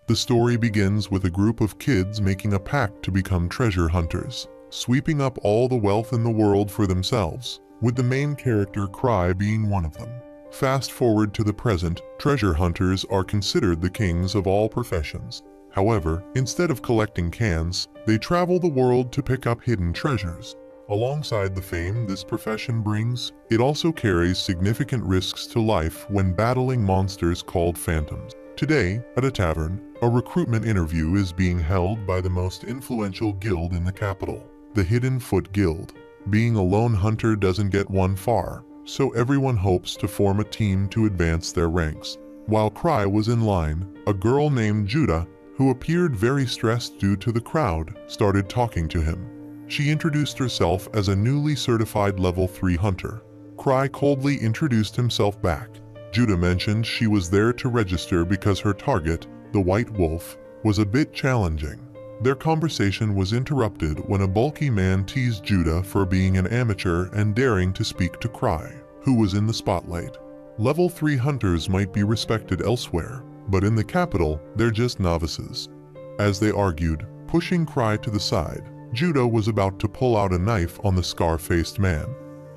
The story begins with a group of kids making a pact to become treasure hunters, sweeping up all the wealth in the world for themselves, with the main character Cry being one of them. Fast forward to the present, treasure hunters are considered the kings of all professions. However, instead of collecting cans, they travel the world to pick up hidden treasures. Alongside the fame this profession brings, it also carries significant risks to life when battling monsters called phantoms. Today, at a tavern, a recruitment interview is being held by the most influential guild in the capital, the Hidden Foot Guild. Being a lone hunter doesn't get one far, so everyone hopes to form a team to advance their ranks. While Cry was in line, a girl named Judah, who appeared very stressed due to the crowd, started talking to him. She introduced herself as a newly certified level 3 hunter. Cry coldly introduced himself back. Judah mentioned she was there to register because her target, the White Wolf, was a bit challenging. Their conversation was interrupted when a bulky man teased Judah for being an amateur and daring to speak to Cry, who was in the spotlight. Level 3 hunters might be respected elsewhere, but in the capital, they're just novices. As they argued, pushing Cry to the side, Judah was about to pull out a knife on the scar-faced man.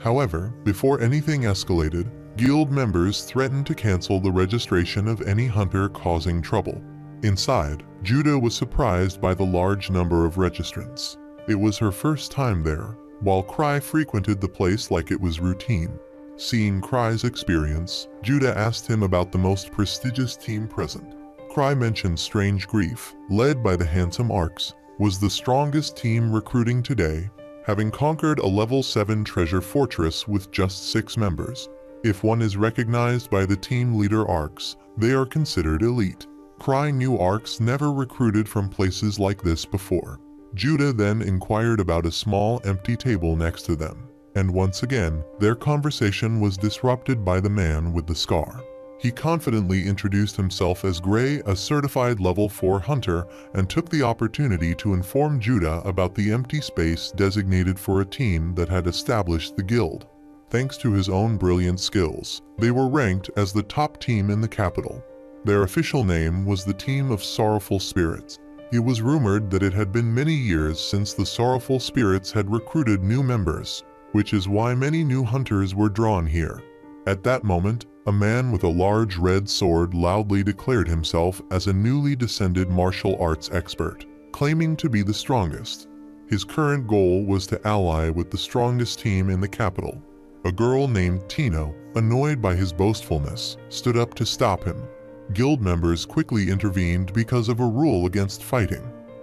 However, before anything escalated, guild members threatened to cancel the registration of any hunter causing trouble. Inside, Judah was surprised by the large number of registrants. It was her first time there, while Cry frequented the place like it was routine. Seeing Cry's experience, Judah asked him about the most prestigious team present. Cry mentioned Strange Grief, led by the handsome Arcs, was the strongest team recruiting today, having conquered a level 7 treasure fortress with just 6 members. If one is recognized by the team leader Arcs, they are considered elite. Cry knew Arcs never recruited from places like this before. Judah then inquired about a small empty table next to them, and once again, their conversation was disrupted by the man with the scar. He confidently introduced himself as Gray, a certified level 4 hunter, and took the opportunity to inform Judah about the empty space designated for a team that had established the guild. Thanks to his own brilliant skills, they were ranked as the top team in the capital. Their official name was the Team of Sorrowful Spirits. It was rumored that it had been many years since the Sorrowful Spirits had recruited new members, which is why many new hunters were drawn here. At that moment, a man with a large red sword loudly declared himself as a newly descended martial arts expert, claiming to be the strongest. His current goal was to ally with the strongest team in the capital. A girl named Tino, annoyed by his boastfulness, stood up to stop him. Guild members quickly intervened because of a rule against fighting.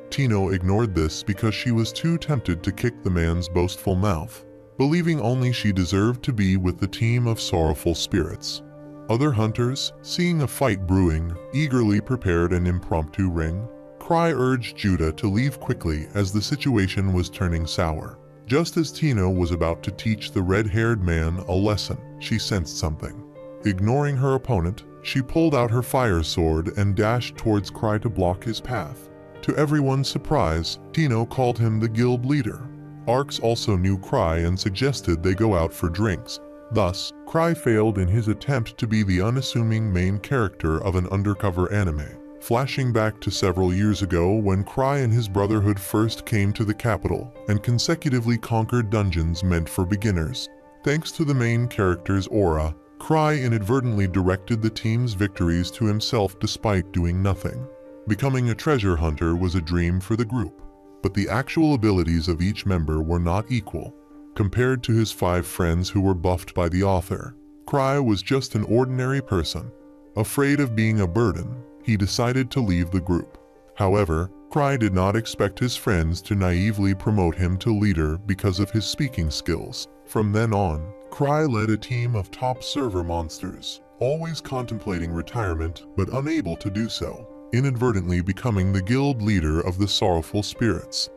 Tino ignored this because she was too tempted to kick the man's boastful mouth, believing only she deserved to be with the Team of Sorrowful Spirits. Other hunters, seeing a fight brewing, eagerly prepared an impromptu ring. Cry urged Judah to leave quickly as the situation was turning sour. Just as Tino was about to teach the red-haired man a lesson, she sensed something. Ignoring her opponent, she pulled out her fire sword and dashed towards Cry to block his path. To everyone's surprise, Tino called him the guild leader. Arcs also knew Cry and suggested they go out for drinks. Thus, Cry failed in his attempt to be the unassuming main character of an undercover anime. Flashing back to several years ago when Cry and his brotherhood first came to the capital and consecutively conquered dungeons meant for beginners. Thanks to the main character's aura, Cry inadvertently directed the team's victories to himself despite doing nothing. Becoming a treasure hunter was a dream for the group, but the actual abilities of each member were not equal. Compared to his 5 friends who were buffed by the author, Cry was just an ordinary person. Afraid of being a burden, he decided to leave the group. However, Cry did not expect his friends to naively promote him to leader because of his speaking skills. From then on, Cry led a team of top server monsters, always contemplating retirement but unable to do so, inadvertently becoming the guild leader of the Sorrowful Spirits.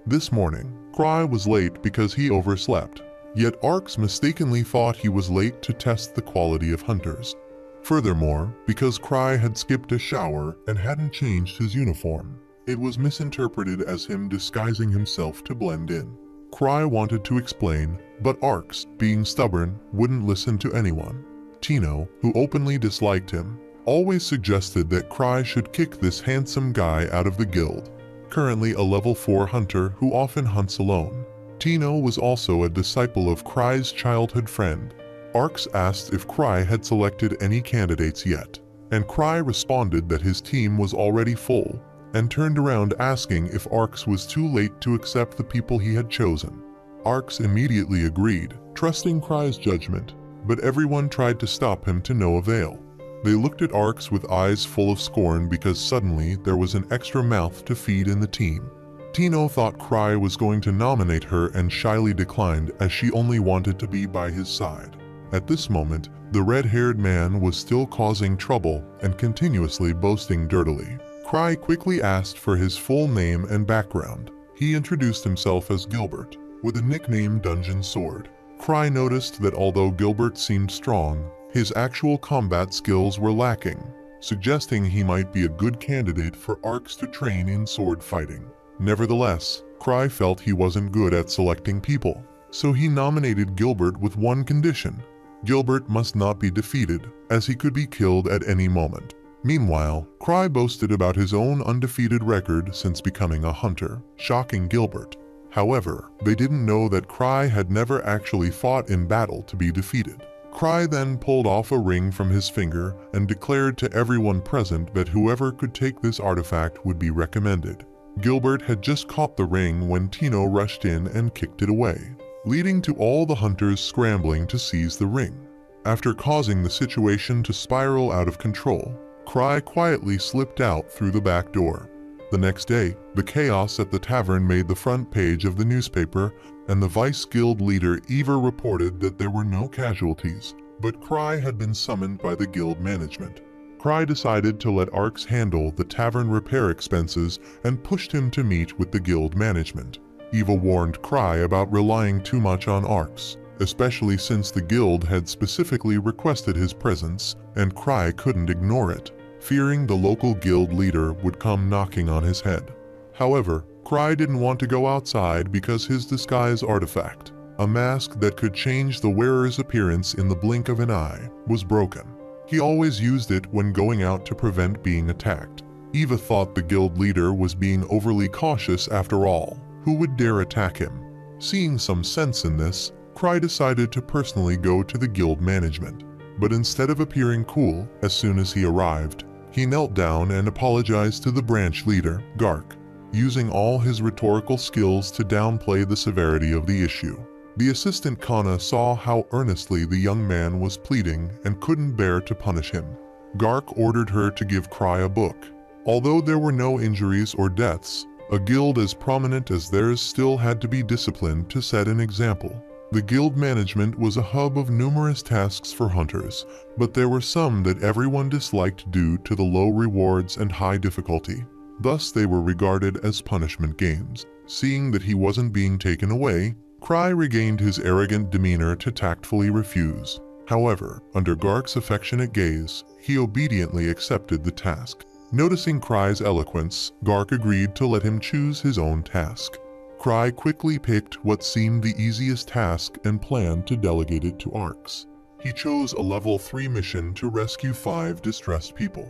This morning, Cry was late because he overslept, yet Arcs mistakenly thought he was late to test the quality of hunters. Furthermore, because Cry had skipped a shower and hadn't changed his uniform, it was misinterpreted as him disguising himself to blend in. Cry wanted to explain, but Arcs, being stubborn, wouldn't listen to anyone. Tino, who openly disliked him, always suggested that Cry should kick this handsome guy out of the guild. Currently a level 4 hunter who often hunts alone, Tino was also a disciple of Cry's childhood friend. Arx asked if Cry had selected any candidates yet, and Cry responded that his team was already full, and turned around asking if Arx was too late to accept the people he had chosen. Arx immediately agreed, trusting Cry's judgment, but everyone tried to stop him to no avail. They looked at Arx with eyes full of scorn because suddenly there was an extra mouth to feed in the team. Tino thought Cry was going to nominate her and shyly declined as she only wanted to be by his side. At this moment, the red-haired man was still causing trouble and continuously boasting dirtily. Cry quickly asked for his full name and background. He introduced himself as Gilbert, with a nickname Dungeon Sword. Cry noticed that although Gilbert seemed strong, his actual combat skills were lacking, suggesting he might be a good candidate for Arx to train in sword fighting. Nevertheless, Cry felt he wasn't good at selecting people, so he nominated Gilbert with one condition. Gilbert must not be defeated, as he could be killed at any moment. Meanwhile, Cry boasted about his own undefeated record since becoming a hunter, shocking Gilbert. However, they didn't know that Cry had never actually fought in battle to be defeated. Cry then pulled off a ring from his finger and declared to everyone present that whoever could take this artifact would be recommended. Gilbert had just caught the ring when Tino rushed in and kicked it away, leading to all the hunters scrambling to seize the ring. After causing the situation to spiral out of control, Cry quietly slipped out through the back door. The next day, the chaos at the tavern made the front page of the newspaper, and the Vice Guild leader Eva reported that there were no casualties, but Cry had been summoned by the guild management. Cry decided to let Arx handle the tavern repair expenses and pushed him to meet with the guild management. Eva warned Cry about relying too much on Arx, especially since the guild had specifically requested his presence and Cry couldn't ignore it, fearing the local guild leader would come knocking on his head. However, Cry didn't want to go outside because his disguise artifact, a mask that could change the wearer's appearance in the blink of an eye, was broken. He always used it when going out to prevent being attacked. Eva thought the guild leader was being overly cautious after all. Who would dare attack him? Seeing some sense in this, Cry decided to personally go to the guild management. But instead of appearing cool as soon as he arrived, he knelt down and apologized to the branch leader, Gark, using all his rhetorical skills to downplay the severity of the issue. The assistant Kana saw how earnestly the young man was pleading and couldn't bear to punish him. Gark ordered her to give Cry a book. Although there were no injuries or deaths, a guild as prominent as theirs still had to be disciplined to set an example. The guild management was a hub of numerous tasks for hunters, but there were some that everyone disliked due to the low rewards and high difficulty. Thus they were regarded as punishment games. Seeing that he wasn't being taken away, Cry regained his arrogant demeanor to tactfully refuse. However, under Gark's affectionate gaze, he obediently accepted the task. Noticing Cry's eloquence, Gark agreed to let him choose his own task. Cry quickly picked what seemed the easiest task and planned to delegate it to Arx. He chose a level 3 mission to rescue 5 distressed people.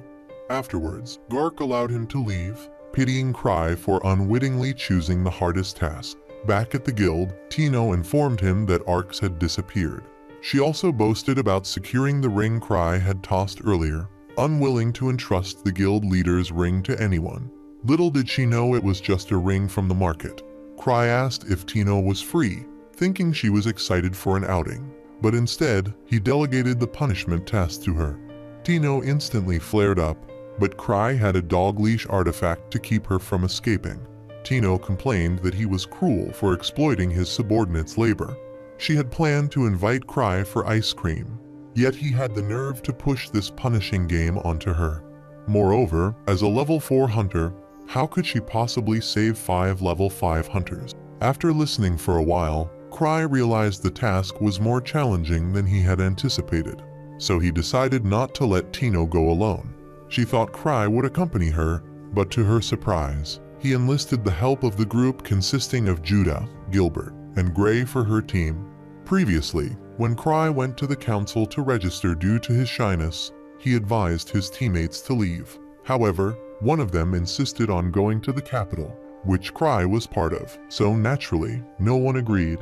Afterwards, Gark allowed him to leave, pitying Cry for unwittingly choosing the hardest task. Back at the guild, Tino informed him that Arx had disappeared. She also boasted about securing the ring Cry had tossed earlier, unwilling to entrust the guild leader's ring to anyone. Little did she know it was just a ring from the market. Cry asked if Tino was free, thinking she was excited for an outing, but instead, he delegated the punishment task to her. Tino instantly flared up, but Cry had a dog leash artifact to keep her from escaping. Tino complained that he was cruel for exploiting his subordinate's labor. She had planned to invite Cry for ice cream, yet he had the nerve to push this punishing game onto her. Moreover, as a level 4 hunter, how could she possibly save 5 level 5 hunters? After listening for a while, Cry realized the task was more challenging than he had anticipated, so he decided not to let Tino go alone. She thought Cry would accompany her, but to her surprise, he enlisted the help of the group consisting of Judah, Gilbert, and Gray for her team. Previously, when Cry went to the council to register due to his shyness, he advised his teammates to leave. However, one of them insisted on going to the capital, which Cry was part of, so naturally, no one agreed.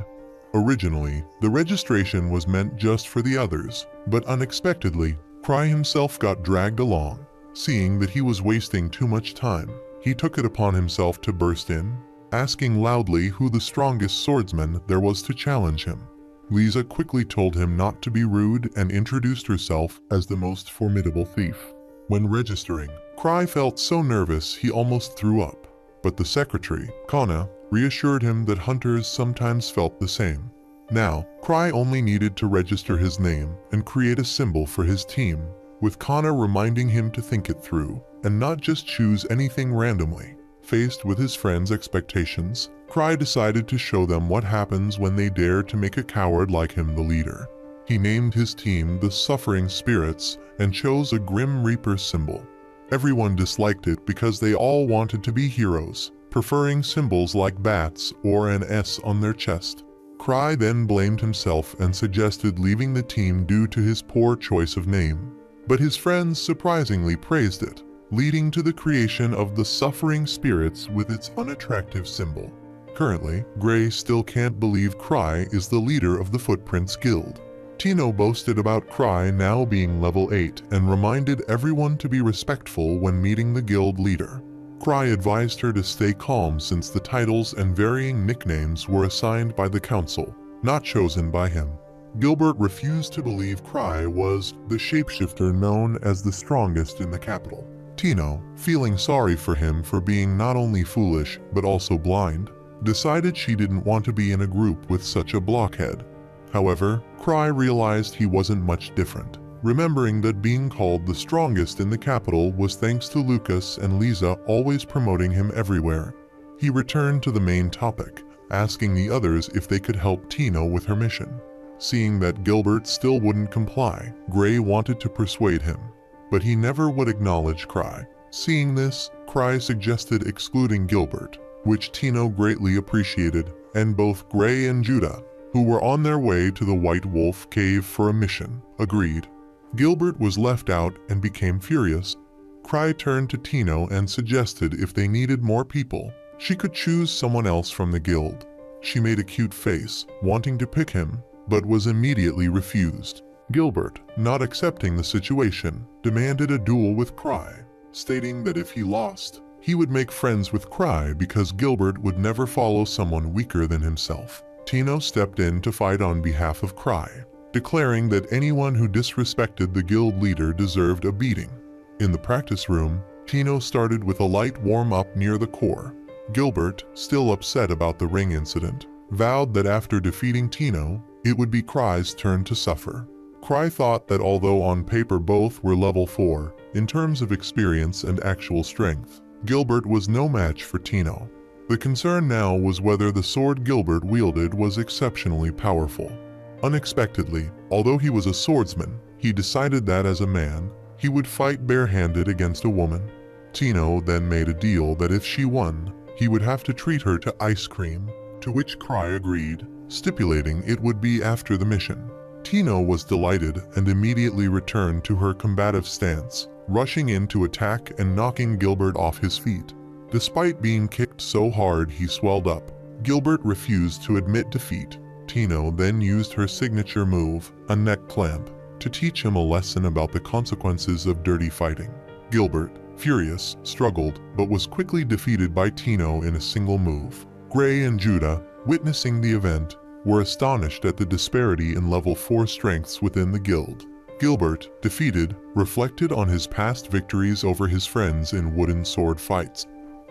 Originally, the registration was meant just for the others, but unexpectedly, Cry himself got dragged along. Seeing that he was wasting too much time, he took it upon himself to burst in, asking loudly who the strongest swordsman there was to challenge him. Lisa quickly told him not to be rude and introduced herself as the most formidable thief. When registering, Cry felt so nervous he almost threw up, but the secretary, Kana, reassured him that hunters sometimes felt the same. Now, Cry only needed to register his name and create a symbol for his team, with Kana reminding him to think it through and not just choose anything randomly. Faced with his friends' expectations, Cry decided to show them what happens when they dare to make a coward like him the leader. He named his team the Suffering Spirits and chose a Grim Reaper symbol. Everyone disliked it because they all wanted to be heroes, preferring symbols like bats or an S on their chest. Cry then blamed himself and suggested leaving the team due to his poor choice of name. But his friends surprisingly praised it, leading to the creation of the Suffering Spirits with its unattractive symbol. Currently, Gray still can't believe Cry is the leader of the Footprints Guild. Tino boasted about Cry now being level 8 and reminded everyone to be respectful when meeting the guild leader. Cry advised her to stay calm since the titles and varying nicknames were assigned by the council, not chosen by him. Gilbert refused to believe Cry was the shapeshifter known as the strongest in the capital. Tino, feeling sorry for him for being not only foolish but also blind, decided she didn't want to be in a group with such a blockhead. However, Cry realized he wasn't much different, remembering that being called the strongest in the capital was thanks to Lucas and Lisa always promoting him everywhere. He returned to the main topic, asking the others if they could help Tino with her mission. Seeing that Gilbert still wouldn't comply, Gray wanted to persuade him, but he never would acknowledge Cry. Seeing this, Cry suggested excluding Gilbert, which Tino greatly appreciated, and both Gray and Judah, who were on their way to the White Wolf Cave for a mission, agreed. Gilbert was left out and became furious. Cry turned to Tino and suggested if they needed more people, she could choose someone else from the guild. She made a cute face, wanting to pick him, but was immediately refused. Gilbert, not accepting the situation, demanded a duel with Cry, stating that if he lost, he would make friends with Cry because Gilbert would never follow someone weaker than himself. Tino stepped in to fight on behalf of Cry, declaring that anyone who disrespected the guild leader deserved a beating. In the practice room, Tino started with a light warm-up near the core. Gilbert, still upset about the ring incident, vowed that after defeating Tino, it would be Cry's turn to suffer. Cry thought that although on paper both were level 4, in terms of experience and actual strength, Gilbert was no match for Tino. The concern now was whether the sword Gilbert wielded was exceptionally powerful. Unexpectedly, although he was a swordsman, he decided that as a man, he would fight barehanded against a woman. Tino then made a deal that if she won, he would have to treat her to ice cream, to which Cry agreed, stipulating it would be after the mission. Tino was delighted and immediately returned to her combative stance, rushing in to attack and knocking Gilbert off his feet. Despite being kicked so hard he swelled up, Gilbert refused to admit defeat. Tino then used her signature move, a neck clamp, to teach him a lesson about the consequences of dirty fighting. Gilbert, furious, struggled, but was quickly defeated by Tino in a single move. Gray and Judah, witnessing the event, were astonished at the disparity in level 4 strengths within the guild. Gilbert, defeated, reflected on his past victories over his friends in wooden sword fights.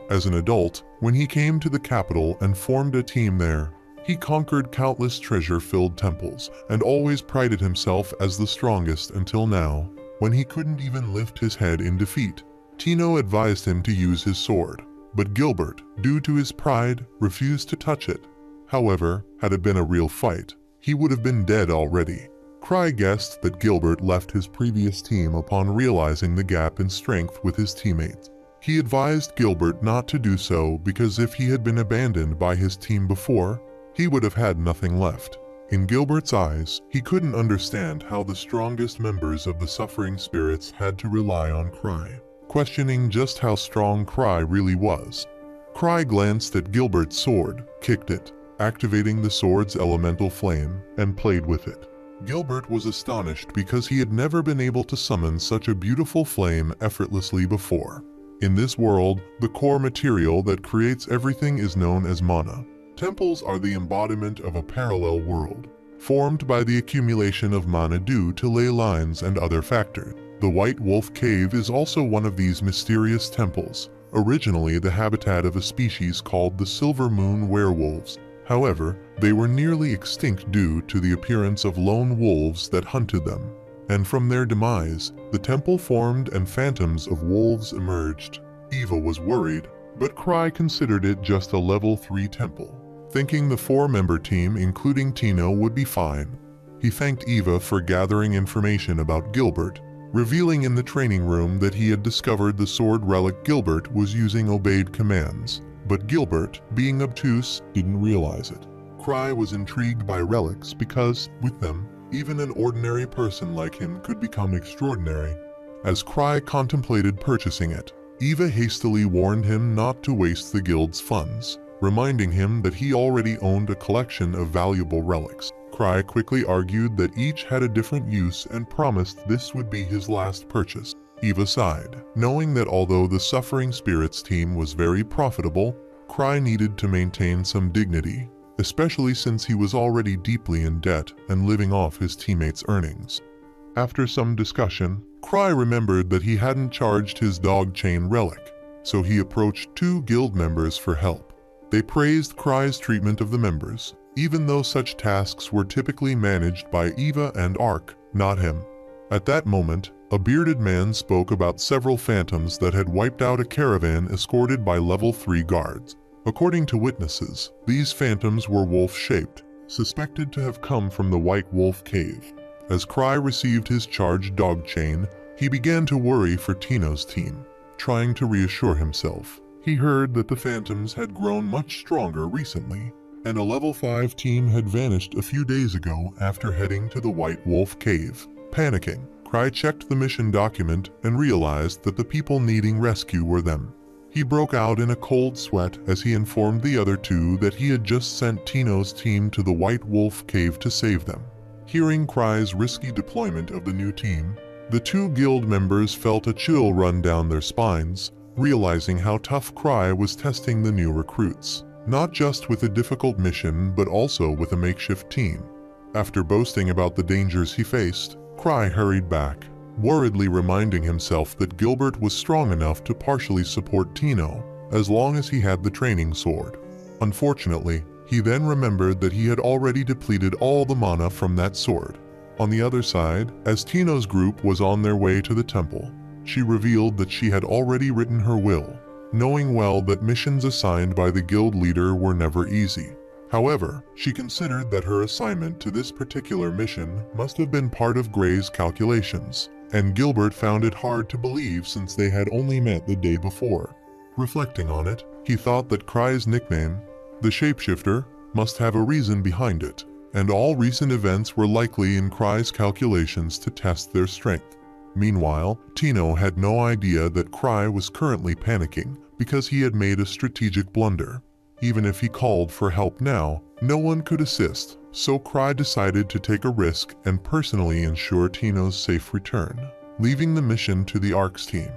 As an adult, when he came to the capital and formed a team there, he conquered countless treasure-filled temples and always prided himself as the strongest until now, when he couldn't even lift his head in defeat. Tino advised him to use his sword, but Gilbert, due to his pride, refused to touch it. However, had it been a real fight, he would have been dead already. Cry guessed that Gilbert left his previous team upon realizing the gap in strength with his teammates. He advised Gilbert not to do so because if he had been abandoned by his team before, he would have had nothing left. In Gilbert's eyes, he couldn't understand how the strongest members of the suffering spirits had to rely on Cry, questioning just how strong Cry really was. Cry glanced at Gilbert's sword, kicked it, activating the sword's elemental flame, and played with it. Gilbert was astonished because he had never been able to summon such a beautiful flame effortlessly before. In this world, the core material that creates everything is known as mana. Temples are the embodiment of a parallel world, formed by the accumulation of mana due to ley lines and other factors. The White Wolf Cave is also one of these mysterious temples, originally the habitat of a species called the Silver Moon werewolves. However, they were nearly extinct due to the appearance of lone wolves that hunted them, and from their demise, the temple formed and phantoms of wolves emerged. Eva was worried, but Cry considered it just a level 3 temple, thinking the 4-member team, including Tino, would be fine. He thanked Eva for gathering information about Gilbert, revealing in the training room that he had discovered the sword relic Gilbert was using obeyed commands. But Gilbert, being obtuse, didn't realize it. Cry was intrigued by relics because, with them, even an ordinary person like him could become extraordinary. As Cry contemplated purchasing it, Eva hastily warned him not to waste the guild's funds, reminding him that he already owned a collection of valuable relics. Cry quickly argued that each had a different use and promised this would be his last purchase. Eva sighed, knowing that although the Suffering Spirits team was very profitable, Cry needed to maintain some dignity, especially since he was already deeply in debt and living off his teammates' earnings. After some discussion, Cry remembered that he hadn't charged his dog chain relic, so he approached 2 guild members for help. They praised Cry's treatment of the members, even though such tasks were typically managed by Eva and Ark, not him. At that moment, a bearded man spoke about several phantoms that had wiped out a caravan escorted by level 3 guards. According to witnesses, these phantoms were wolf-shaped, suspected to have come from the White Wolf Cave. As Cry received his charged dog chain, he began to worry for Tino's team. Trying to reassure himself, he heard that the phantoms had grown much stronger recently, and a level 5 team had vanished a few days ago after heading to the White Wolf Cave. Panicking, Cry checked the mission document and realized that the people needing rescue were them. He broke out in a cold sweat as he informed the other 2 that he had just sent Tino's team to the White Wolf Cave to save them. Hearing Cry's risky deployment of the new team, the 2 guild members felt a chill run down their spines, realizing how tough Cry was testing the new recruits, not just with a difficult mission but also with a makeshift team. After boasting about the dangers he faced, Cry hurried back, worriedly reminding himself that Gilbert was strong enough to partially support Tino, as long as he had the training sword. Unfortunately, he then remembered that he had already depleted all the mana from that sword. On the other side, as Tino's group was on their way to the temple, she revealed that she had already written her will, knowing well that missions assigned by the guild leader were never easy. However, she considered that her assignment to this particular mission must have been part of Gray's calculations, and Gilbert found it hard to believe since they had only met the day before. Reflecting on it, he thought that Cry's nickname, the Shapeshifter, must have a reason behind it, and all recent events were likely in Cry's calculations to test their strength. Meanwhile, Tino had no idea that Cry was currently panicking because he had made a strategic blunder. Even if he called for help now, no one could assist, so Cry decided to take a risk and personally ensure Tino's safe return, leaving the mission to the Ark's team.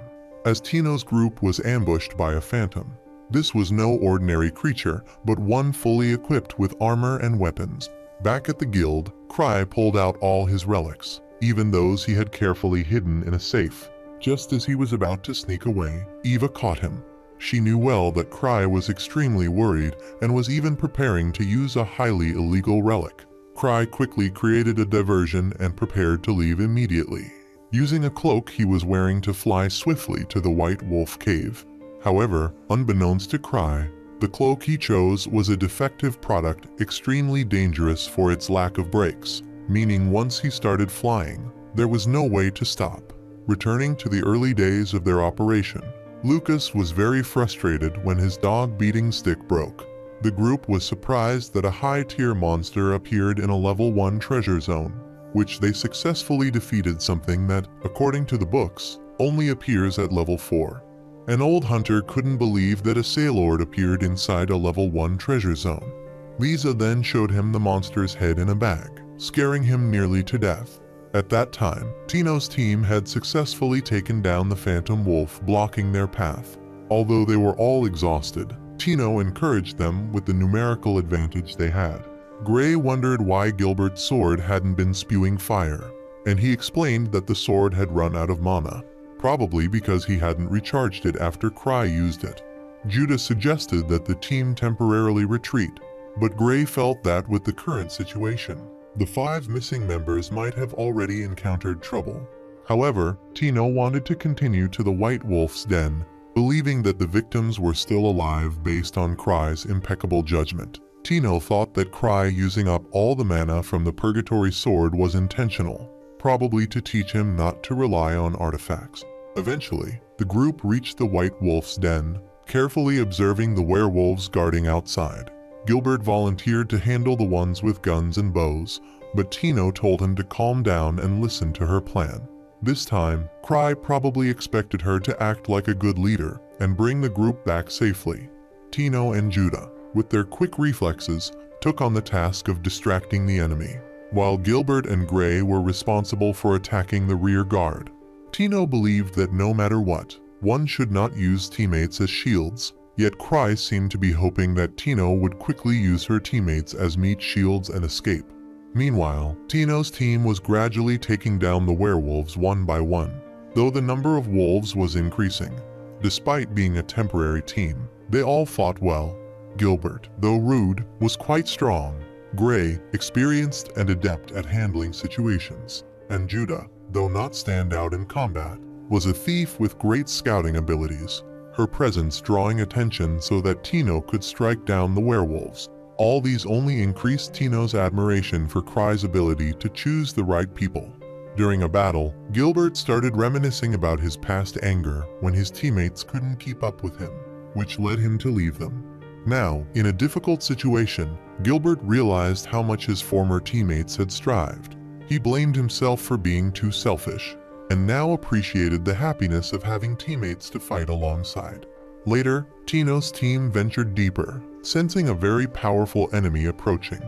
As Tino's group was ambushed by a phantom, this was no ordinary creature, but one fully equipped with armor and weapons. Back at the guild, Cry pulled out all his relics, even those he had carefully hidden in a safe. Just as he was about to sneak away, Eva caught him. She knew well that Cry was extremely worried and was even preparing to use a highly illegal relic. Cry quickly created a diversion and prepared to leave immediately, using a cloak he was wearing to fly swiftly to the White Wolf Cave. However, unbeknownst to Cry, the cloak he chose was a defective product extremely dangerous for its lack of brakes, meaning once he started flying, there was no way to stop. Returning to the early days of their operation, Lucas was very frustrated when his dog beating stick broke. The group was surprised that a high-tier monster appeared in a level 1 treasure zone, which they successfully defeated, something that, according to the books, only appears at level 4. An old hunter couldn't believe that a Sailord appeared inside a level 1 treasure zone. Lisa then showed him the monster's head in a bag, scaring him nearly to death. At that time, Tino's team had successfully taken down the Phantom Wolf, blocking their path. Although they were all exhausted, Tino encouraged them with the numerical advantage they had. Gray wondered why Gilbert's sword hadn't been spewing fire, and he explained that the sword had run out of mana, probably because he hadn't recharged it after Cry used it. Judah suggested that the team temporarily retreat, but Gray felt that with the current situation, the 5 missing members might have already encountered trouble. However, Tino wanted to continue to the White Wolf's den, believing that the victims were still alive based on Cry's impeccable judgment. Tino thought that Cry using up all the mana from the Purgatory Sword was intentional, probably to teach him not to rely on artifacts. Eventually, the group reached the White Wolf's den, carefully observing the werewolves guarding outside. Gilbert volunteered to handle the ones with guns and bows, but Tino told him to calm down and listen to her plan. This time, Cry probably expected her to act like a good leader and bring the group back safely. Tino and Judah, with their quick reflexes, took on the task of distracting the enemy, while Gilbert and Gray were responsible for attacking the rear guard. Tino believed that no matter what, one should not use teammates as shields, yet Cry seemed to be hoping that Tino would quickly use her teammates as meat shields and escape. Meanwhile, Tino's team was gradually taking down the werewolves one by one, though the number of wolves was increasing. Despite being a temporary team, they all fought well. Gilbert, though rude, was quite strong. Gray, experienced and adept at handling situations. And Judah, though not stand out in combat, was a thief with great scouting abilities, her presence drawing attention so that Tino could strike down the werewolves. All these only increased Tino's admiration for Cry's ability to choose the right people. During a battle, Gilbert started reminiscing about his past anger when his teammates couldn't keep up with him, which led him to leave them. Now, in a difficult situation, Gilbert realized how much his former teammates had strived. He blamed himself for being too selfish, and now appreciated the happiness of having teammates to fight alongside. Later, Tino's team ventured deeper, sensing a very powerful enemy approaching.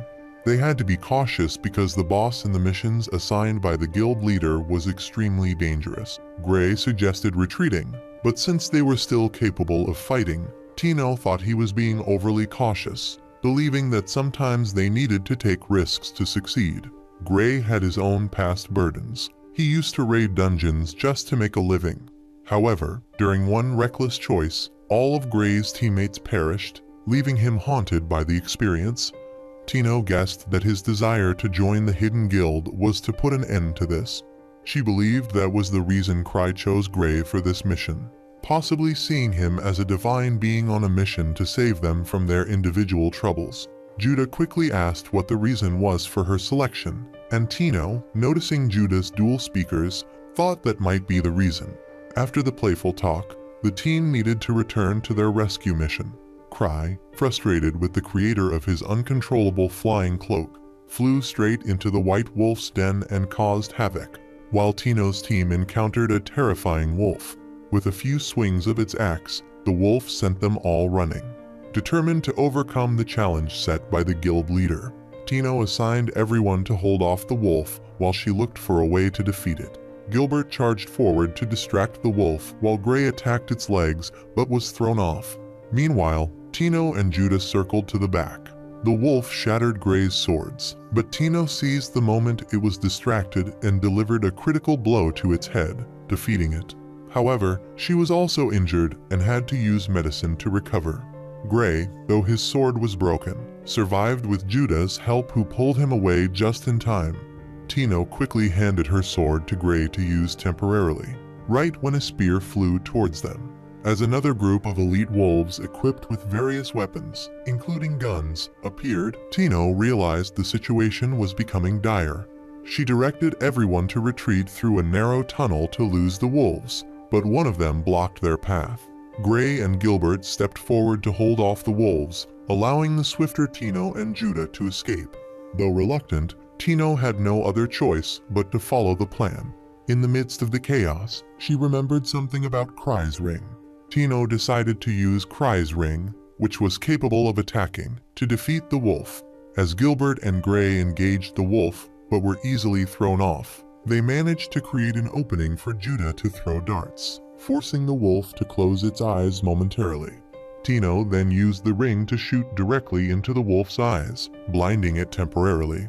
They had to be cautious because the boss in the missions assigned by the guild leader was extremely dangerous. Gray suggested retreating, but since they were still capable of fighting, Tino thought he was being overly cautious, believing that sometimes they needed to take risks to succeed. Gray had his own past burdens. He used to raid dungeons just to make a living. However, during one reckless choice, all of Gray's teammates perished, leaving him haunted by the experience. Tino guessed that his desire to join the hidden guild was to put an end to this. She believed that was the reason Cry chose Gray for this mission, possibly seeing him as a divine being on a mission to save them from their individual troubles. Judah quickly asked what the reason was for her selection, and Tino, noticing Judah's dual speakers, thought that might be the reason. After the playful talk, the team needed to return to their rescue mission. Cry, frustrated with the creator of his uncontrollable flying cloak, flew straight into the White Wolf's den and caused havoc, while Tino's team encountered a terrifying wolf. With a few swings of its axe, the wolf sent them all running. Determined to overcome the challenge set by the guild leader, Tino assigned everyone to hold off the wolf while she looked for a way to defeat it. Gilbert charged forward to distract the wolf while Gray attacked its legs but was thrown off. Meanwhile, Tino and Judah circled to the back. The wolf shattered Gray's swords, but Tino seized the moment it was distracted and delivered a critical blow to its head, defeating it. However, she was also injured and had to use medicine to recover. Gray, though his sword was broken, survived with Judah's help, who pulled him away just in time. Tino quickly handed her sword to Gray to use temporarily, right when a spear flew towards them. As another group of elite wolves equipped with various weapons, including guns, appeared, Tino realized the situation was becoming dire. She directed everyone to retreat through a narrow tunnel to lose the wolves, but one of them blocked their path. Gray and Gilbert stepped forward to hold off the wolves, allowing the swifter Tino and Judah to escape. Though reluctant, Tino had no other choice but to follow the plan. In the midst of the chaos, she remembered something about Cry's ring. Tino decided to use Cry's ring, which was capable of attacking, to defeat the wolf. As Gilbert and Gray engaged the wolf, but were easily thrown off, they managed to create an opening for Judah to throw darts, forcing the wolf to close its eyes momentarily. Tino then used the ring to shoot directly into the wolf's eyes, blinding it temporarily.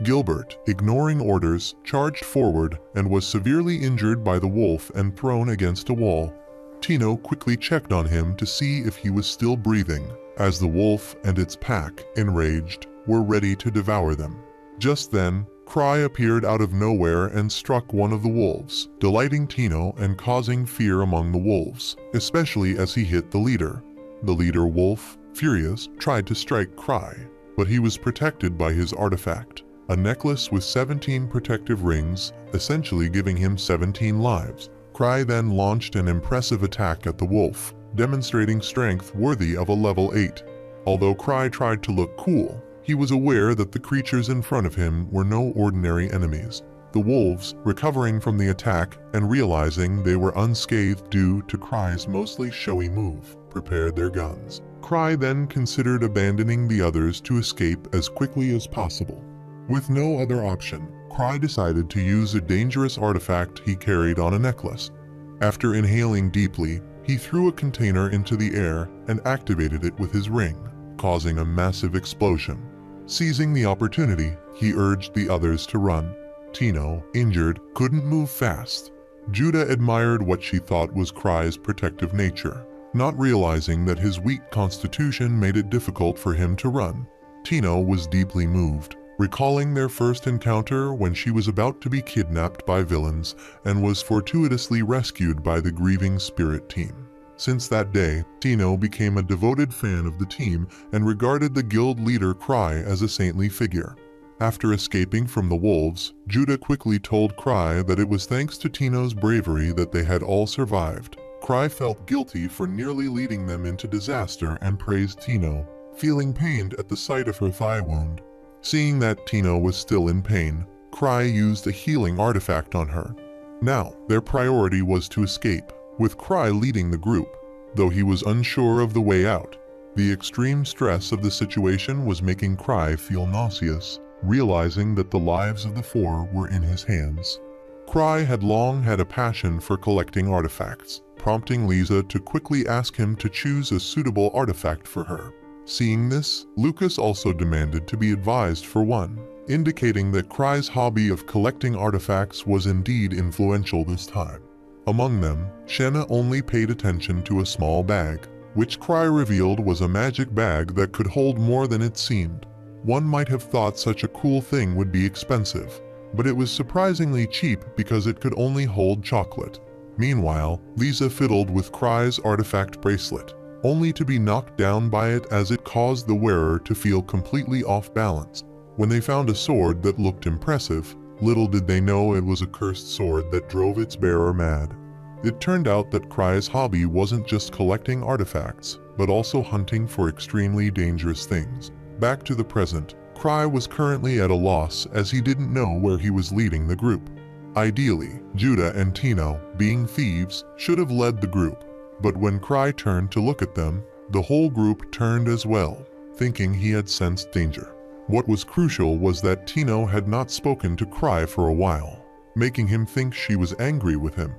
Gilbert, ignoring orders, charged forward and was severely injured by the wolf and thrown against a wall. Tino quickly checked on him to see if he was still breathing, as the wolf and its pack, enraged, were ready to devour them. Just then, Cry appeared out of nowhere and struck one of the wolves, delighting Tino and causing fear among the wolves, especially as he hit the leader. The leader wolf, furious, tried to strike Cry, but he was protected by his artifact, a necklace with 17 protective rings, essentially giving him 17 lives. Cry then launched an impressive attack at the wolf, demonstrating strength worthy of a level 8. Although Cry tried to look cool, he was aware that the creatures in front of him were no ordinary enemies. The wolves, recovering from the attack and realizing they were unscathed due to Cry's mostly showy move, prepared their guns. Cry then considered abandoning the others to escape as quickly as possible. With no other option, Cry decided to use a dangerous artifact he carried on a necklace. After inhaling deeply, he threw a container into the air and activated it with his ring, causing a massive explosion. Seizing the opportunity, he urged the others to run. Tino, injured, couldn't move fast. Judah admired what she thought was Cry's protective nature, not realizing that his weak constitution made it difficult for him to run. Tino was deeply moved, recalling their first encounter when she was about to be kidnapped by villains and was fortuitously rescued by the grieving spirit team. Since that day, Tino became a devoted fan of the team and regarded the guild leader Cry as a saintly figure. After escaping from the wolves, Judah quickly told Cry that it was thanks to Tino's bravery that they had all survived. Cry felt guilty for nearly leading them into disaster and praised Tino, feeling pained at the sight of her thigh wound. Seeing that Tino was still in pain, Cry used a healing artifact on her. Now, their priority was to escape, with Cry leading the group, though he was unsure of the way out. The extreme stress of the situation was making Cry feel nauseous, realizing that the lives of the four were in his hands. Cry had long had a passion for collecting artifacts, prompting Lisa to quickly ask him to choose a suitable artifact for her. Seeing this, Lucas also demanded to be advised for one, indicating that Cry's hobby of collecting artifacts was indeed influential this time. Among them, Shenna only paid attention to a small bag, which Cry revealed was a magic bag that could hold more than it seemed. One might have thought such a cool thing would be expensive, but it was surprisingly cheap because it could only hold chocolate. Meanwhile, Lisa fiddled with Cry's artifact bracelet, only to be knocked down by it as it caused the wearer to feel completely off balance. When they found a sword that looked impressive, little did they know it was a cursed sword that drove its bearer mad. It turned out that Cry's hobby wasn't just collecting artifacts, but also hunting for extremely dangerous things. Back to the present, Cry was currently at a loss as he didn't know where he was leading the group. Ideally, Judah and Tino, being thieves, should have led the group, but when Cry turned to look at them, the whole group turned as well, thinking he had sensed danger. What was crucial was that Tino had not spoken to Cry for a while, making him think she was angry with him.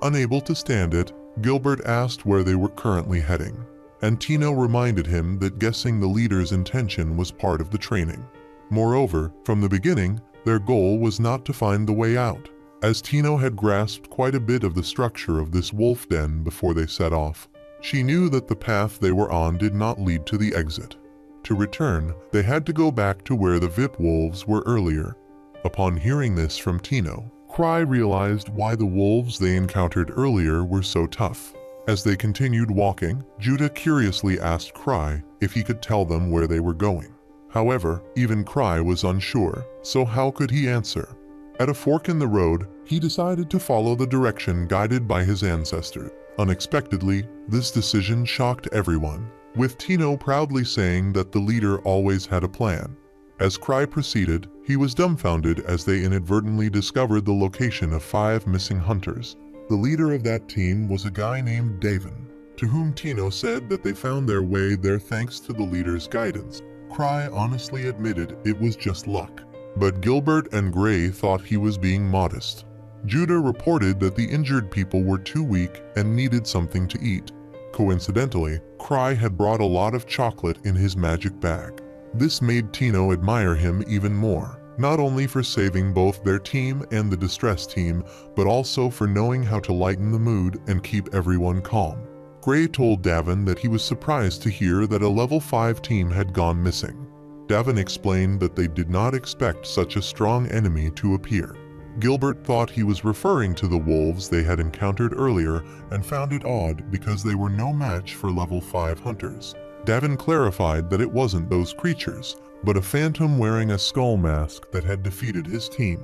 Unable to stand it, Gilbert asked where they were currently heading, and Tino reminded him that guessing the leader's intention was part of the training. Moreover, from the beginning, their goal was not to find the way out, as Tino had grasped quite a bit of the structure of this wolf den before they set off. She knew that the path they were on did not lead to the exit. To return, they had to go back to where the VIP wolves were earlier. Upon hearing this from Tino, Cry realized why the wolves they encountered earlier were so tough. As they continued walking, Judah curiously asked Cry if he could tell them where they were going. However, even Cry was unsure, so how could he answer? At a fork in the road, he decided to follow the direction guided by his ancestors. Unexpectedly, this decision shocked everyone. with Tino proudly saying that the leader always had a plan. As Cry proceeded, he was dumbfounded as they inadvertently discovered the location of 5 missing hunters. The leader of that team was a guy named Davin, to whom Tino said that they found their way there thanks to the leader's guidance. Cry honestly admitted it was just luck, but Gilbert and Gray thought he was being modest. Judah reported that the injured people were too weak and needed something to eat. Coincidentally, Cry had brought a lot of chocolate in his magic bag. This made Tino admire him even more, not only for saving both their team and the distress team, but also for knowing how to lighten the mood and keep everyone calm. Gray told Davin that he was surprised to hear that a level 5 team had gone missing. Davin explained that they did not expect such a strong enemy to appear. Gilbert thought he was referring to the wolves they had encountered earlier and found it odd because they were no match for level 5 hunters. Davin clarified that it wasn't those creatures, but a phantom wearing a skull mask that had defeated his team.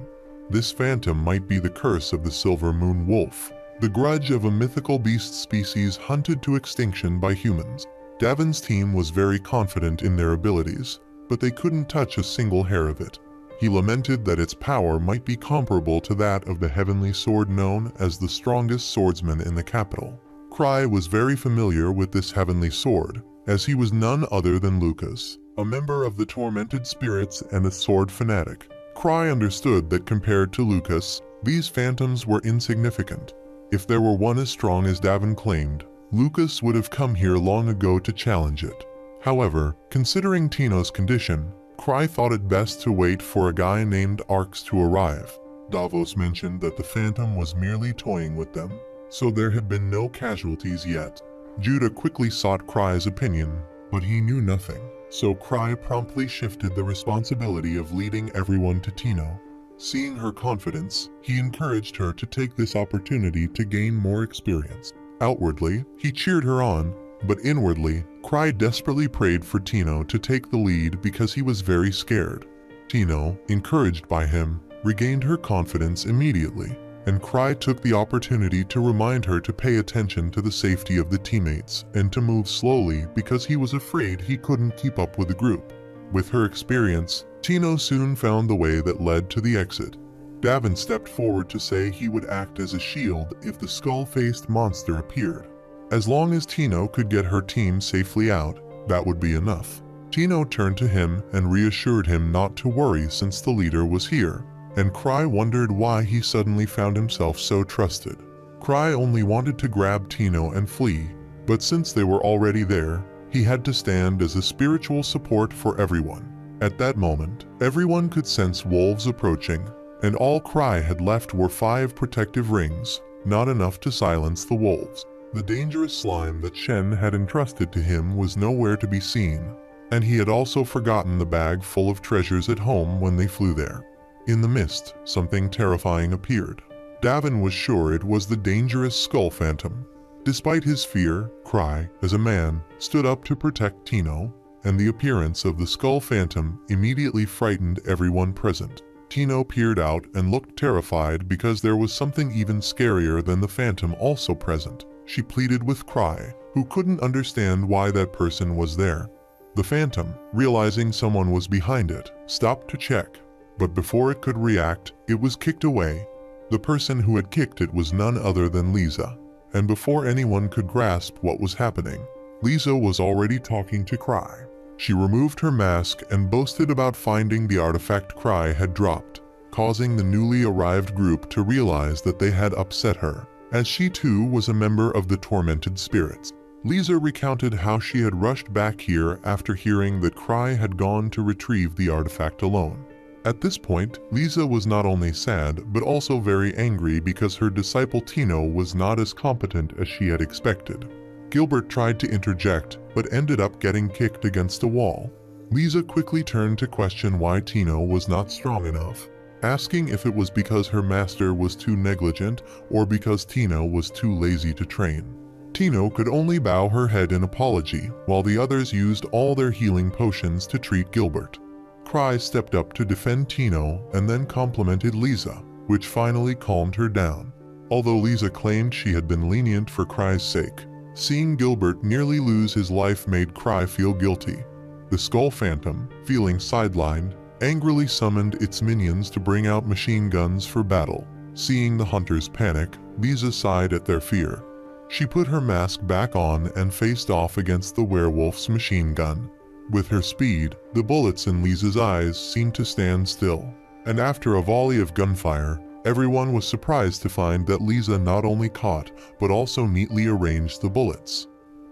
This phantom might be the curse of the Silver Moon Wolf, the grudge of a mythical beast species hunted to extinction by humans. Davin's team was very confident in their abilities, but they couldn't touch a single hair of it. He lamented that its power might be comparable to that of the heavenly sword known as the strongest swordsman in the capital. Cry was very familiar with this heavenly sword, as he was none other than Lucas, a member of the Tormented Spirits and a sword fanatic. Cry understood that compared to Lucas, these phantoms were insignificant. If there were one as strong as Davin claimed, Lucas would have come here long ago to challenge it. However, considering Tino's condition, Cry thought it best to wait for a guy named Arx to arrive. Davos mentioned that the phantom was merely toying with them, so there had been no casualties yet. Judah quickly sought Cry's opinion, but he knew nothing, so Cry promptly shifted the responsibility of leading everyone to Tino. Seeing her confidence, he encouraged her to take this opportunity to gain more experience. Outwardly, he cheered her on, but inwardly, Cry desperately prayed for Tino to take the lead because he was very scared. Tino, encouraged by him, regained her confidence immediately, and Cry took the opportunity to remind her to pay attention to the safety of the teammates and to move slowly because he was afraid he couldn't keep up with the group. With her experience, Tino soon found the way that led to the exit. Davin stepped forward to say he would act as a shield if the skull-faced monster appeared. As long as Tino could get her team safely out, that would be enough. Tino turned to him and reassured him not to worry since the leader was here, and Cry wondered why he suddenly found himself so trusted. Cry only wanted to grab Tino and flee, but since they were already there, he had to stand as a spiritual support for everyone. At that moment, everyone could sense wolves approaching, and all Cry had left were 5 protective rings, not enough to silence the wolves. The dangerous slime that Shen had entrusted to him was nowhere to be seen, and he had also forgotten the bag full of treasures at home when they flew there. In the mist, something terrifying appeared. Davin was sure it was the dangerous skull phantom. Despite his fear, Cry, as a man, stood up to protect Tino, and the appearance of the skull phantom immediately frightened everyone present. Tino peered out and looked terrified because there was something even scarier than the phantom also present. She pleaded with Cry, who couldn't understand why that person was there. The phantom, realizing someone was behind it, stopped to check, but before it could react, it was kicked away. The person who had kicked it was none other than Lisa, and before anyone could grasp what was happening, Lisa was already talking to Cry. She removed her mask and boasted about finding the artifact Cry had dropped, causing the newly arrived group to realize that they had upset her, as she too was a member of the Tormented Spirits. Lisa recounted how she had rushed back here after hearing that Cry had gone to retrieve the artifact alone. At this point, Lisa was not only sad but also very angry because her disciple Tino was not as competent as she had expected. Gilbert tried to interject but ended up getting kicked against a wall. Lisa quickly turned to question why Tino was not strong enough, asking if it was because her master was too negligent or because Tino was too lazy to train. Tino could only bow her head in apology, while the others used all their healing potions to treat Gilbert. Cry stepped up to defend Tino and then complimented Lisa, which finally calmed her down. Although Lisa claimed she had been lenient for Cry's sake, Seeing Gilbert nearly lose his life made Cry feel guilty. The Skull Phantom, feeling sidelined, angrily summoned its minions to bring out machine guns for battle. Seeing the hunters panic, Lisa sighed at their fear. She put her mask back on and faced off against the werewolf's machine gun. With her speed, the bullets in Lisa's eyes seemed to stand still. And after a volley of gunfire, everyone was surprised to find that Lisa not only caught, but also neatly arranged the bullets.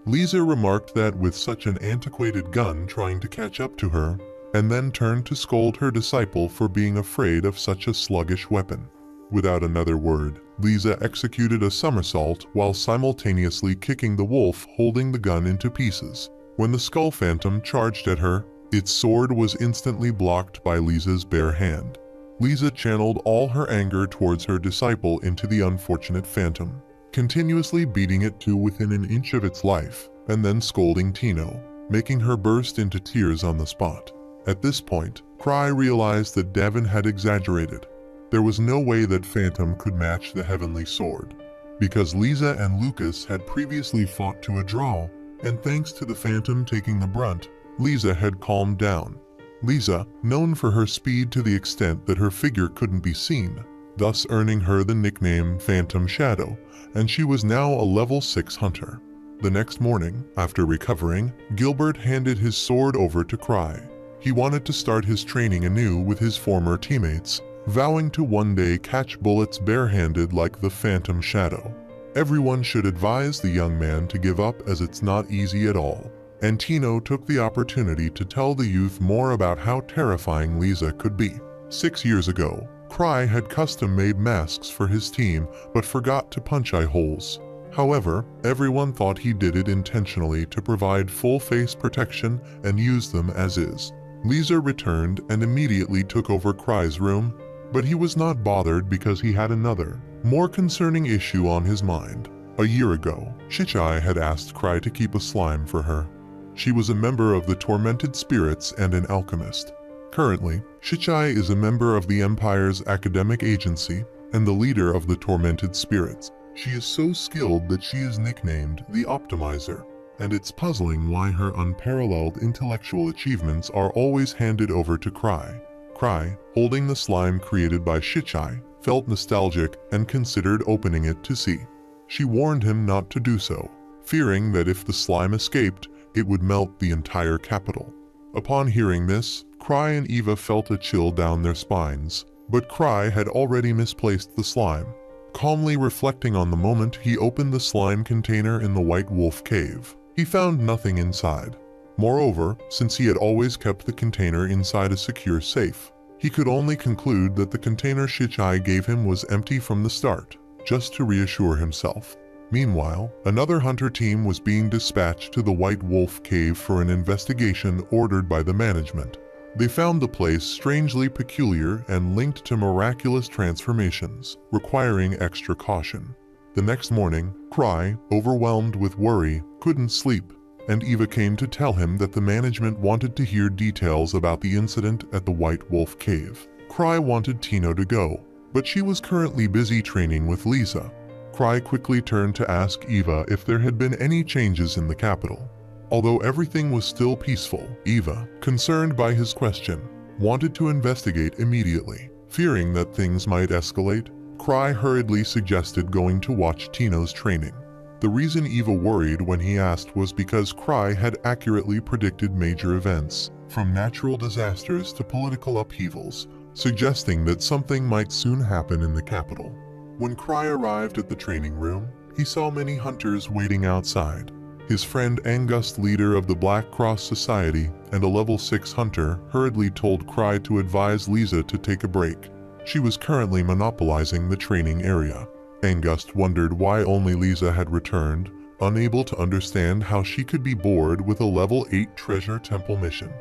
Lisa remarked that with such an antiquated gun trying to catch up to her, and then turned to scold her disciple for being afraid of such a sluggish weapon. Without another word, Lisa executed a somersault while simultaneously kicking the wolf holding the gun into pieces. When the Skull Phantom charged at her, its sword was instantly blocked by Lisa's bare hand. Lisa channeled all her anger towards her disciple into the unfortunate phantom, continuously beating it to within an inch of its life, and then scolding Tino, making her burst into tears on the spot. At this point, Cry realized that Devon had exaggerated. There was no way that Phantom could match the Heavenly Sword, because Lisa and Lucas had previously fought to a draw, and thanks to the Phantom taking the brunt, Lisa had calmed down. Lisa, known for her speed to the extent that her figure couldn't be seen, thus earning her the nickname Phantom Shadow, and she was now a level 6 hunter. The next morning, after recovering, Gilbert handed his sword over to Cry. He wanted to start his training anew with his former teammates, vowing to one day catch bullets barehanded like the Phantom Shadow. Everyone should advise the young man to give up, as it's not easy at all. And Tino took the opportunity to tell the youth more about how terrifying Lisa could be. 6 years ago, Cry had custom-made masks for his team but forgot to punch eye holes. However, everyone thought he did it intentionally to provide full face protection and use them as is. Lisa returned and immediately took over Cry's room, but he was not bothered because he had another, more concerning issue on his mind. A year ago, Shichai had asked Cry to keep a slime for her. She was a member of the Tormented Spirits and an alchemist. Currently, Shichai is a member of the Empire's academic agency and the leader of the Tormented Spirits. She is so skilled that she is nicknamed the Optimizer, and it's puzzling why her unparalleled intellectual achievements are always handed over to Cry. Cry, holding the slime created by Shichai, felt nostalgic and considered opening it to see. She warned him not to do so, fearing that if the slime escaped, it would melt the entire capital. Upon hearing this, Cry and Eva felt a chill down their spines, but Cry had already misplaced the slime. Calmly reflecting on the moment, he opened the slime container in the White Wolf Cave. He found nothing inside. Moreover, since he had always kept the container inside a secure safe, he could only conclude that the container Shichai gave him was empty from the start, just to reassure himself. Meanwhile, another hunter team was being dispatched to the White Wolf Cave for an investigation ordered by the management. They found the place strangely peculiar and linked to miraculous transformations, requiring extra caution. The next morning, Cry, overwhelmed with worry, couldn't sleep, and Eva came to tell him that the management wanted to hear details about the incident at the White Wolf Cave. Cry wanted Tino to go, but she was currently busy training with Lisa. Cry quickly turned to ask Eva if there had been any changes in the capital. Although everything was still peaceful, Eva, concerned by his question, wanted to investigate immediately. Fearing that things might escalate, Cry hurriedly suggested going to watch Tino's training. The reason Eva worried when he asked was because Cry had accurately predicted major events, from natural disasters to political upheavals, suggesting that something might soon happen in the capital. When Cry arrived at the training room, he saw many hunters waiting outside. His friend Angus, leader of the Black Cross Society and a level 6 hunter, hurriedly told Cry to advise Lisa to take a break. She was currently monopolizing the training area. Angus wondered why only Lisa had returned, unable to understand how she could be bored with a level 8 treasure temple mission.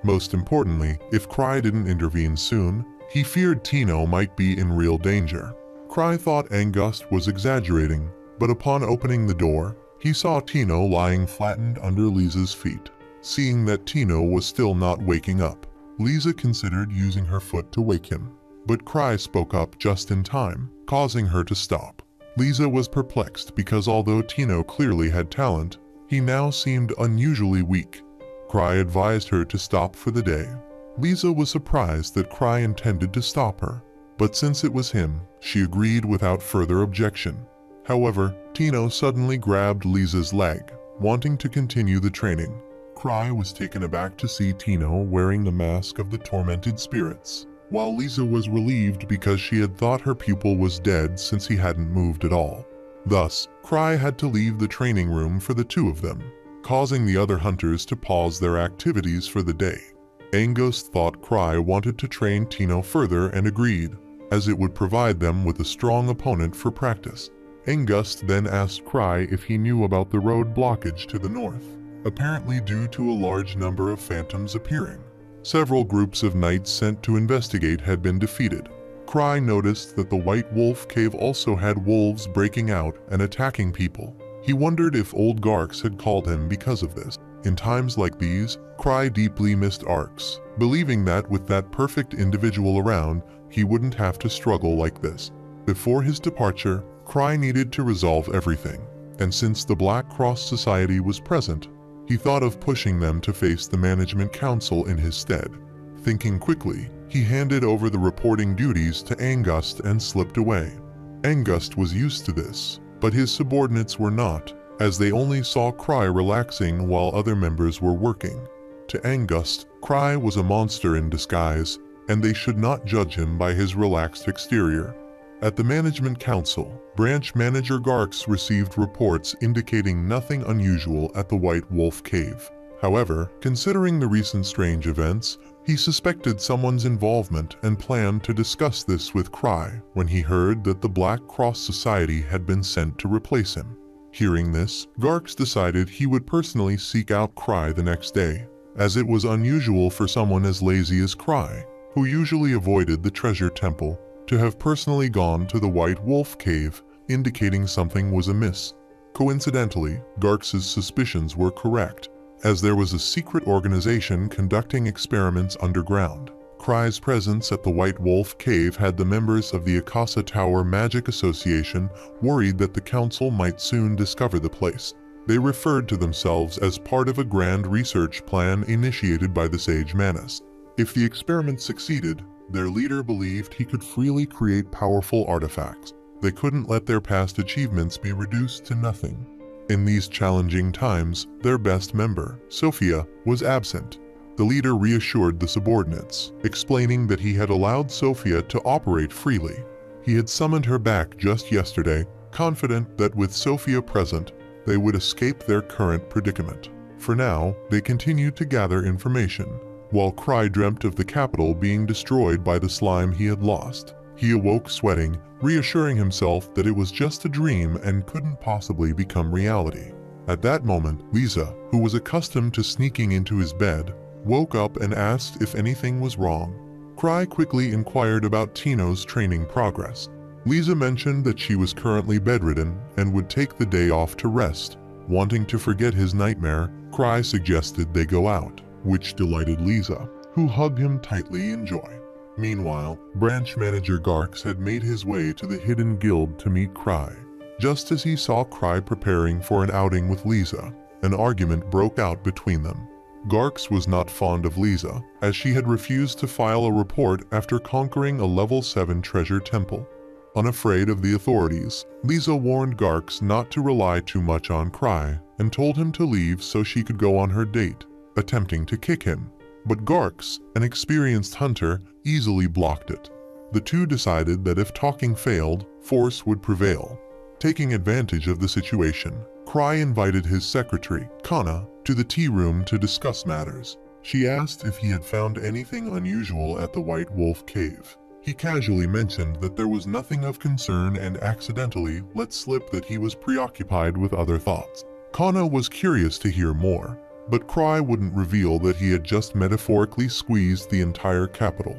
Most importantly, if Cry didn't intervene soon, he feared Tino might be in real danger. Cry thought Angus was exaggerating, but upon opening the door, he saw Tino lying flattened under Lisa's feet. Seeing that Tino was still not waking up, Lisa considered using her foot to wake him, but Cry spoke up just in time, causing her to stop. Lisa was perplexed because although Tino clearly had talent, he now seemed unusually weak. Cry advised her to stop for the day. Lisa was surprised that Cry intended to stop her, but since it was him, she agreed without further objection. However, Tino suddenly grabbed Lisa's leg, wanting to continue the training. Cry was taken aback to see Tino wearing the mask of the tormented spirits, while Lisa was relieved because she had thought her pupil was dead since he hadn't moved at all. Thus, Cry had to leave the training room for the two of them, causing the other hunters to pause their activities for the day. Angust thought Cry wanted to train Tino further and agreed, as it would provide them with a strong opponent for practice. Angust then asked Cry if he knew about the road blockage to the north, apparently due to a large number of phantoms appearing. Several groups of knights sent to investigate had been defeated. Cry noticed that the White Wolf Cave also had wolves breaking out and attacking people. He wondered if old Garx had called him because of this. In times like these, Cry deeply missed Arx, believing that with that perfect individual around, he wouldn't have to struggle like this. Before his departure, Cry needed to resolve everything, and since the Black Cross Society was present, he thought of pushing them to face the Management Council in his stead. Thinking quickly, he handed over the reporting duties to Angust and slipped away. Angust was used to this, but his subordinates were not, as they only saw Cry relaxing while other members were working. To Angust, Cry was a monster in disguise, and they should not judge him by his relaxed exterior. At the Management Council, Branch Manager Garx received reports indicating nothing unusual at the White Wolf Cave. However, considering the recent strange events, he suspected someone's involvement and planned to discuss this with Cry when he heard that the Black Cross Society had been sent to replace him. Hearing this, Garx decided he would personally seek out Cry the next day, as it was unusual for someone as lazy as Cry, who usually avoided the treasure temple, to have personally gone to the White Wolf Cave, indicating something was amiss. Coincidentally, Garx's suspicions were correct, as there was a secret organization conducting experiments underground. Cry's presence at the White Wolf Cave had the members of the Akasa Tower Magic Association worried that the council might soon discover the place. They referred to themselves as part of a grand research plan initiated by the Sage Manus. If the experiment succeeded, their leader believed he could freely create powerful artifacts. They couldn't let their past achievements be reduced to nothing. In these challenging times, their best member, Sophia, was absent. The leader reassured the subordinates, explaining that he had allowed Sophia to operate freely. He had summoned her back just yesterday, confident that with Sophia present, they would escape their current predicament. For now, they continued to gather information. While Cry dreamt of the capital being destroyed by the slime he had lost, he awoke sweating, reassuring himself that it was just a dream and couldn't possibly become reality. At that moment, Lisa, who was accustomed to sneaking into his bed, woke up and asked if anything was wrong. Cry quickly inquired about Tino's training progress. Lisa mentioned that she was currently bedridden and would take the day off to rest. Wanting to forget his nightmare, Cry suggested they go out, which delighted Lisa, who hugged him tightly in joy. Meanwhile, Branch Manager Garx had made his way to the hidden guild to meet Cry. Just as he saw Cry preparing for an outing with Lisa, an argument broke out between them. Garx was not fond of Lisa, as she had refused to file a report after conquering a level 7 treasure temple. Unafraid of the authorities, Lisa warned Garx not to rely too much on Cry and told him to leave so she could go on her date, attempting to kick him. But Garx, an experienced hunter, easily blocked it. The two decided that if talking failed, force would prevail. Taking advantage of the situation, Cry invited his secretary, Kana, to the tea room to discuss matters. She asked if he had found anything unusual at the White Wolf Cave. He casually mentioned that there was nothing of concern and accidentally let slip that he was preoccupied with other thoughts. Kana was curious to hear more, but Cry wouldn't reveal that he had just metaphorically squeezed the entire capital.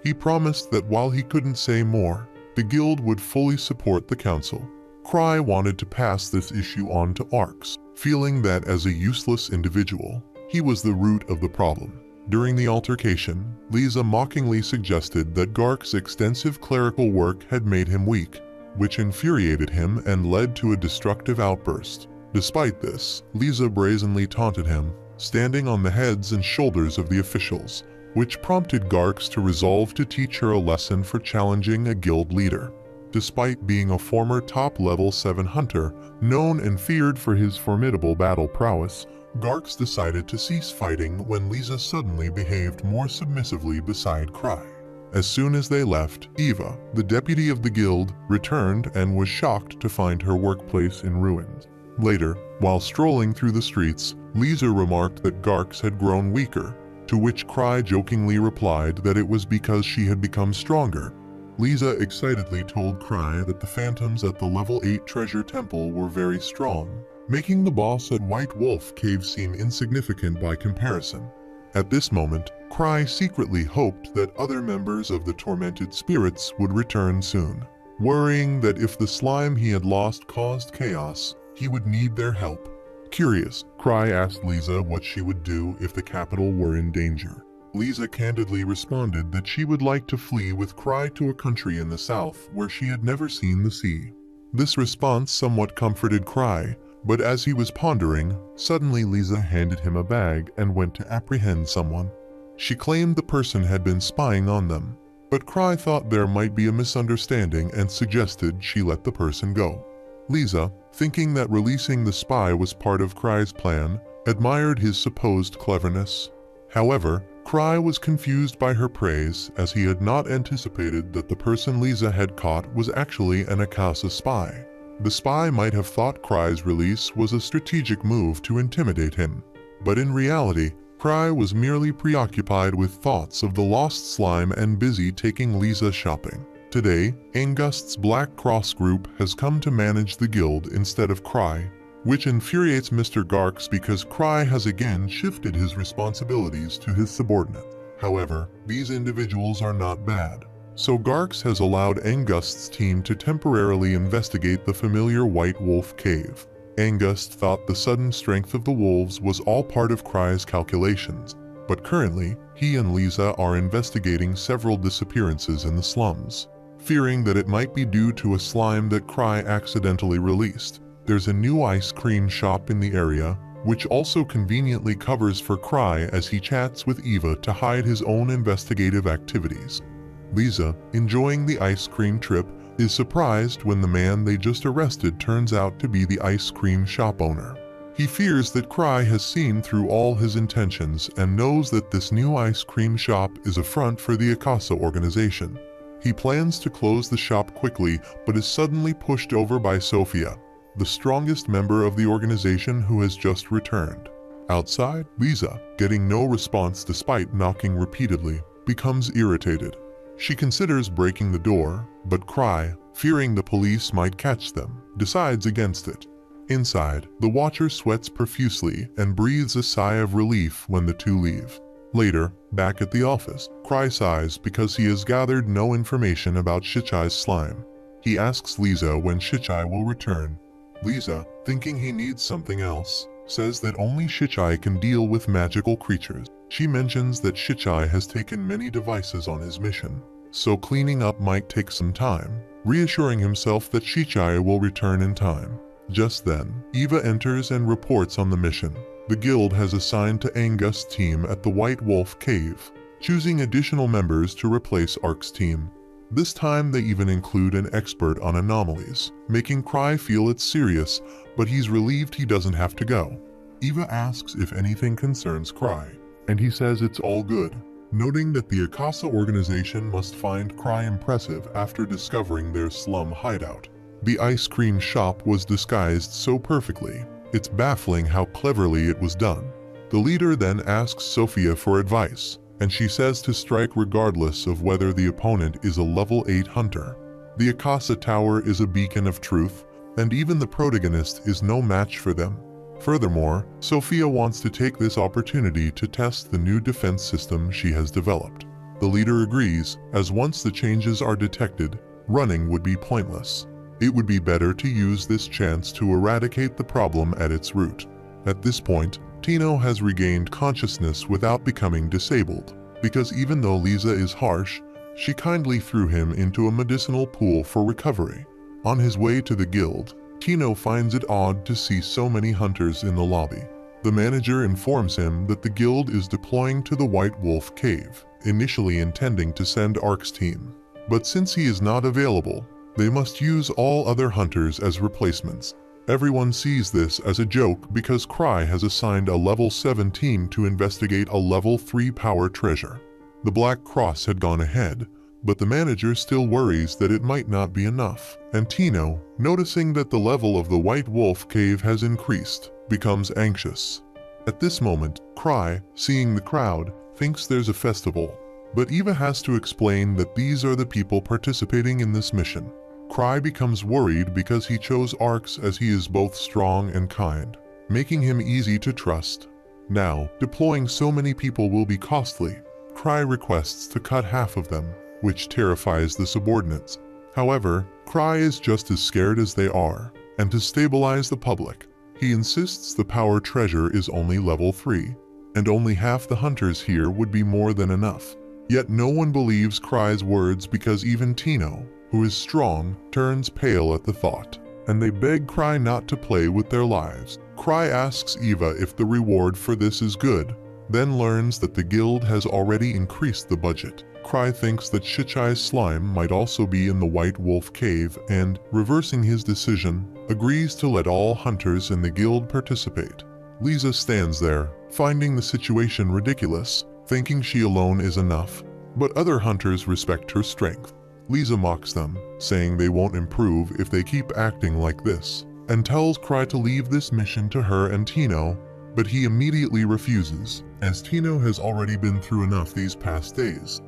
He promised that while he couldn't say more, the guild would fully support the council. Cry wanted to pass this issue on to Arx, feeling that as a useless individual, he was the root of the problem. During the altercation, Lisa mockingly suggested that Garx's extensive clerical work had made him weak. which infuriated him and led to a destructive outburst. Despite this, Lisa brazenly taunted him, standing on the heads and shoulders of the officials, which prompted Garx to resolve to teach her a lesson for challenging a guild leader. Despite being a former top-level 7 hunter, known and feared for his formidable battle prowess, Garx decided to cease fighting when Lisa suddenly behaved more submissively beside Cry. As soon as they left, Eva, the deputy of the guild, returned and was shocked to find her workplace in ruins. Later, while strolling through the streets, Lisa remarked that Garx had grown weaker, to which Cry jokingly replied that it was because she had become stronger. Lisa excitedly told Cry that the phantoms at the level 8 treasure temple were very strong, making the boss at White Wolf Cave seem insignificant by comparison. At this moment, Cry secretly hoped that other members of the tormented spirits would return soon, worrying that if the slime he had lost caused chaos, he would need their help. Curious, Cry asked Lisa what she would do if the capital were in danger. Lisa candidly responded that she would like to flee with Cry to a country in the south where she had never seen the sea. This response somewhat comforted Cry, but as he was pondering, suddenly Lisa handed him a bag and went to apprehend someone. She claimed the person had been spying on them, but Cry thought there might be a misunderstanding and suggested she let the person go. Lisa, thinking that releasing the spy was part of Cry's plan, admired his supposed cleverness. However, Cry was confused by her praise as he had not anticipated that the person Lisa had caught was actually an Akasa spy. The spy might have thought Cry's release was a strategic move to intimidate him, but in reality, Cry was merely preoccupied with thoughts of the lost slime and busy taking Lisa shopping. Today, Angust's Black Cross group has come to manage the guild instead of Cry, which infuriates Mr. Garx because Cry has again shifted his responsibilities to his subordinate. However, these individuals are not bad, so Garx has allowed Angust's team to temporarily investigate the familiar White Wolf Cave. Angust thought the sudden strength of the wolves was all part of Cry's calculations, but currently, he and Lisa are investigating several disappearances in the slums, fearing that it might be due to a slime that Cry accidentally released. There's a new ice cream shop in the area, which also conveniently covers for Cry as he chats with Eva to hide his own investigative activities. Lisa, enjoying the ice cream trip, is surprised when the man they just arrested turns out to be the ice cream shop owner. He fears that Cry has seen through all his intentions and knows that this new ice cream shop is a front for the Akasa organization. He plans to close the shop quickly but is suddenly pushed over by Sophia, the strongest member of the organization who has just returned. Outside, Lisa, getting no response despite knocking repeatedly, becomes irritated. She considers breaking the door, but Cry, fearing the police might catch them, decides against it. Inside, the Watcher sweats profusely and breathes a sigh of relief when the two leave. Later, back at the office, Cry sighs because he has gathered no information about Shichai's slime. He asks Lisa when Shichai will return. Lisa, thinking he needs something else, says that only Shichai can deal with magical creatures. She mentions that Shichai has taken many devices on his mission, so cleaning up might take some time, reassuring himself that Shichai will return in time. Just then, Eva enters and reports on the mission. The guild has assigned to Angust's team at the White Wolf Cave, choosing additional members to replace Ark's team. This time they even include an expert on anomalies, making Cry feel it's serious, but he's relieved he doesn't have to go. Eva asks if anything concerns Cry, and he says it's all good, noting that the Akasa organization must find Cry impressive after discovering their slum hideout. The ice cream shop was disguised so perfectly, it's baffling how cleverly it was done. The leader then asks Sophia for advice, and she says to strike regardless of whether the opponent is a level 8 hunter. The Akasa Tower is a beacon of truth, and even the protagonist is no match for them. Furthermore, Sophia wants to take this opportunity to test the new defense system she has developed. The leader agrees, as once the changes are detected, running would be pointless. It would be better to use this chance to eradicate the problem at its root. At this point, Tino has regained consciousness without becoming disabled, because even though Lisa is harsh, she kindly threw him into a medicinal pool for recovery. On his way to the guild, Tino finds it odd to see so many hunters in the lobby. The manager informs him that the guild is deploying to the White Wolf Cave, initially intending to send Ark's team. But since he is not available, they must use all other hunters as replacements. Everyone sees this as a joke because Cry has assigned a level 7 team to investigate a level 3 power treasure. The Black Cross had gone ahead, but the manager still worries that it might not be enough, and Tino, noticing that the level of the White Wolf Cave has increased, becomes anxious. At this moment, Cry, seeing the crowd, thinks there's a festival, but Eva has to explain that these are the people participating in this mission. Cry becomes worried because he chose Arx as he is both strong and kind, making him easy to trust. Now, deploying so many people will be costly. Cry requests to cut half of them, which terrifies the subordinates. However, Cry is just as scared as they are, and to stabilize the public, he insists the power treasure is only level 3, and only half the hunters here would be more than enough. Yet no one believes Cry's words because even Tino, who is strong, turns pale at the thought, and they beg Cry not to play with their lives. Cry asks Eva if the reward for this is good, then learns that the guild has already increased the budget. Cry thinks that Shichai's slime might also be in the White Wolf Cave and, reversing his decision, agrees to let all hunters in the guild participate. Lisa stands there, finding the situation ridiculous, thinking she alone is enough, but other hunters respect her strength. Lisa mocks them, saying they won't improve if they keep acting like this, and tells Cry to leave this mission to her and Tino, but he immediately refuses, as Tino has already been through enough these past days.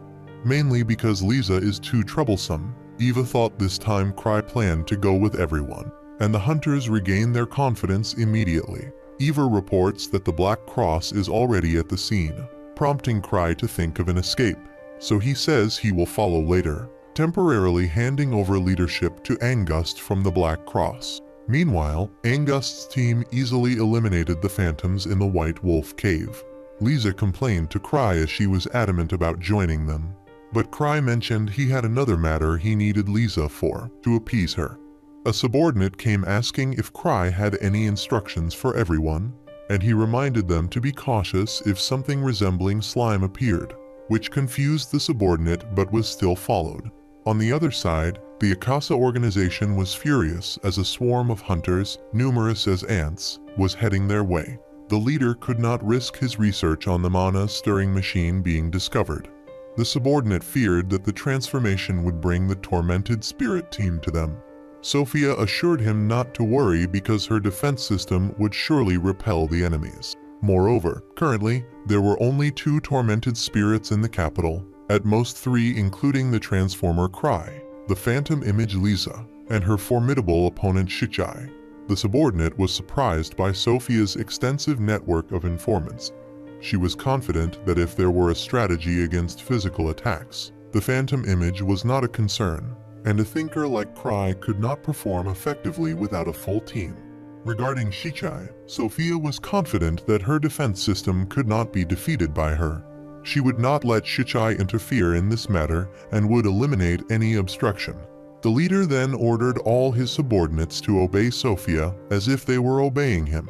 Mainly because Lisa is too troublesome, Eva thought this time Cry planned to go with everyone, and the hunters regain their confidence immediately. Eva reports that the Black Cross is already at the scene, prompting Cry to think of an escape, so he says he will follow later, temporarily handing over leadership to Angust from the Black Cross. Meanwhile, Angust's team easily eliminated the phantoms in the White Wolf Cave. Lisa complained to Cry as she was adamant about joining them, but Cry mentioned he had another matter he needed Lisa for, to appease her. A subordinate came asking if Cry had any instructions for everyone, and he reminded them to be cautious if something resembling slime appeared, which confused the subordinate but was still followed. On the other side, the Akasa organization was furious as a swarm of hunters, numerous as ants, was heading their way. The leader could not risk his research on the mana-stirring machine being discovered. The subordinate feared that the transformation would bring the tormented spirit team to them. Sophia assured him not to worry because her defense system would surely repel the enemies. Moreover, currently, there were only 2 tormented spirits in the capital, at most 3 including the Transformer Cry, the Phantom Image Lisa, and her formidable opponent Shichai. The subordinate was surprised by Sophia's extensive network of informants. She was confident that if there were a strategy against physical attacks, the Phantom Image was not a concern, and a thinker like Cry could not perform effectively without a full team. Regarding Shichai, Sophia was confident that her defense system could not be defeated by her. She would not let Shichai interfere in this matter and would eliminate any obstruction. The leader then ordered all his subordinates to obey Sophia as if they were obeying him.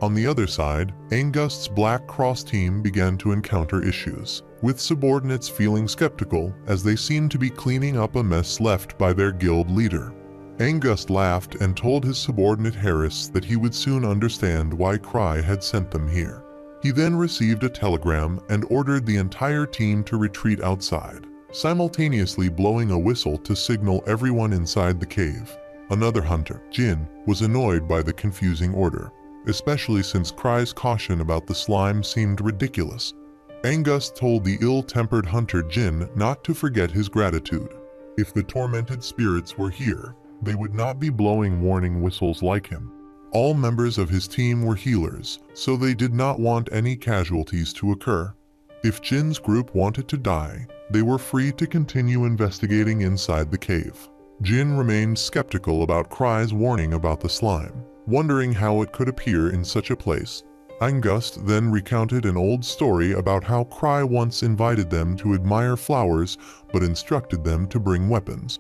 On the other side, Angust's Black Cross team began to encounter issues, with subordinates feeling skeptical as they seemed to be cleaning up a mess left by their guild leader. Angust laughed and told his subordinate Harris that he would soon understand why Cry had sent them here. He then received a telegram and ordered the entire team to retreat outside, simultaneously blowing a whistle to signal everyone inside the cave. Another hunter, Jin, was annoyed by the confusing order, especially since Cry's caution about the slime seemed ridiculous. Angust told the ill-tempered hunter Jin not to forget his gratitude. If the tormented spirits were here, they would not be blowing warning whistles like him. All members of his team were healers, so they did not want any casualties to occur. If Jin's group wanted to die, they were free to continue investigating inside the cave. Jin remained skeptical about Cry's warning about the slime, wondering how it could appear in such a place. Angust then recounted an old story about how Cry once invited them to admire flowers but instructed them to bring weapons.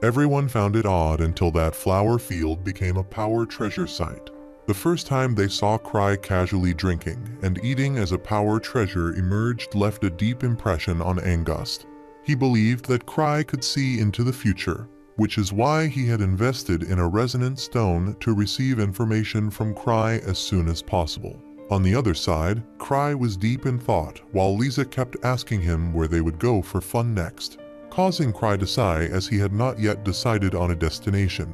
Everyone found it odd until that flower field became a power treasure site. The first time they saw Cry casually drinking and eating as a power treasure emerged left a deep impression on Angust. He believed that Cry could see into the future, which is why he had invested in a resonant stone to receive information from Cry as soon as possible. On the other side, Cry was deep in thought while Lisa kept asking him where they would go for fun next, causing Cry to sigh as he had not yet decided on a destination.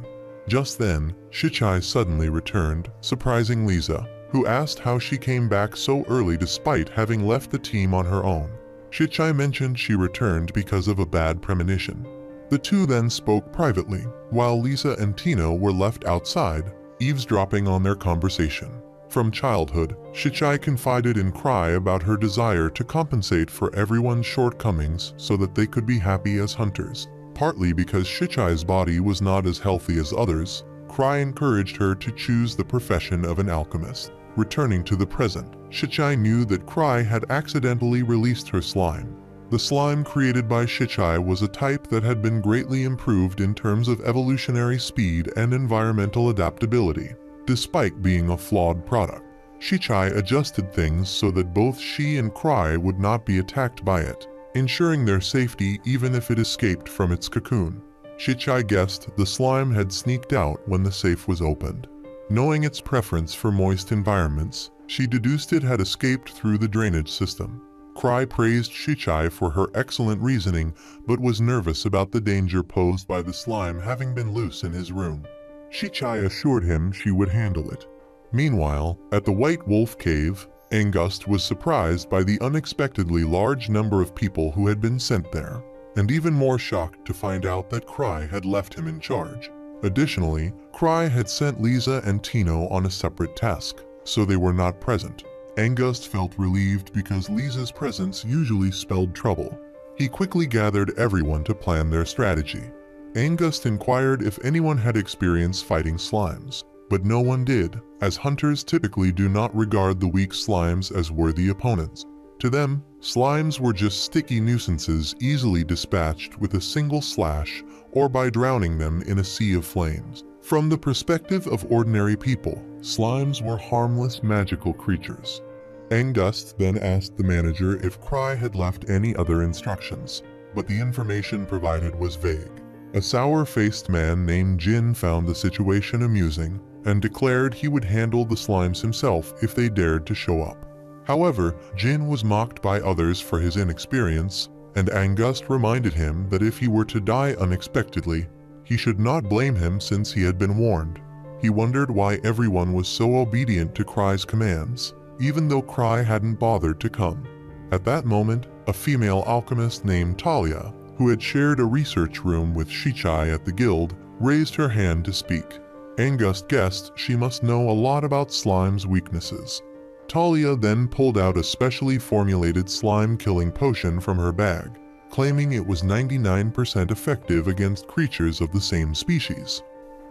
Just then, Shichai suddenly returned, surprising Lisa, who asked how she came back so early despite having left the team on her own. Shichai mentioned she returned because of a bad premonition. The two then spoke privately, while Lisa and Tino were left outside, eavesdropping on their conversation. From childhood, Shichai confided in Cry about her desire to compensate for everyone's shortcomings so that they could be happy as hunters. Partly because Shichai's body was not as healthy as others, Cry encouraged her to choose the profession of an alchemist. Returning to the present, Shichai knew that Cry had accidentally released her slime. The slime created by Shichai was a type that had been greatly improved in terms of evolutionary speed and environmental adaptability, despite being a flawed product. Shichai adjusted things so that both she and Cry would not be attacked by it, ensuring their safety even if it escaped from its cocoon. Shichai guessed the slime had sneaked out when the safe was opened. Knowing its preference for moist environments, she deduced it had escaped through the drainage system. Cry praised Shichai for her excellent reasoning, but was nervous about the danger posed by the slime having been loose in his room. Shichai assured him she would handle it. Meanwhile, at the White Wolf Cave, Angust was surprised by the unexpectedly large number of people who had been sent there, and even more shocked to find out that Cry had left him in charge. Additionally, Cry had sent Lisa and Tino on a separate task, so they were not present. Angust felt relieved because Lisa's presence usually spelled trouble. He quickly gathered everyone to plan their strategy. Angust inquired if anyone had experience fighting slimes, but no one did, as hunters typically do not regard the weak slimes as worthy opponents. To them, slimes were just sticky nuisances easily dispatched with a single slash or by drowning them in a sea of flames. From the perspective of ordinary people, slimes were harmless magical creatures. Angust then asked the manager if Cry had left any other instructions, but the information provided was vague. A sour-faced man named Jin found the situation amusing and declared he would handle the slimes himself if they dared to show up. However, Jin was mocked by others for his inexperience, and Angust reminded him that if he were to die unexpectedly, he should not blame him since he had been warned. He wondered why everyone was so obedient to Cry's commands, even though Cry hadn't bothered to come. At that moment, a female alchemist named Talia, who had shared a research room with Shichai at the guild, raised her hand to speak. Angust guessed she must know a lot about slime's weaknesses. Talia then pulled out a specially formulated slime-killing potion from her bag, claiming it was 99% effective against creatures of the same species.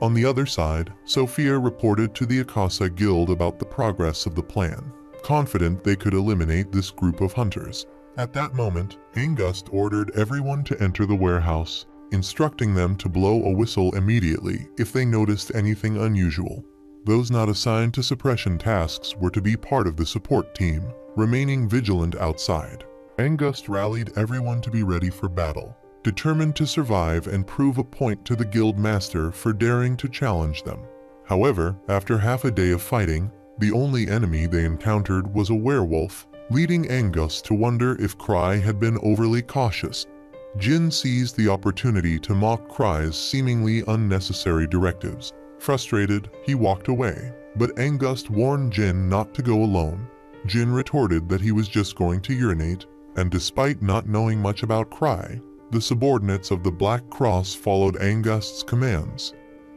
On the other side, Sophia reported to the Akasa Guild about the progress of the plan, confident they could eliminate this group of hunters. At that moment, Angust ordered everyone to enter the warehouse, instructing them to blow a whistle immediately if they noticed anything unusual. Those not assigned to suppression tasks were to be part of the support team, remaining vigilant outside. Angust rallied everyone to be ready for battle, determined to survive and prove a point to the guild master for daring to challenge them. However, after half a day of fighting, the only enemy they encountered was a werewolf, leading Angust to wonder if Cry had been overly cautious. Jin seized the opportunity to mock Cry's seemingly unnecessary directives. Frustrated, he walked away, but Angust warned Jin not to go alone. Jin retorted that he was just going to urinate, and despite not knowing much about Cry, the subordinates of the Black Cross followed Angust's commands.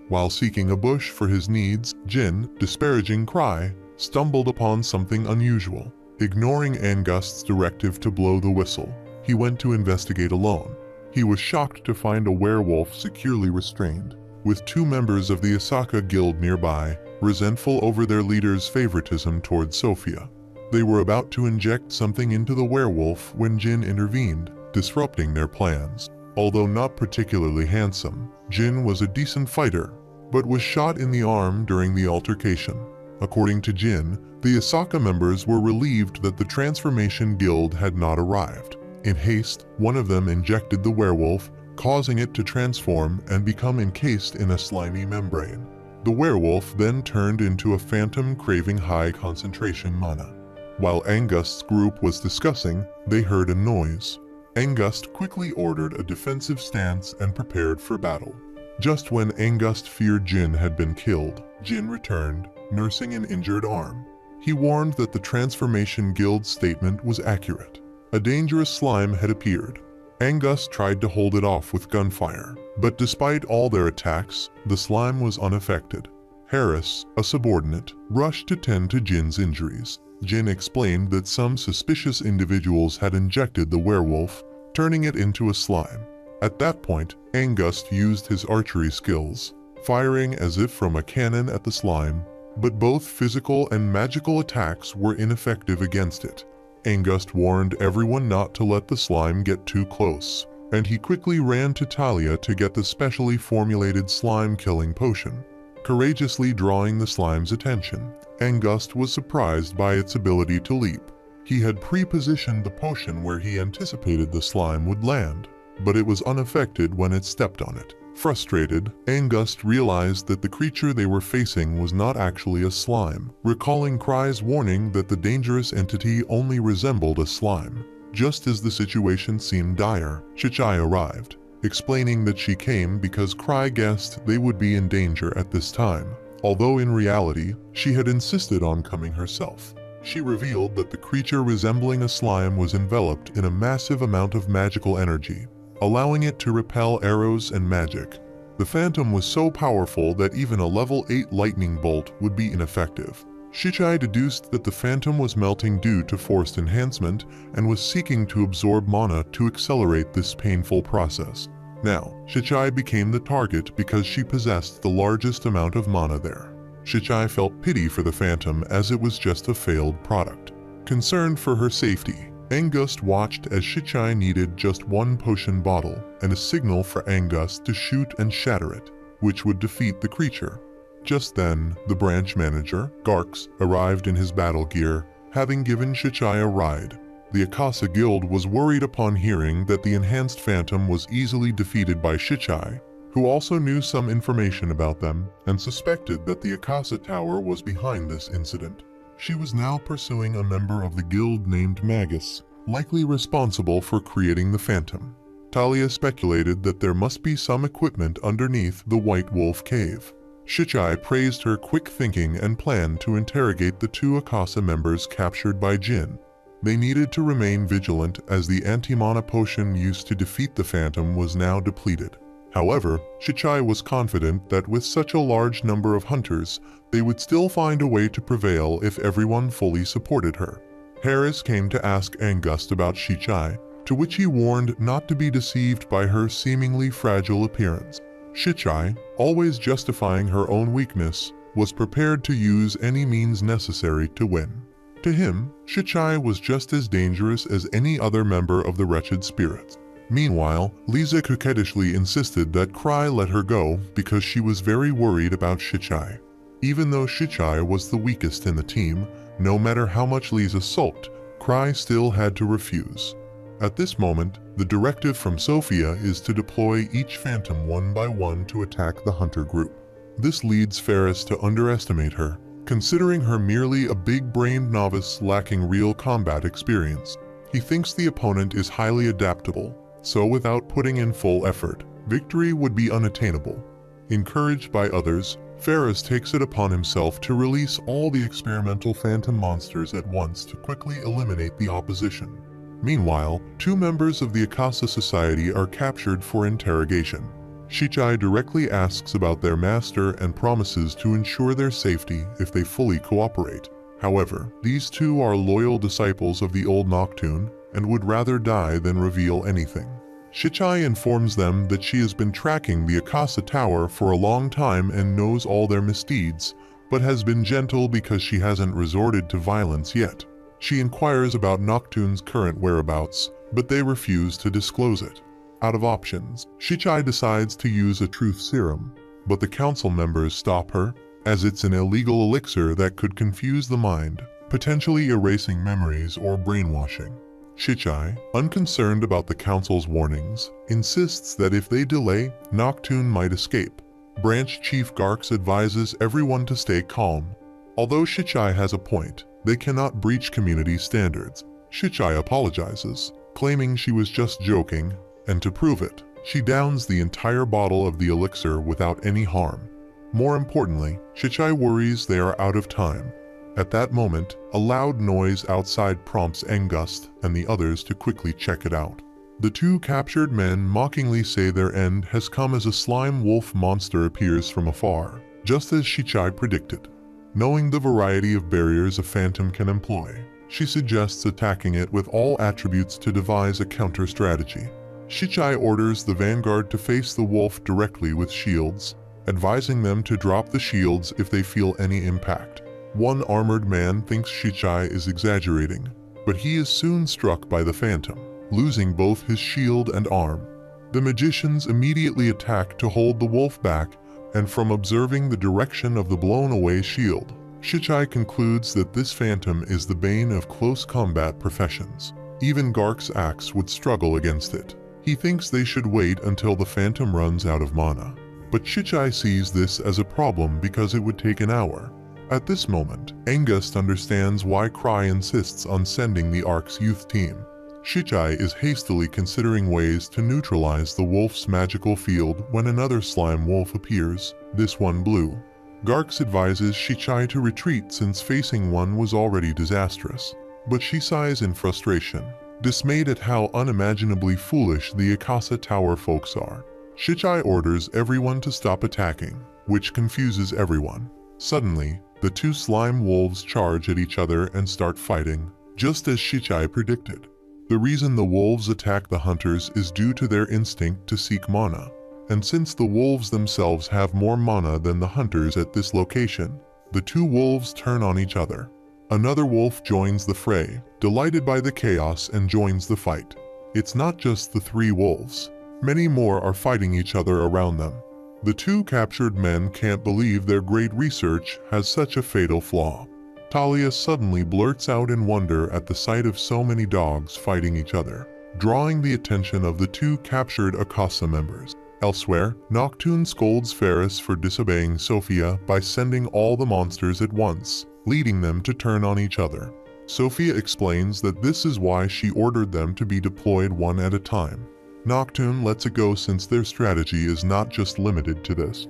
While seeking a bush for his needs, Jin, disparaging Cry, stumbled upon something unusual. Ignoring Angust's directive to blow the whistle, he went to investigate alone. He was shocked to find a werewolf securely restrained, with two members of the Asaka Guild nearby, resentful over their leader's favoritism towards Sophia. They were about to inject something into the werewolf when Jin intervened, disrupting their plans. Although not particularly handsome, Jin was a decent fighter, but was shot in the arm during the altercation. According to Jin, the Asaka members were relieved that the Transformation Guild had not arrived. In haste, one of them injected the werewolf, causing it to transform and become encased in a slimy membrane. The werewolf then turned into a phantom craving high concentration mana. While Angust's group was discussing, they heard a noise. Angust quickly ordered a defensive stance and prepared for battle. Just when Angust feared Jin had been killed, Jin returned, nursing an injured arm. He warned that the Transformation Guild's statement was accurate. A dangerous slime had appeared. Angust tried to hold it off with gunfire, but despite all their attacks, the slime was unaffected. Harris, a subordinate, rushed to tend to Jin's injuries. Jin explained that some suspicious individuals had injected the werewolf, turning it into a slime. At that point, Angust used his archery skills, firing as if from a cannon at the slime, but both physical and magical attacks were ineffective against it. Angust warned everyone not to let the slime get too close, and he quickly ran to Talia to get the specially formulated slime-killing potion. Courageously drawing the slime's attention, Angust was surprised by its ability to leap. He had pre-positioned the potion where he anticipated the slime would land, but it was unaffected when it stepped on it. Frustrated, Angust realized that the creature they were facing was not actually a slime, recalling Cry's warning that the dangerous entity only resembled a slime. Just as the situation seemed dire, Shichai arrived, explaining that she came because Cry guessed they would be in danger at this time, although in reality, she had insisted on coming herself. She revealed that the creature resembling a slime was enveloped in a massive amount of magical energy, allowing it to repel arrows and magic. The phantom was so powerful that even a level 8 lightning bolt would be ineffective. Shichai deduced that the phantom was melting due to forced enhancement and was seeking to absorb mana to accelerate this painful process. Now, Shichai became the target because she possessed the largest amount of mana there. Shichai felt pity for the phantom as it was just a failed product. Concerned for her safety, Angust watched as Shichai needed just one potion bottle and a signal for Angust to shoot and shatter it, which would defeat the creature. Just then, the branch manager, Garx, arrived in his battle gear, having given Shichai a ride. The Akasa Guild was worried upon hearing that the enhanced phantom was easily defeated by Shichai, who also knew some information about them and suspected that the Akasa Tower was behind this incident. She was now pursuing a member of the guild named Magus, likely responsible for creating the phantom. Talia speculated that there must be some equipment underneath the White Wolf Cave. Shichai praised her quick thinking and planned to interrogate the two Akasa members captured by Jin. They needed to remain vigilant as the anti-mana potion used to defeat the phantom was now depleted. However, Shichai was confident that with such a large number of hunters, they would still find a way to prevail if everyone fully supported her. Harris came to ask Angust about Shichai, to which he warned not to be deceived by her seemingly fragile appearance. Shichai, always justifying her own weakness, was prepared to use any means necessary to win. To him, Shichai was just as dangerous as any other member of the Wretched Spirits. Meanwhile, Lisa coquettishly insisted that Cry let her go because she was very worried about Shichai. Even though Shichai was the weakest in the team, no matter how much Lisa sulked, Cry still had to refuse. At this moment, the directive from Sophia is to deploy each phantom one by one to attack the hunter group. This leads Ferris to underestimate her, considering her merely a big-brained novice lacking real combat experience. He thinks the opponent is highly adaptable, so without putting in full effort, victory would be unattainable. Encouraged by others, Ferris takes it upon himself to release all the experimental phantom monsters at once to quickly eliminate the opposition. Meanwhile, two members of the Akasa Society are captured for interrogation. Shichai directly asks about their master and promises to ensure their safety if they fully cooperate. However, these two are loyal disciples of the old Noctune and would rather die than reveal anything. Shichai informs them that she has been tracking the Akasa Tower for a long time and knows all their misdeeds, but has been gentle because she hasn't resorted to violence yet. She inquires about Noctune's current whereabouts, but they refuse to disclose it. Out of options, Shichai decides to use a truth serum, but the council members stop her, as it's an illegal elixir that could confuse the mind, potentially erasing memories or brainwashing. Shichai, unconcerned about the council's warnings, insists that if they delay, Noctune might escape. Branch Chief Garx advises everyone to stay calm. Although Shichai has a point, they cannot breach community standards. Shichai apologizes, claiming she was just joking, and to prove it, she downs the entire bottle of the elixir without any harm. More importantly, Shichai worries they are out of time. At that moment, a loud noise outside prompts Engust and the others to quickly check it out. The two captured men mockingly say their end has come as a slime wolf monster appears from afar, just as Shichai predicted. Knowing the variety of barriers a phantom can employ, she suggests attacking it with all attributes to devise a counter-strategy. Shichai orders the vanguard to face the wolf directly with shields, advising them to drop the shields if they feel any impact. One armored man thinks Shichai is exaggerating, but he is soon struck by the phantom, losing both his shield and arm. The magicians immediately attack to hold the wolf back, and from observing the direction of the blown-away shield, Shichai concludes that this phantom is the bane of close combat professions. Even Garx's axe would struggle against it. He thinks they should wait until the phantom runs out of mana. But Shichai sees this as a problem because it would take an hour. At this moment, Engust understands why Cry insists on sending the Ark's youth team. Shichai is hastily considering ways to neutralize the wolf's magical field when another slime wolf appears, this one blue. Garx advises Shichai to retreat since facing one was already disastrous, but she sighs in frustration, dismayed at how unimaginably foolish the Akasa Tower folks are. Shichai orders everyone to stop attacking, which confuses everyone. Suddenly, the two slime wolves charge at each other and start fighting, just as Shichai predicted. The reason the wolves attack the hunters is due to their instinct to seek mana, and since the wolves themselves have more mana than the hunters at this location, the two wolves turn on each other. Another wolf joins the fray, delighted by the chaos, and joins the fight. It's not just the three wolves. Many more are fighting each other around them. The two captured men can't believe their great research has such a fatal flaw. Talia suddenly blurts out in wonder at the sight of so many dogs fighting each other, drawing the attention of the two captured Akasa members. Elsewhere, Noctune scolds Ferris for disobeying Sophia by sending all the monsters at once, leading them to turn on each other. Sophia explains that this is why she ordered them to be deployed one at a time. Noctune lets it go since their strategy is not just limited to this.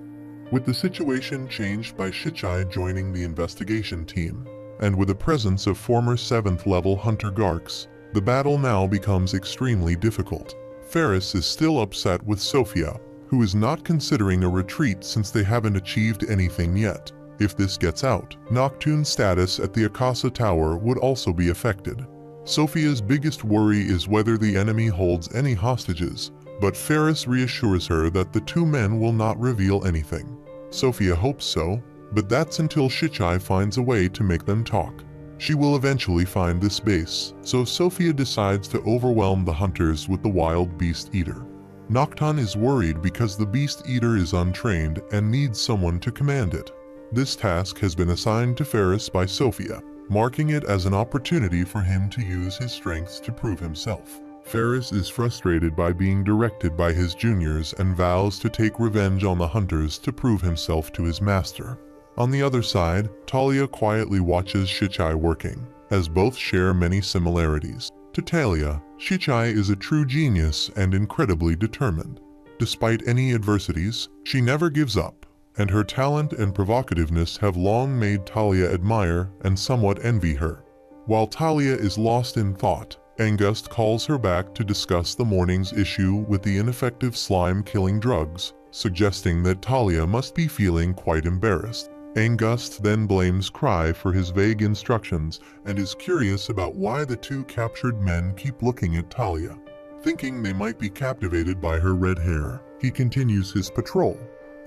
With the situation changed by Shichai joining the investigation team, and with the presence of former 7th level Hunter Garx, the battle now becomes extremely difficult. Ferris is still upset with Sophia, who is not considering a retreat since they haven't achieved anything yet. If this gets out, Noctune's status at the Akasa Tower would also be affected. Sophia's biggest worry is whether the enemy holds any hostages, but Ferris reassures her that the two men will not reveal anything. Sophia hopes so, but that's until Shichai finds a way to make them talk. She will eventually find this base, so Sophia decides to overwhelm the hunters with the wild beast eater. Noctune is worried because the beast eater is untrained and needs someone to command it. This task has been assigned to Ferris by Sophia, marking it as an opportunity for him to use his strengths to prove himself. Ferris is frustrated by being directed by his juniors and vows to take revenge on the hunters to prove himself to his master. On the other side, Talia quietly watches Shichai working, as both share many similarities. To Talia, Shichai is a true genius and incredibly determined. Despite any adversities, she never gives up, and her talent and provocativeness have long made Talia admire and somewhat envy her. While Talia is lost in thought, Engust calls her back to discuss the morning's issue with the ineffective slime-killing drugs, suggesting that Talia must be feeling quite embarrassed. Engust then blames Cry for his vague instructions and is curious about why the two captured men keep looking at Talia. Thinking they might be captivated by her red hair, he continues his patrol.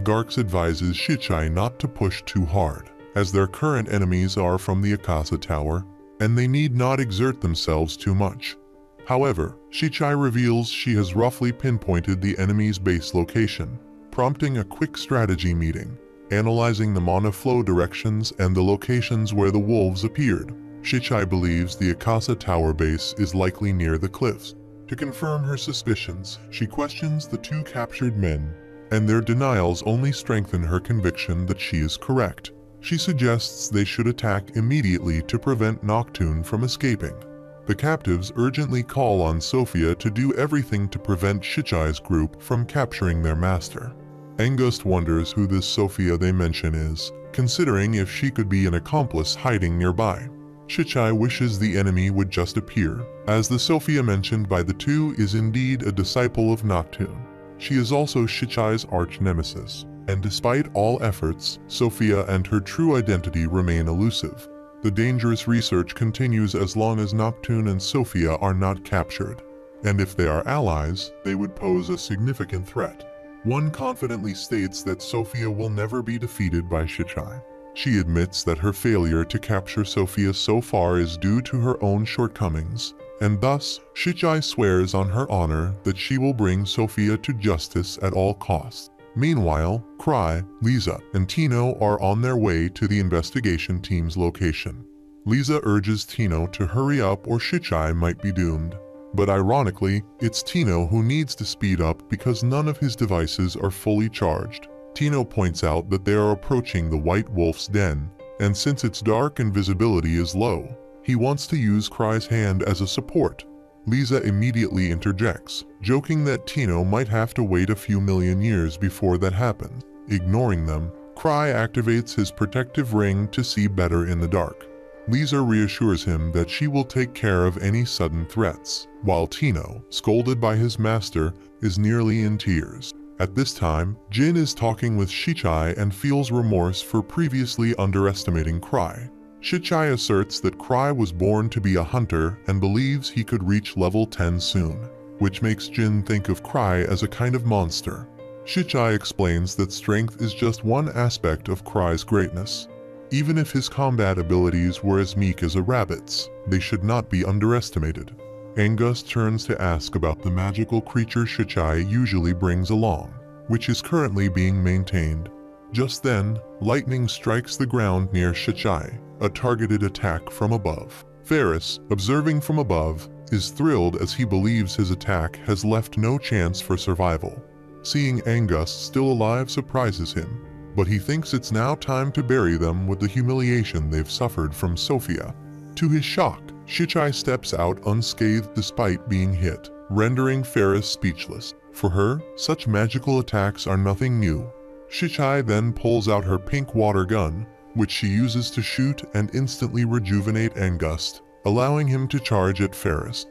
Garx advises Shichai not to push too hard, as their current enemies are from the Akasa Tower, and they need not exert themselves too much. However, Shichai reveals she has roughly pinpointed the enemy's base location, prompting a quick strategy meeting. Analyzing the mana flow directions and the locations where the wolves appeared, Shichai believes the Akasa Tower base is likely near the cliffs. To confirm her suspicions, she questions the two captured men, and their denials only strengthen her conviction that she is correct. She suggests they should attack immediately to prevent Noctune from escaping. The captives urgently call on Sophia to do everything to prevent Shichai's group from capturing their master. Angust wonders who this Sophia they mention is, considering if she could be an accomplice hiding nearby. Shichai wishes the enemy would just appear, as the Sophia mentioned by the two is indeed a disciple of Noctune. She is also Shichai's arch-nemesis, and despite all efforts, Sophia and her true identity remain elusive. The dangerous research continues as long as Noctune and Sophia are not captured, and if they are allies, they would pose a significant threat. One confidently states that Sophia will never be defeated by Shichai. She admits that her failure to capture Sophia so far is due to her own shortcomings, and thus Shichai swears on her honor that she will bring Sophia to justice at all costs. Meanwhile, Cry, Lisa, and Tino are on their way to the investigation team's location. Lisa urges Tino to hurry up or Shichai might be doomed. But ironically, it's Tino who needs to speed up because none of his devices are fully charged. Tino points out that they are approaching the White Wolf's den, and since it's dark and visibility is low, he wants to use Cry's hand as a support. Lisa immediately interjects, joking that Tino might have to wait a few million years before that happens. Ignoring them, Cry activates his protective ring to see better in the dark. Lisa reassures him that she will take care of any sudden threats, while Tino, scolded by his master, is nearly in tears. At this time, Jin is talking with Shichai and feels remorse for previously underestimating Cry. Shichai asserts that Cry was born to be a hunter and believes he could reach level 10 soon, which makes Jin think of Cry as a kind of monster. Shichai explains that strength is just one aspect of Cry's greatness. Even if his combat abilities were as meek as a rabbit's, they should not be underestimated. Angus turns to ask about the magical creature Shichai usually brings along, which is currently being maintained. Just then, lightning strikes the ground near Shichai, a targeted attack from above. Ferris, observing from above, is thrilled as he believes his attack has left no chance for survival. Seeing Angus still alive surprises him, but he thinks it's now time to bury them with the humiliation they've suffered from Sophia. To his shock, Shichai steps out unscathed despite being hit, rendering Ferris speechless. For her, such magical attacks are nothing new. Shichai then pulls out her pink water gun, which she uses to shoot and instantly rejuvenate Angust, allowing him to charge at Ferris.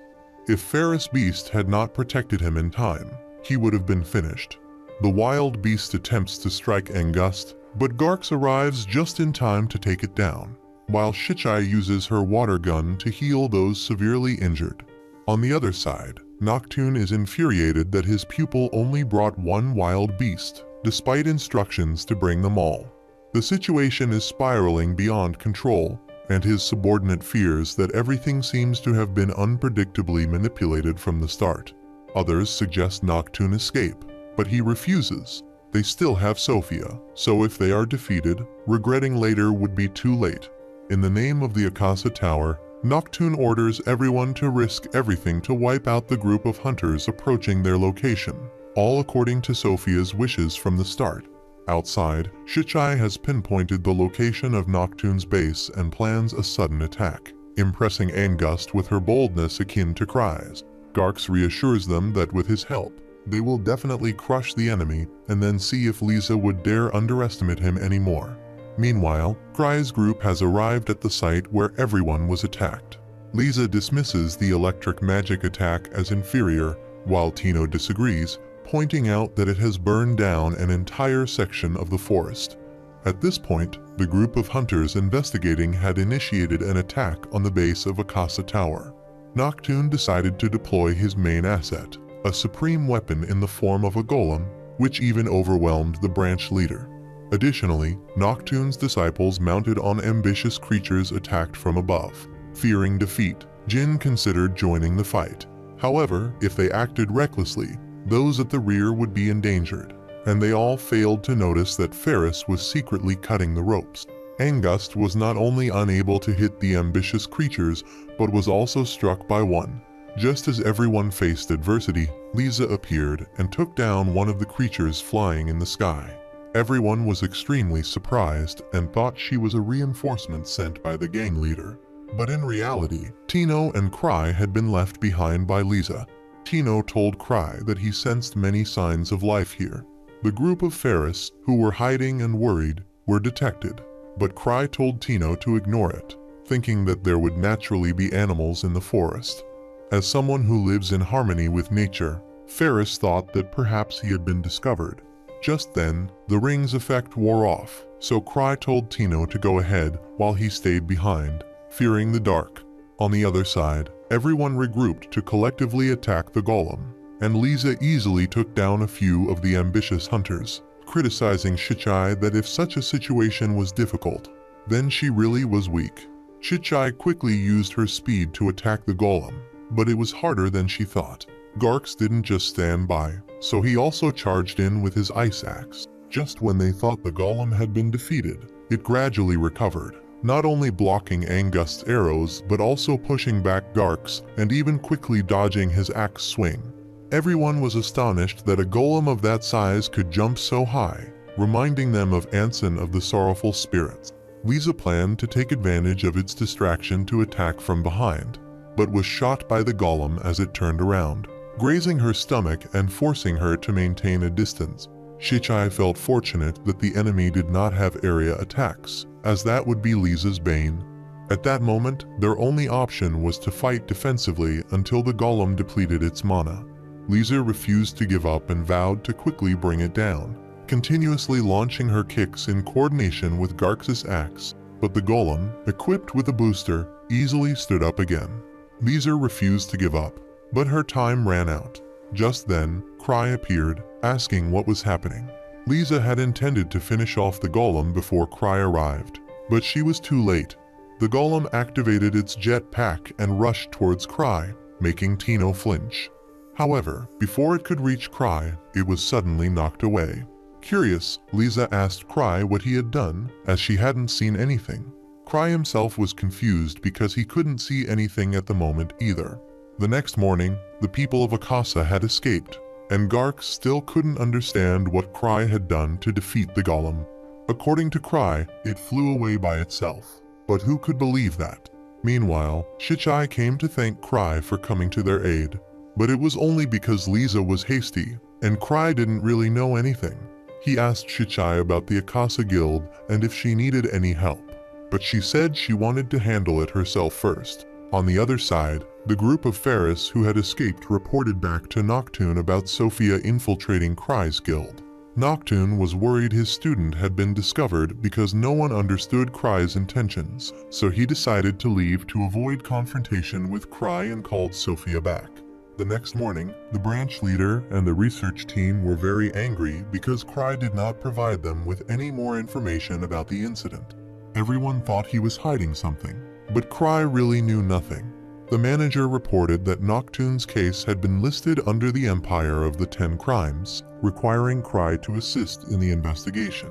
If Ferris Beast had not protected him in time, he would have been finished. The wild beast attempts to strike Angust, but Garx arrives just in time to take it down, while Shichai uses her water gun to heal those severely injured. On the other side, Noctune is infuriated that his pupil only brought one wild beast, despite instructions to bring them all. The situation is spiraling beyond control, and his subordinate fears that everything seems to have been unpredictably manipulated from the start. Others suggest Noctune escape, but he refuses. They still have Sophia, so if they are defeated, regretting later would be too late. In the name of the Akasa Tower, Noctune orders everyone to risk everything to wipe out the group of hunters approaching their location, all according to Sophia's wishes from the start. Outside, Shichai has pinpointed the location of Noctune's base and plans a sudden attack, impressing Angust with her boldness akin to Cry's. Garx reassures them that with his help, they will definitely crush the enemy and then see if Lisa would dare underestimate him anymore. Meanwhile, Cry's group has arrived at the site where everyone was attacked. Lisa dismisses the electric magic attack as inferior, while Tino disagrees, pointing out that it has burned down an entire section of the forest. At this point, the group of hunters investigating had initiated an attack on the base of Akasa Tower. Noctune decided to deploy his main asset, a supreme weapon in the form of a golem, which even overwhelmed the branch leader. Additionally, Noctune's disciples mounted on ambitious creatures attacked from above. Fearing defeat, Jin considered joining the fight. However, if they acted recklessly, those at the rear would be endangered, and they all failed to notice that Ferris was secretly cutting the ropes. Angust was not only unable to hit the ambitious creatures, but was also struck by one. Just as everyone faced adversity, Lisa appeared and took down one of the creatures flying in the sky. Everyone was extremely surprised and thought she was a reinforcement sent by the gang leader. But in reality, Tino and Cry had been left behind by Lisa. Tino told Cry that he sensed many signs of life here. The group of Ferris, who were hiding and worried, were detected, but Cry told Tino to ignore it, thinking that there would naturally be animals in the forest. As someone who lives in harmony with nature, Ferris thought that perhaps he had been discovered. Just then, the ring's effect wore off, so Cry told Tino to go ahead while he stayed behind, fearing the dark. On the other side, everyone regrouped to collectively attack the golem, and Lisa easily took down a few of the ambitious hunters, criticizing Shichai that if such a situation was difficult, then she really was weak. Shichai quickly used her speed to attack the golem, but it was harder than she thought. Garx didn't just stand by, so he also charged in with his ice axe. Just when they thought the golem had been defeated, it gradually recovered, not only blocking Angust's arrows but also pushing back Garx and even quickly dodging his axe swing. Everyone was astonished that a golem of that size could jump so high, reminding them of Anson of the Sorrowful Spirits. Lisa planned to take advantage of its distraction to attack from behind, but was shot by the golem as it turned around, grazing her stomach and forcing her to maintain a distance. Shichai felt fortunate that the enemy did not have area attacks, as that would be Lisa's bane. At that moment, their only option was to fight defensively until the golem depleted its mana. Lisa refused to give up and vowed to quickly bring it down, continuously launching her kicks in coordination with Garx's axe, but the golem, equipped with a booster, easily stood up again. Lisa refused to give up, but her time ran out. Just then, Cry appeared, asking what was happening. Lisa had intended to finish off the golem before Cry arrived, but she was too late. The golem activated its jetpack and rushed towards Cry, making Tino flinch. However, before it could reach Cry, it was suddenly knocked away. Curious, Lisa asked Cry what he had done, as she hadn't seen anything. Cry himself was confused because he couldn't see anything at the moment either. The next morning, the people of Akasa had escaped, and Garx still couldn't understand what Cry had done to defeat the golem. According to Cry, it flew away by itself, but who could believe that? Meanwhile, Shichai came to thank Cry for coming to their aid, but it was only because Lisa was hasty, and Cry didn't really know anything. He asked Shichai about the Akasa Guild and if she needed any help, but she said she wanted to handle it herself first. On the other side, the group of Ferris who had escaped reported back to Noctune about Sophia infiltrating Cry's guild. Noctune was worried his student had been discovered because no one understood Cry's intentions, so he decided to leave to avoid confrontation with Cry and called Sophia back. The next morning, the branch leader and the research team were very angry because Cry did not provide them with any more information about the incident. Everyone thought he was hiding something, but Cry really knew nothing. The manager reported that Noctune's case had been listed under the Empire of the 10 Crimes, requiring Cry to assist in the investigation.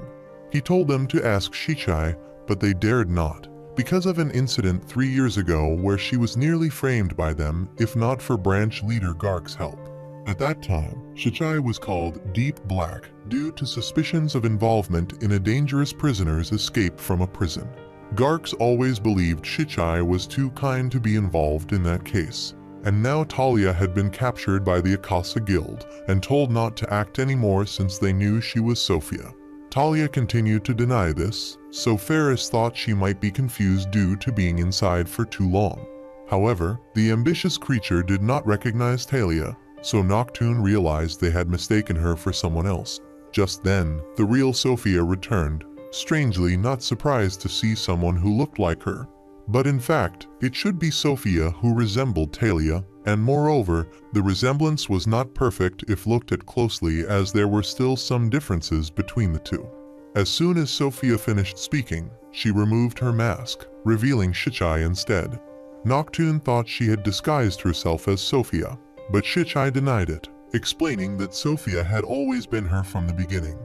He told them to ask Shichai, but they dared not, because of an incident 3 years ago where she was nearly framed by them if not for branch leader Garx's help. At that time, Shichai was called Deep Black due to suspicions of involvement in a dangerous prisoner's escape from a prison. Garx always believed Shichai was too kind to be involved in that case, and now Talia had been captured by the Akasa Guild and told not to act anymore since they knew she was Sophia. Talia continued to deny this, so Ferris thought she might be confused due to being inside for too long. However, the ambitious creature did not recognize Talia, so Noctune realized they had mistaken her for someone else. Just then, the real Sophia returned, strangely not surprised to see someone who looked like her. But in fact, it should be Sophia who resembled Talia, and moreover, the resemblance was not perfect if looked at closely as there were still some differences between the two. As soon as Sophia finished speaking, she removed her mask, revealing Shichai instead. Noctune thought she had disguised herself as Sophia, but Shichai denied it, explaining that Sophia had always been her from the beginning.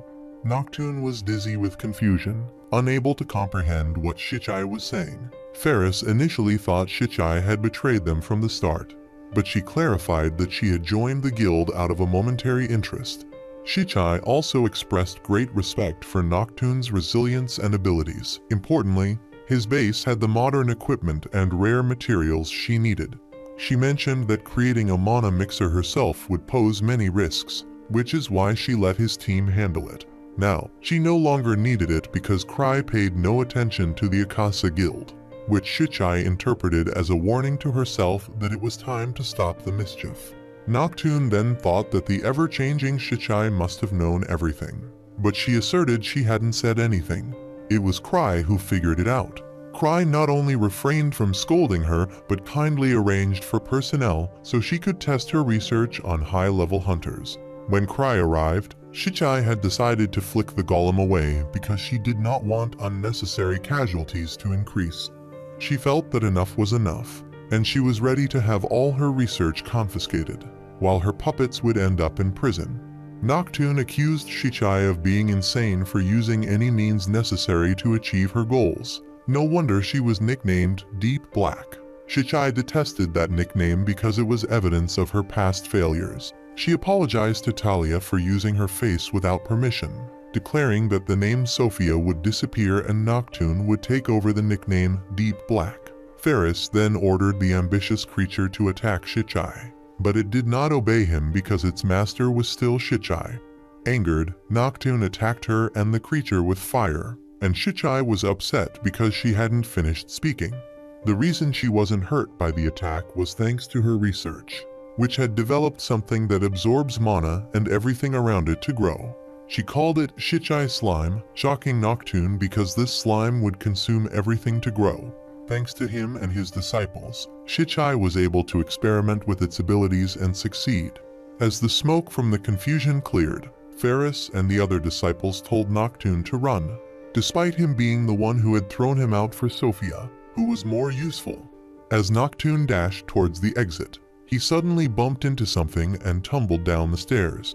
Noctune was dizzy with confusion, unable to comprehend what Shichai was saying. Ferris initially thought Shichai had betrayed them from the start, but she clarified that she had joined the guild out of a momentary interest. Shichai also expressed great respect for Noctune's resilience and abilities. Importantly, his base had the modern equipment and rare materials she needed. She mentioned that creating a mana mixer herself would pose many risks, which is why she let his team handle it. Now, she no longer needed it because Cry paid no attention to the Akasa Guild, which Shichai interpreted as a warning to herself that it was time to stop the mischief. Noctune then thought that the ever-changing Shichai must have known everything, but she asserted she hadn't said anything. It was Cry who figured it out. Cry not only refrained from scolding her, but kindly arranged for personnel so she could test her research on high-level hunters. When Cry arrived, Shichai had decided to flick the golem away because she did not want unnecessary casualties to increase. She felt that enough was enough, and she was ready to have all her research confiscated, while her puppets would end up in prison. Noctune accused Shichai of being insane for using any means necessary to achieve her goals. No wonder she was nicknamed Deep Black. Shichai detested that nickname because it was evidence of her past failures. She apologized to Talia for using her face without permission, declaring that the name Sophia would disappear and Noctune would take over the nickname Deep Black. Ferris then ordered the ambitious creature to attack Shichai, but it did not obey him because its master was still Shichai. Angered, Noctune attacked her and the creature with fire, and Shichai was upset because she hadn't finished speaking. The reason she wasn't hurt by the attack was thanks to her research, which had developed something that absorbs mana and everything around it to grow. She called it Shichai Slime, shocking Noctune because this slime would consume everything to grow. Thanks to him and his disciples, Shichai was able to experiment with its abilities and succeed. As the smoke from the confusion cleared, Ferris and the other disciples told Noctune to run, despite him being the one who had thrown him out for Sophia, who was more useful. As Noctune dashed towards the exit, he suddenly bumped into something and tumbled down the stairs.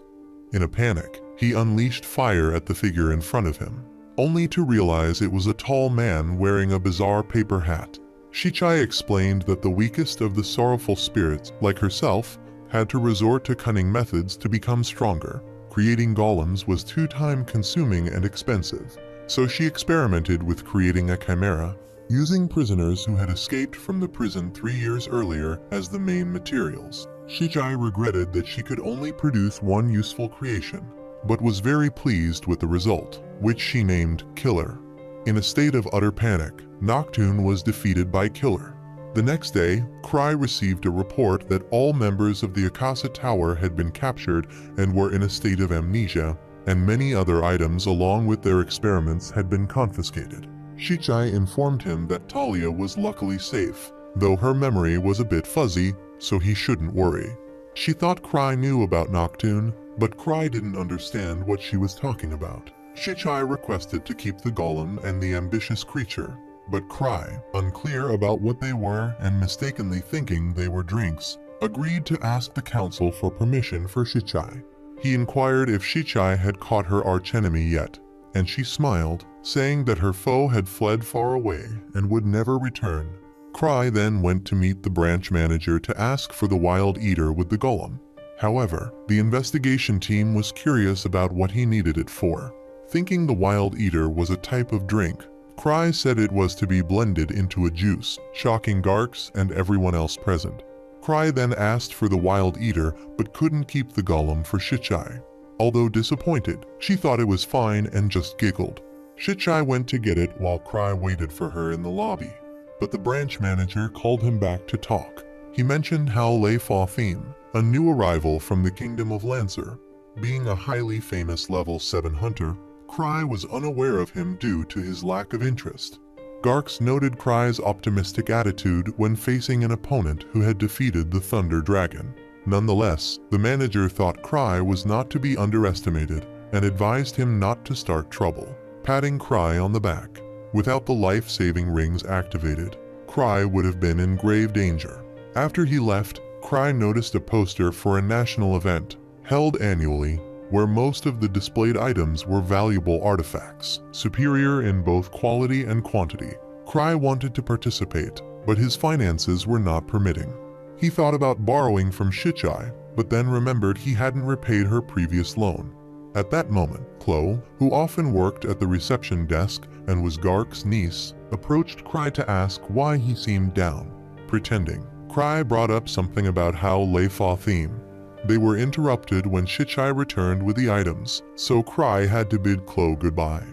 In a panic, he unleashed fire at the figure in front of him, only to realize it was a tall man wearing a bizarre paper hat. Shichai explained that the weakest of the sorrowful spirits, like herself, had to resort to cunning methods to become stronger. Creating golems was too time-consuming and expensive, so she experimented with creating a chimera, using prisoners who had escaped from the prison 3 years earlier as the main materials. Shichai regretted that she could only produce one useful creation, but was very pleased with the result, which she named Killer. In a state of utter panic, Noctune was defeated by Killer. The next day, Cry received a report that all members of the Akasa Tower had been captured and were in a state of amnesia, and many other items along with their experiments had been confiscated. Shichai informed him that Talia was luckily safe, though her memory was a bit fuzzy, so he shouldn't worry. She thought Cry knew about Noctune, but Cry didn't understand what she was talking about. Shichai requested to keep the golem and the ambitious creature, but Cry, unclear about what they were and mistakenly thinking they were drinks, agreed to ask the council for permission for Shichai. He inquired if Shichai had caught her archenemy yet, and she smiled, saying that her foe had fled far away and would never return. Cry then went to meet the branch manager to ask for the wild eater with the golem. However, the investigation team was curious about what he needed it for. Thinking the wild eater was a type of drink, Cry said it was to be blended into a juice, shocking Garks and everyone else present. Cry then asked for the wild eater but couldn't keep the golem for Shichai. Although disappointed, she thought it was fine and just giggled. Shichai went to get it while Cry waited for her in the lobby, but the branch manager called him back to talk. He mentioned how Lei Fa-Theme, a new arrival from the Kingdom of Lancer, being a highly famous level 7 hunter, Cry was unaware of him due to his lack of interest. Garks noted Cry's optimistic attitude when facing an opponent who had defeated the Thunder Dragon. Nonetheless, the manager thought Cry was not to be underestimated and advised him not to start trouble, patting Cry on the back. Without the life-saving rings activated, Cry would have been in grave danger. After he left, Cry noticed a poster for a national event, held annually, where most of the displayed items were valuable artifacts, superior in both quality and quantity. Cry wanted to participate, but his finances were not permitting. He thought about borrowing from Shichai, but then remembered he hadn't repaid her previous loan. At that moment, Chloe, who often worked at the reception desk and was Gark's niece, approached Cry to ask why he seemed down. Pretending, Cry brought up something about how Leifa theme. They were interrupted when Shichai returned with the items, so Cry had to bid Chloe goodbye.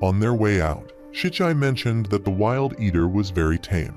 On their way out, Shichai mentioned that the wild eater was very tame.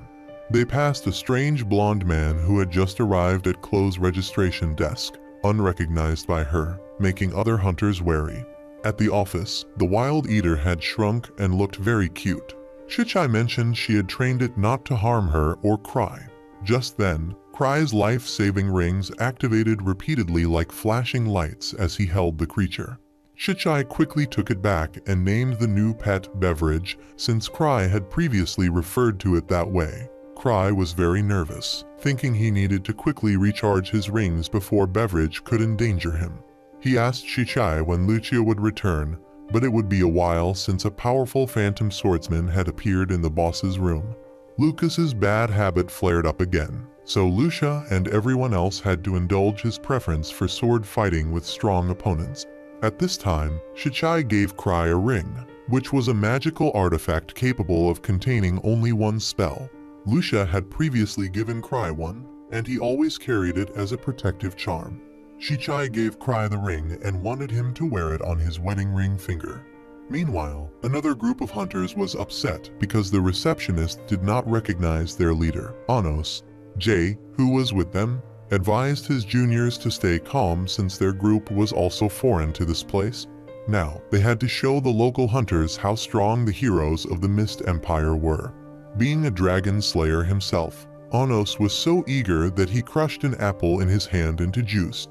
They passed a strange blonde man who had just arrived at Chloe's registration desk, unrecognized by her, making other hunters wary. At the office, the wild eater had shrunk and looked very cute. Shichai mentioned she had trained it not to harm her or Cry. Just then, Cry's life-saving rings activated repeatedly like flashing lights as he held the creature. Shichai quickly took it back and named the new pet Beverage, since Cry had previously referred to it that way. Cry was very nervous, thinking he needed to quickly recharge his rings before Beverage could endanger him. He asked Shichai when Lucia would return, but it would be a while since a powerful phantom swordsman had appeared in the boss's room. Lucas's bad habit flared up again, so Lucia and everyone else had to indulge his preference for sword fighting with strong opponents. At this time, Shichai gave Cry a ring, which was a magical artifact capable of containing only one spell. Lucia had previously given Cry one, and he always carried it as a protective charm. Shichai gave Cry the ring and wanted him to wear it on his wedding ring finger. Meanwhile, another group of hunters was upset because the receptionist did not recognize their leader, Anos. Jay, who was with them, advised his juniors to stay calm since their group was also foreign to this place. Now, they had to show the local hunters how strong the heroes of the Mist Empire were. Being a dragon slayer himself, Anos was so eager that he crushed an apple in his hand into juice.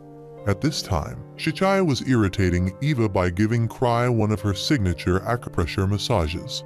At this time, Shichai was irritating Eva by giving Cry one of her signature acupressure massages.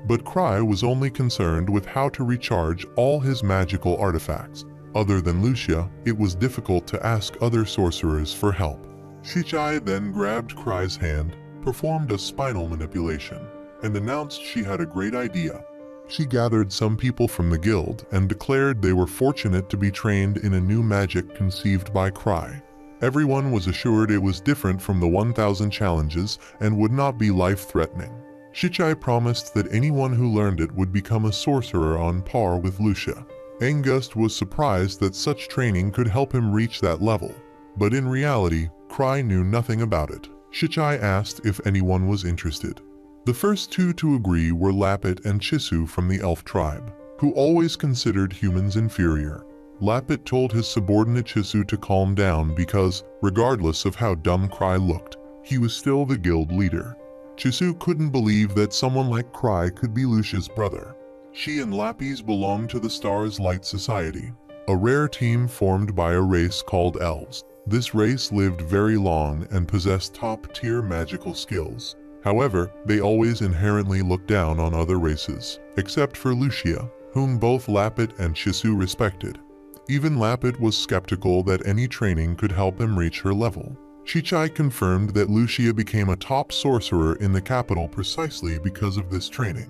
But Cry was only concerned with how to recharge all his magical artifacts. Other than Lucia, it was difficult to ask other sorcerers for help. Shichai then grabbed Cry's hand, performed a spinal manipulation, and announced she had a great idea. She gathered some people from the guild and declared they were fortunate to be trained in a new magic conceived by Cry. Everyone was assured it was different from the 1000 challenges and would not be life-threatening. Shichai promised that anyone who learned it would become a sorcerer on par with Lucia. Angust was surprised that such training could help him reach that level, but in reality, Cry knew nothing about it. Shichai asked if anyone was interested. The first two to agree were Lapit and Chisu from the elf tribe, who always considered humans inferior. Lapit told his subordinate Chisu to calm down because, regardless of how dumb Cry looked, he was still the guild leader. Chisu couldn't believe that someone like Cry could be Lucia's brother. She and Lapis belonged to the Stars Light Society, a rare team formed by a race called Elves. This race lived very long and possessed top-tier magical skills. However, they always inherently looked down on other races, except for Lucia, whom both Lapit and Chisu respected. Even Lapit was skeptical that any training could help him reach her level. Shichai confirmed that Lucia became a top sorcerer in the capital precisely because of this training.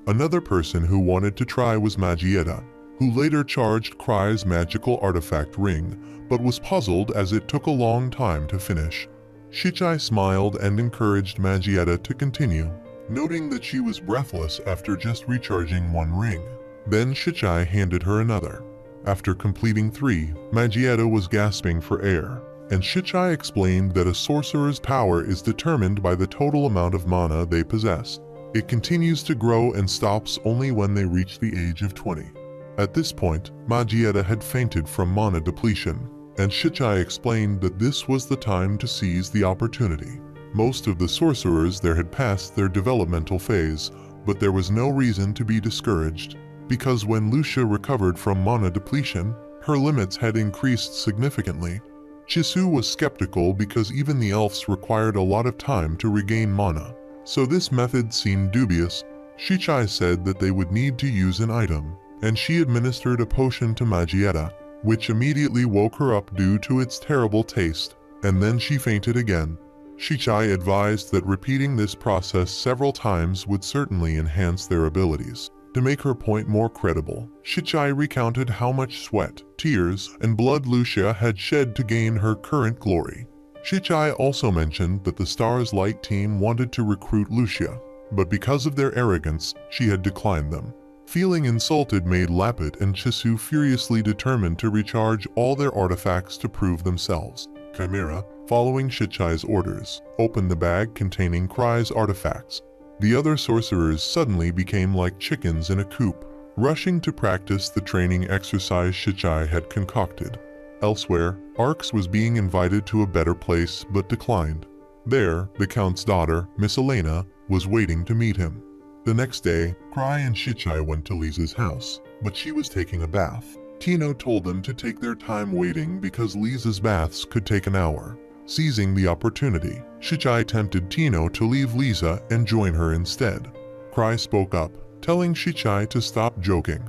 Another person who wanted to try was Magietta, who later charged Cry's magical artifact ring, but was puzzled as it took a long time to finish. Shichai smiled and encouraged Magietta to continue, noting that she was breathless after just recharging one ring. Then Shichai handed her another. After completing 3, Magietta was gasping for air, and Shichai explained that a sorcerer's power is determined by the total amount of mana they possess. It continues to grow and stops only when they reach the age of 20. At this point, Magietta had fainted from mana depletion, and Shichai explained that this was the time to seize the opportunity. Most of the sorcerers there had passed their developmental phase, but there was no reason to be discouraged, because when Lucia recovered from mana depletion, her limits had increased significantly. Chisu was skeptical because even the elves required a lot of time to regain mana, so this method seemed dubious. Shichai said that they would need to use an item, and she administered a potion to Magietta. which immediately woke her up due to its terrible taste, and then she fainted again. Shichai advised that repeating this process several times would certainly enhance their abilities. To make her point more credible, Shichai recounted how much sweat, tears, and blood Lucia had shed to gain her current glory. Shichai also mentioned that the Stars Light team wanted to recruit Lucia, but because of their arrogance, she had declined them. Feeling insulted made Lapid and Chisu furiously determined to recharge all their artifacts to prove themselves. Chimera, following Shichai's orders, opened the bag containing Cry's artifacts. The other sorcerers suddenly became like chickens in a coop, rushing to practice the training exercise Shichai had concocted. Elsewhere, Arx was being invited to a better place but declined. There, the Count's daughter, Miss Elena, was waiting to meet him. The next day, Cry and Shichai went to Lisa's house, but she was taking a bath. Tino told them to take their time waiting because Lisa's baths could take an hour. Seizing the opportunity, Shichai tempted Tino to leave Lisa and join her instead. Cry spoke up, telling Shichai to stop joking.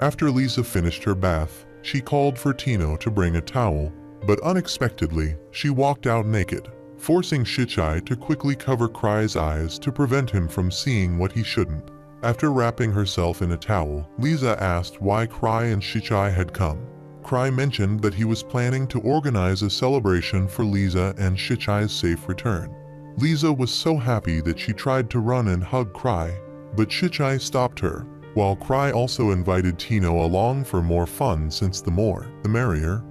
After Lisa finished her bath, she called for Tino to bring a towel, but unexpectedly, she walked out naked, forcing Shichai to quickly cover Cry's eyes to prevent him from seeing what he shouldn't. After wrapping herself in a towel, Lisa asked why Cry and Shichai had come. Cry mentioned that he was planning to organize a celebration for Lisa and Shichai's safe return. Lisa was so happy that she tried to run and hug Cry, but Shichai stopped her, while Cry also invited Tino along for more fun since the more, the merrier.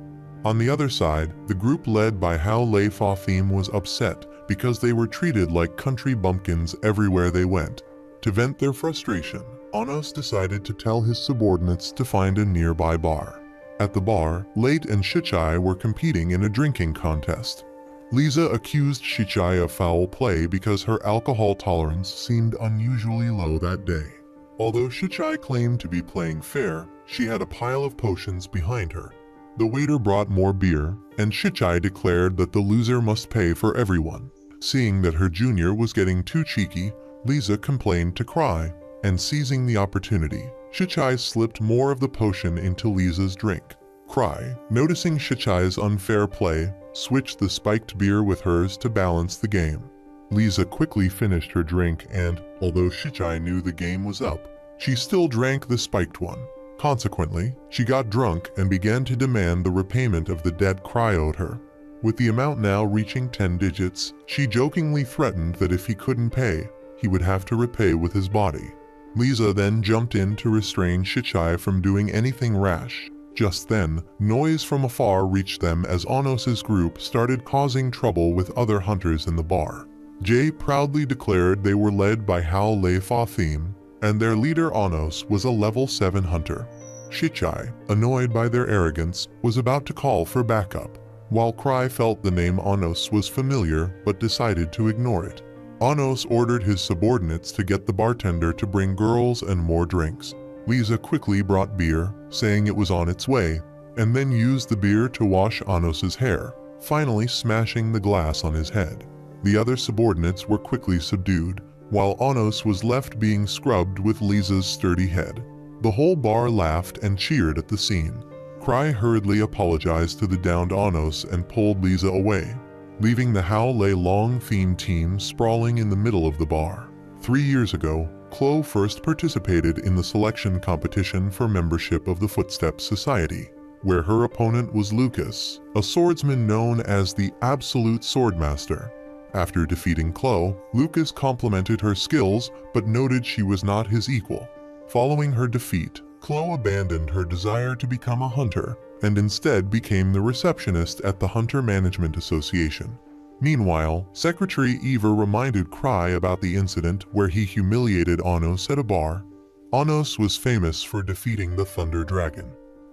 On the other side, the group led by Hao Lei Fa Theme was upset because they were treated like country bumpkins everywhere they went. To vent their frustration, Anos decided to tell his subordinates to find a nearby bar. At the bar, Late and Shichai were competing in a drinking contest. Lisa accused Shichai of foul play because her alcohol tolerance seemed unusually low that day. Although Shichai claimed to be playing fair, she had a pile of potions behind her. The waiter brought more beer, and Shichai declared that the loser must pay for everyone. Seeing that her junior was getting too cheeky, Lisa complained to Cry, and seizing the opportunity, Shichai slipped more of the potion into Lisa's drink. Cry, noticing Shichai's unfair play, switched the spiked beer with hers to balance the game. Lisa quickly finished her drink and, although Shichai knew the game was up, she still drank the spiked one. Consequently, she got drunk and began to demand the repayment of the debt Cry owed her. With the amount now reaching 10 digits, she jokingly threatened that if he couldn't pay, he would have to repay with his body. Lisa then jumped in to restrain Shichai from doing anything rash. Just then, noise from afar reached them as Anos's group started causing trouble with other hunters in the bar. Jay proudly declared they were led by Hao Lei Fa Theme, and their leader Anos was a level 7 hunter. Shichai, annoyed by their arrogance, was about to call for backup, while Cry felt the name Anos was familiar but decided to ignore it. Anos ordered his subordinates to get the bartender to bring girls and more drinks. Lisa quickly brought beer, saying it was on its way, and then used the beer to wash Anos's hair, finally smashing the glass on his head. The other subordinates were quickly subdued, while Anos was left being scrubbed with Lisa's sturdy head. The whole bar laughed and cheered at the scene. Cry hurriedly apologized to the downed Anos and pulled Lisa away, leaving the Hao Lei Long theme team sprawling in the middle of the bar. 3 years ago, Chloe first participated in the selection competition for membership of the Footsteps Society, where her opponent was Lucas, a swordsman known as the Absolute Swordmaster. After defeating Chloe, Lucas complimented her skills but noted she was not his equal. Following her defeat, Chloe abandoned her desire to become a hunter and instead became the receptionist at the Hunter Management Association. Meanwhile, Secretary Eva reminded Cry about the incident where he humiliated Anos at a bar. Anos was famous for defeating the Thunder Dragon.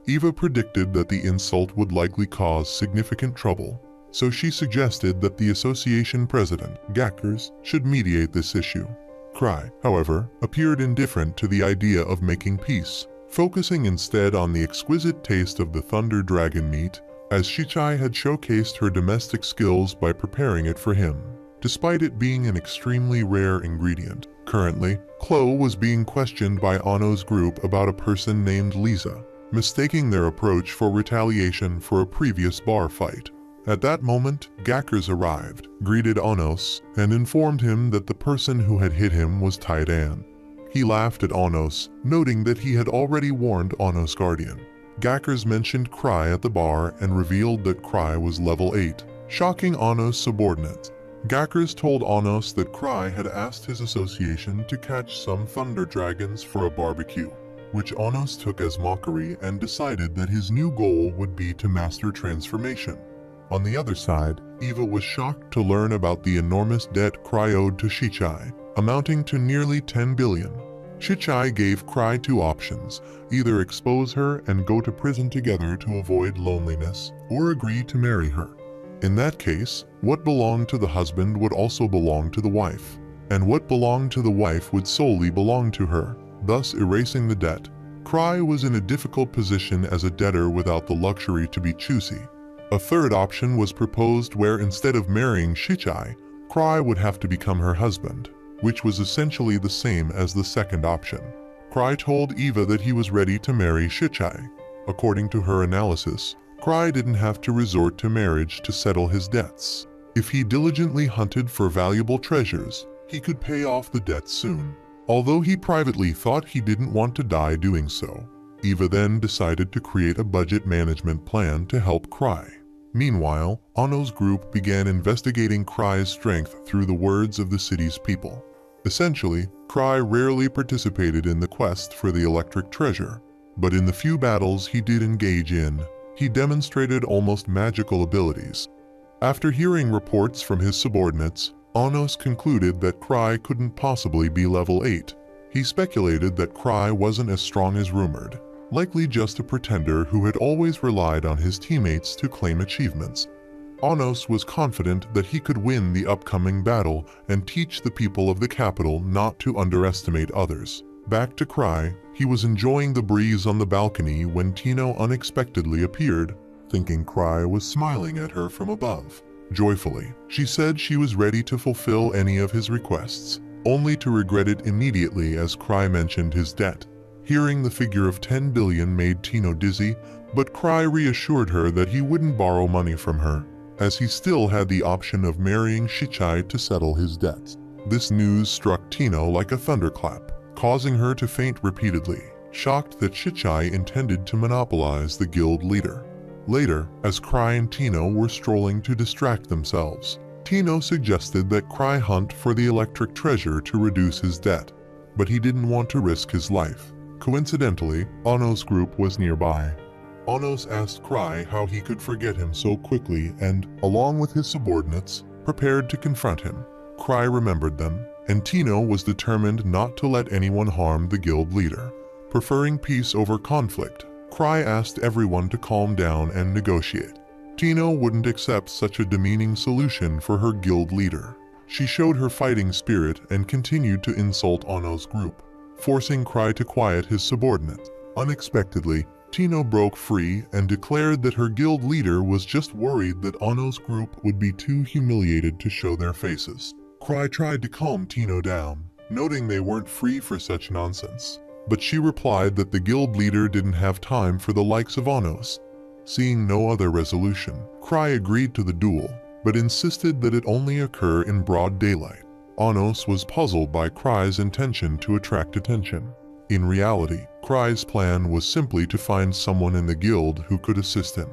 Eva predicted that the insult would likely cause significant trouble, so she suggested that the association president, Gackers, should mediate this issue. Cry, however, appeared indifferent to the idea of making peace, focusing instead on the exquisite taste of the Thunder Dragon meat, as Shichai had showcased her domestic skills by preparing it for him, despite it being an extremely rare ingredient. Currently, Chloe was being questioned by Ano's group about a person named Lisa. mistaking their approach for retaliation for a previous bar fight. At that moment, Gackers arrived, greeted Onos, and informed him that the person who had hit him was Tidan. He laughed at Onos, noting that he had already warned Onos' guardian. Gackers mentioned Cry at the bar and revealed that Cry was level 8, shocking Onos' subordinate. Gackers told Onos that Cry had asked his association to catch some thunder dragons for a barbecue, which Onos took as mockery and decided that his new goal would be to master transformation. On the other side, Eva was shocked to learn about the enormous debt Cry owed to Shichai, amounting to nearly 10 billion. Shichai gave Cry two options: either expose her and go to prison together to avoid loneliness, or agree to marry her. In that case, what belonged to the husband would also belong to the wife, and what belonged to the wife would solely belong to her, thus erasing the debt. Cry was in a difficult position as a debtor without the luxury to be choosy. A third option was proposed where instead of marrying Shichai, Cry would have to become her husband, which was essentially the same as the second option. Cry told Eva that he was ready to marry Shichai. According to her analysis, Cry didn't have to resort to marriage to settle his debts. If he diligently hunted for valuable treasures, he could pay off the debt soon. Although he privately thought he didn't want to die doing so, Eva then decided to create a budget management plan to help Cry. Meanwhile, Onos' group began investigating Cry's strength through the words of the city's people. Essentially, Cry rarely participated in the quest for the electric treasure, but in the few battles he did engage in, he demonstrated almost magical abilities. After hearing reports from his subordinates, Onos concluded that Cry couldn't possibly be level 8. He speculated that Cry wasn't as strong as rumored, likely just a pretender who had always relied on his teammates to claim achievements. Onos was confident that he could win the upcoming battle and teach the people of the capital not to underestimate others. Back to Cry, he was enjoying the breeze on the balcony when Tino unexpectedly appeared, thinking Cry was smiling at her from above. Joyfully, she said she was ready to fulfill any of his requests, only to regret it immediately as Cry mentioned his debt. Hearing the figure of 10 billion made Tino dizzy, but Cry reassured her that he wouldn't borrow money from her, as he still had the option of marrying Shichai to settle his debts. This news struck Tino like a thunderclap, causing her to faint repeatedly, shocked that Shichai intended to monopolize the guild leader. Later, as Cry and Tino were strolling to distract themselves, Tino suggested that Cry hunt for the electric treasure to reduce his debt, but he didn't want to risk his life. Coincidentally, Onos' group was nearby. Onos asked Cry how he could forget him so quickly and, along with his subordinates, prepared to confront him. Cry remembered them, and Tino was determined not to let anyone harm the guild leader. Preferring peace over conflict, Cry asked everyone to calm down and negotiate. Tino wouldn't accept such a demeaning solution for her guild leader. She showed her fighting spirit and continued to insult Onos' group, forcing Cry to quiet his subordinate. Unexpectedly, Tino broke free and declared that her guild leader was just worried that Onos' group would be too humiliated to show their faces. Cry tried to calm Tino down, noting they weren't free for such nonsense, but she replied that the guild leader didn't have time for the likes of Onos. Seeing no other resolution, Cry agreed to the duel, but insisted that it only occur in broad daylight. Onos was puzzled by Cry's intention to attract attention. In reality, Cry's plan was simply to find someone in the guild who could assist him.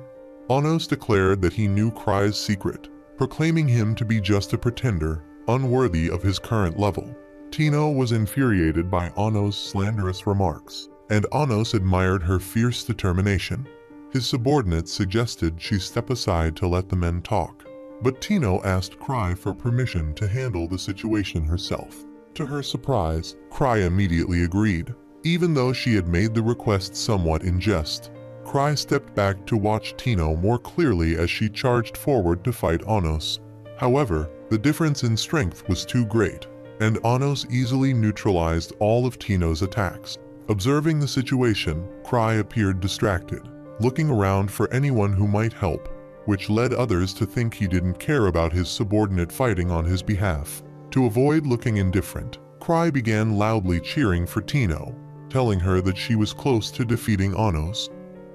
Onos declared that he knew Cry's secret, proclaiming him to be just a pretender, unworthy of his current level. Tino was infuriated by Onos' slanderous remarks, and Onos admired her fierce determination. His subordinates suggested she step aside to let the men talk, but Tino asked Cry for permission to handle the situation herself. To her surprise, Cry immediately agreed. Even though she had made the request somewhat in jest, Cry stepped back to watch Tino more clearly as she charged forward to fight Onos. However, the difference in strength was too great, and Onos easily neutralized all of Tino's attacks. Observing the situation, Cry appeared distracted, looking around for anyone who might help, which led others to think he didn't care about his subordinate fighting on his behalf. To avoid looking indifferent, Cry began loudly cheering for Tino, telling her that she was close to defeating Onos.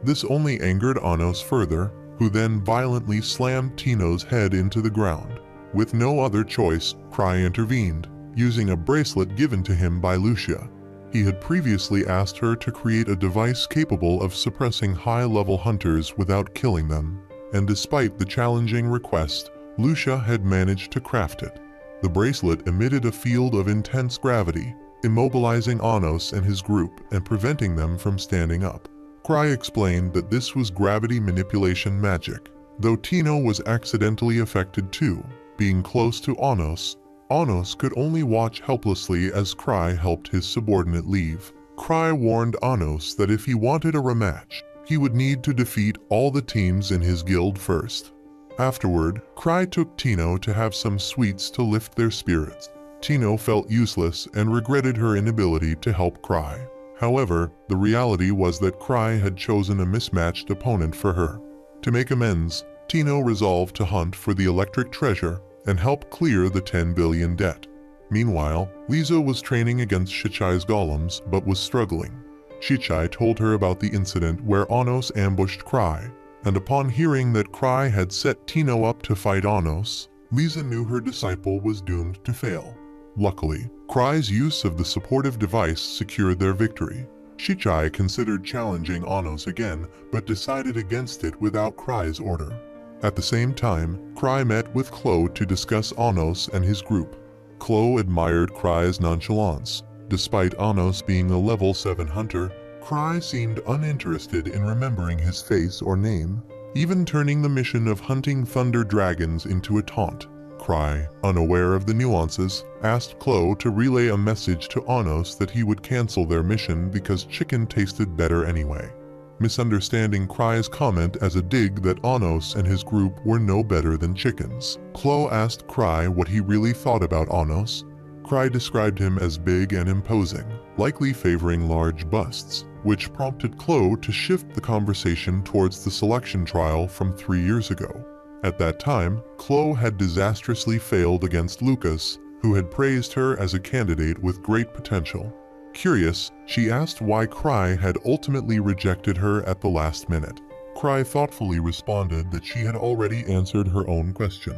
This only angered Anos further, who then violently slammed Tino's head into the ground. With no other choice, Cry intervened, using a bracelet given to him by Lucia. He had previously asked her to create a device capable of suppressing high-level hunters without killing them, and despite the challenging request, Lucia had managed to craft it. The bracelet emitted a field of intense gravity, immobilizing Anos and his group and preventing them from standing up. Cry explained that this was gravity manipulation magic, though Tino was accidentally affected too. Being close to Anos, Anos could only watch helplessly as Cry helped his subordinate leave. Cry warned Anos that if he wanted a rematch, he would need to defeat all the teams in his guild first. Afterward, Cry took Tino to have some sweets to lift their spirits. Tino felt useless and regretted her inability to help Cry. However, the reality was that Cry had chosen a mismatched opponent for her. To make amends, Tino resolved to hunt for the electric treasure and help clear the 10 billion debt. Meanwhile, Lisa was training against Shichai's golems but was struggling. Shichai told her about the incident where Anos ambushed Cry, and upon hearing that Cry had set Tino up to fight Anos, Lisa knew her disciple was doomed to fail. Luckily, Cry's use of the supportive device secured their victory. Shichai considered challenging Anos again, but decided against it without Cry's order. At the same time, Cry met with Chloe to discuss Anos and his group. Chloe admired Cry's nonchalance. Despite Anos being a level 7 hunter, Cry seemed uninterested in remembering his face or name, even turning the mission of hunting thunder dragons into a taunt. Cry, unaware of the nuances, asked Chloe to relay a message to Anos that he would cancel their mission because chicken tasted better anyway. Misunderstanding Cry's comment as a dig that Anos and his group were no better than chickens, Chloe asked Cry what he really thought about Anos. Cry described him as big and imposing, likely favoring large busts, which prompted Chloe to shift the conversation towards the selection trial from 3 years ago. At that time, Chloe had disastrously failed against Lucas, who had praised her as a candidate with great potential. Curious, she asked why Cry had ultimately rejected her at the last minute. Cry thoughtfully responded that she had already answered her own question.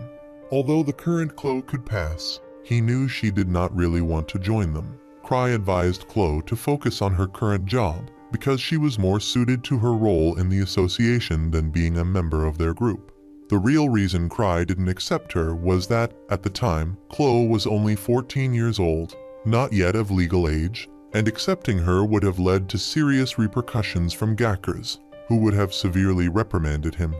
Although the current Chloe could pass, he knew she did not really want to join them. Cry advised Chloe to focus on her current job, because she was more suited to her role in the association than being a member of their group. The real reason Cry didn't accept her was that, at the time, Chloe was only 14 years old, not yet of legal age, and accepting her would have led to serious repercussions from Gackers, who would have severely reprimanded him.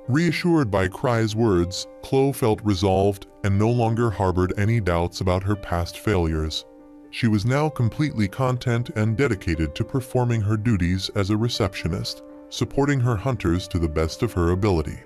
Reassured by Cry's words, Chloe felt resolved and no longer harbored any doubts about her past failures. She was now completely content and dedicated to performing her duties as a receptionist, supporting her hunters to the best of her ability.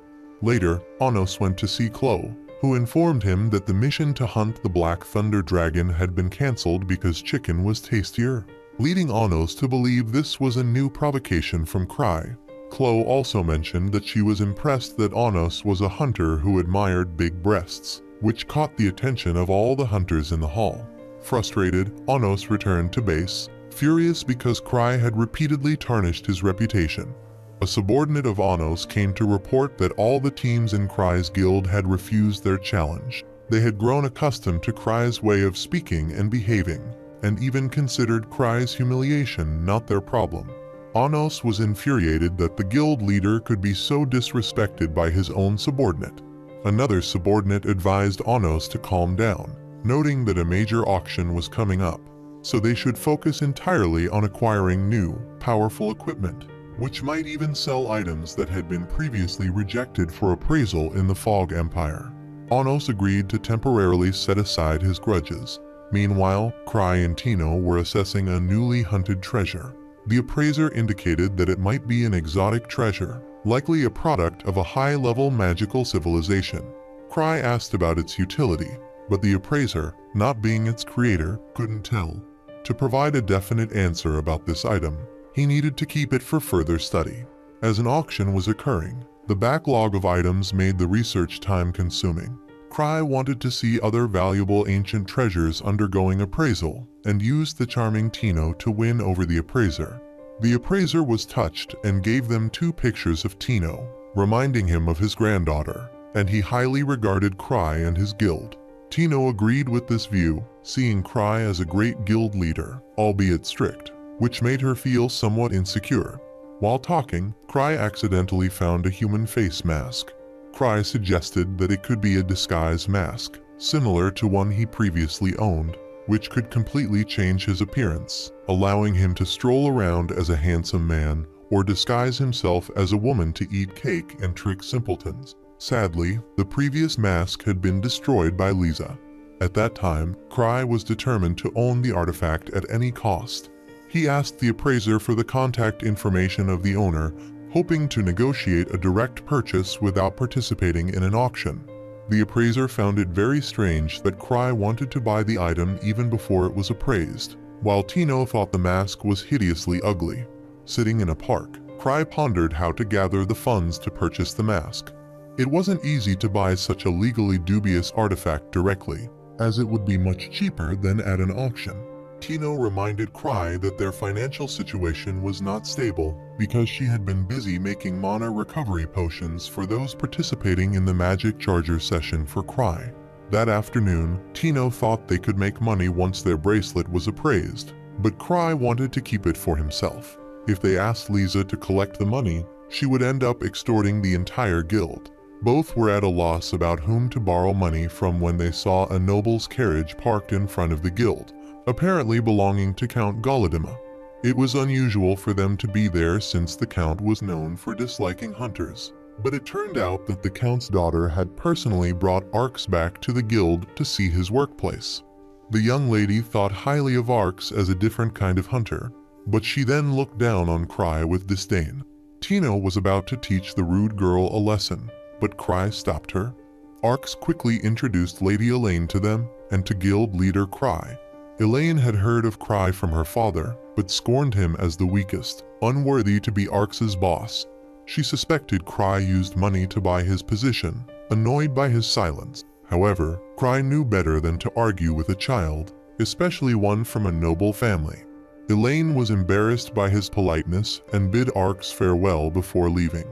Later, Anos went to see Chloe, who informed him that the mission to hunt the Black Thunder Dragon had been cancelled because chicken was tastier, leading Anos to believe this was a new provocation from Cry. Chloe also mentioned that she was impressed that Anos was a hunter who admired big breasts, which caught the attention of all the hunters in the hall. Frustrated, Anos returned to base, furious because Cry had repeatedly tarnished his reputation. A subordinate of Anos came to report that all the teams in Cry's guild had refused their challenge. They had grown accustomed to Cry's way of speaking and behaving, and even considered Cry's humiliation not their problem. Anos was infuriated that the guild leader could be so disrespected by his own subordinate. Another subordinate advised Anos to calm down, noting that a major auction was coming up, so they should focus entirely on acquiring new, powerful equipment, which might even sell items that had been previously rejected for appraisal in the Fog Empire. Anos agreed to temporarily set aside his grudges. Meanwhile, Cry and Tino were assessing a newly hunted treasure. The appraiser indicated that it might be an exotic treasure, likely a product of a high-level magical civilization. Cry asked about its utility, but the appraiser, not being its creator, couldn't tell. To provide a definite answer about this item, he needed to keep it for further study. As an auction was occurring, the backlog of items made the research time-consuming. Cry wanted to see other valuable ancient treasures undergoing appraisal, and used the charming Tino to win over the appraiser. The appraiser was touched and gave them 2 pictures of Tino, reminding him of his granddaughter, and he highly regarded Cry and his guild. Tino agreed with this view, seeing Cry as a great guild leader, albeit strict, which made her feel somewhat insecure. While talking, Cry accidentally found a human face mask. Cry suggested that it could be a disguise mask, similar to one he previously owned, which could completely change his appearance, allowing him to stroll around as a handsome man or disguise himself as a woman to eat cake and trick simpletons. Sadly, the previous mask had been destroyed by Lisa. At that time, Cry was determined to own the artifact at any cost. He asked the appraiser for the contact information of the owner, hoping to negotiate a direct purchase without participating in an auction. The appraiser found it very strange that Cry wanted to buy the item even before it was appraised, while Tino thought the mask was hideously ugly. Sitting in a park, Cry pondered how to gather the funds to purchase the mask. It wasn't easy to buy such a legally dubious artifact directly, as it would be much cheaper than at an auction. Tino reminded Cry that their financial situation was not stable because she had been busy making mana recovery potions for those participating in the magic charger session for Cry. That afternoon, Tino thought they could make money once their bracelet was appraised, but Cry wanted to keep it for himself. If they asked Lisa to collect the money, she would end up extorting the entire guild. Both were at a loss about whom to borrow money from when they saw a noble's carriage parked in front of the guild, apparently belonging to Count Golodima. It was unusual for them to be there since the Count was known for disliking hunters, but it turned out that the Count's daughter had personally brought Arx back to the guild to see his workplace. The young lady thought highly of Arx as a different kind of hunter, but she then looked down on Cry with disdain. Tino was about to teach the rude girl a lesson, but Cry stopped her. Arx quickly introduced Lady Elaine to them and to guild leader Cry. Elaine had heard of Cry from her father, but scorned him as the weakest, unworthy to be Arx's boss. She suspected Cry used money to buy his position, annoyed by his silence. However, Cry knew better than to argue with a child, especially one from a noble family. Elaine was embarrassed by his politeness and bid Arx farewell before leaving.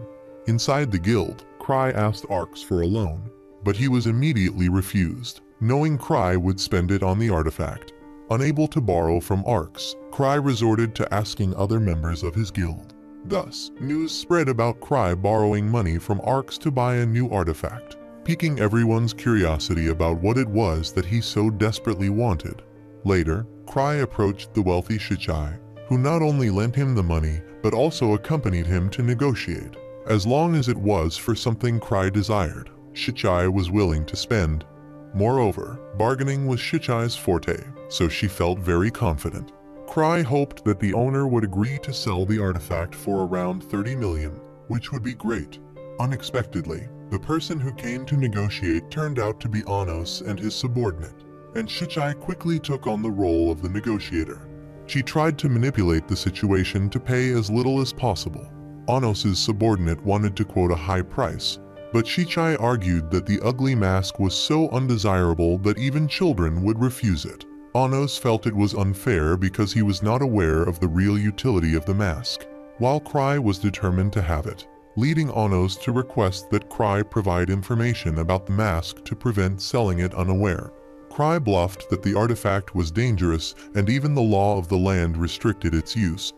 Inside the guild, Cry asked Arx for a loan, but he was immediately refused, knowing Cry would spend it on the artifact. Unable to borrow from Arx, Cry resorted to asking other members of his guild. Thus, news spread about Cry borrowing money from Arx to buy a new artifact, piquing everyone's curiosity about what it was that he so desperately wanted. Later, Cry approached the wealthy Shichai, who not only lent him the money, but also accompanied him to negotiate. As long as it was for something Cry desired, Shichai was willing to spend. Moreover, bargaining was Shichai's forte, so she felt very confident. Cry hoped that the owner would agree to sell the artifact for around 30 million, which would be great. Unexpectedly, the person who came to negotiate turned out to be Anos and his subordinate, and Shichai quickly took on the role of the negotiator. She tried to manipulate the situation to pay as little as possible. Anos's subordinate wanted to quote a high price, but Shichai argued that the ugly mask was so undesirable that even children would refuse it. Anos felt it was unfair because he was not aware of the real utility of the mask, while Cry was determined to have it, leading Anos to request that Cry provide information about the mask to prevent selling it unaware. Cry bluffed that the artifact was dangerous and even the law of the land restricted its use.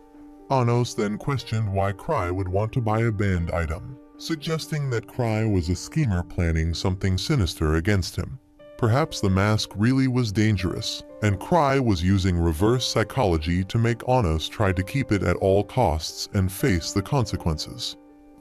Anos then questioned why Cry would want to buy a banned item, suggesting that Cry was a schemer planning something sinister against him. Perhaps the mask really was dangerous, and Cry was using reverse psychology to make Anos try to keep it at all costs and face the consequences.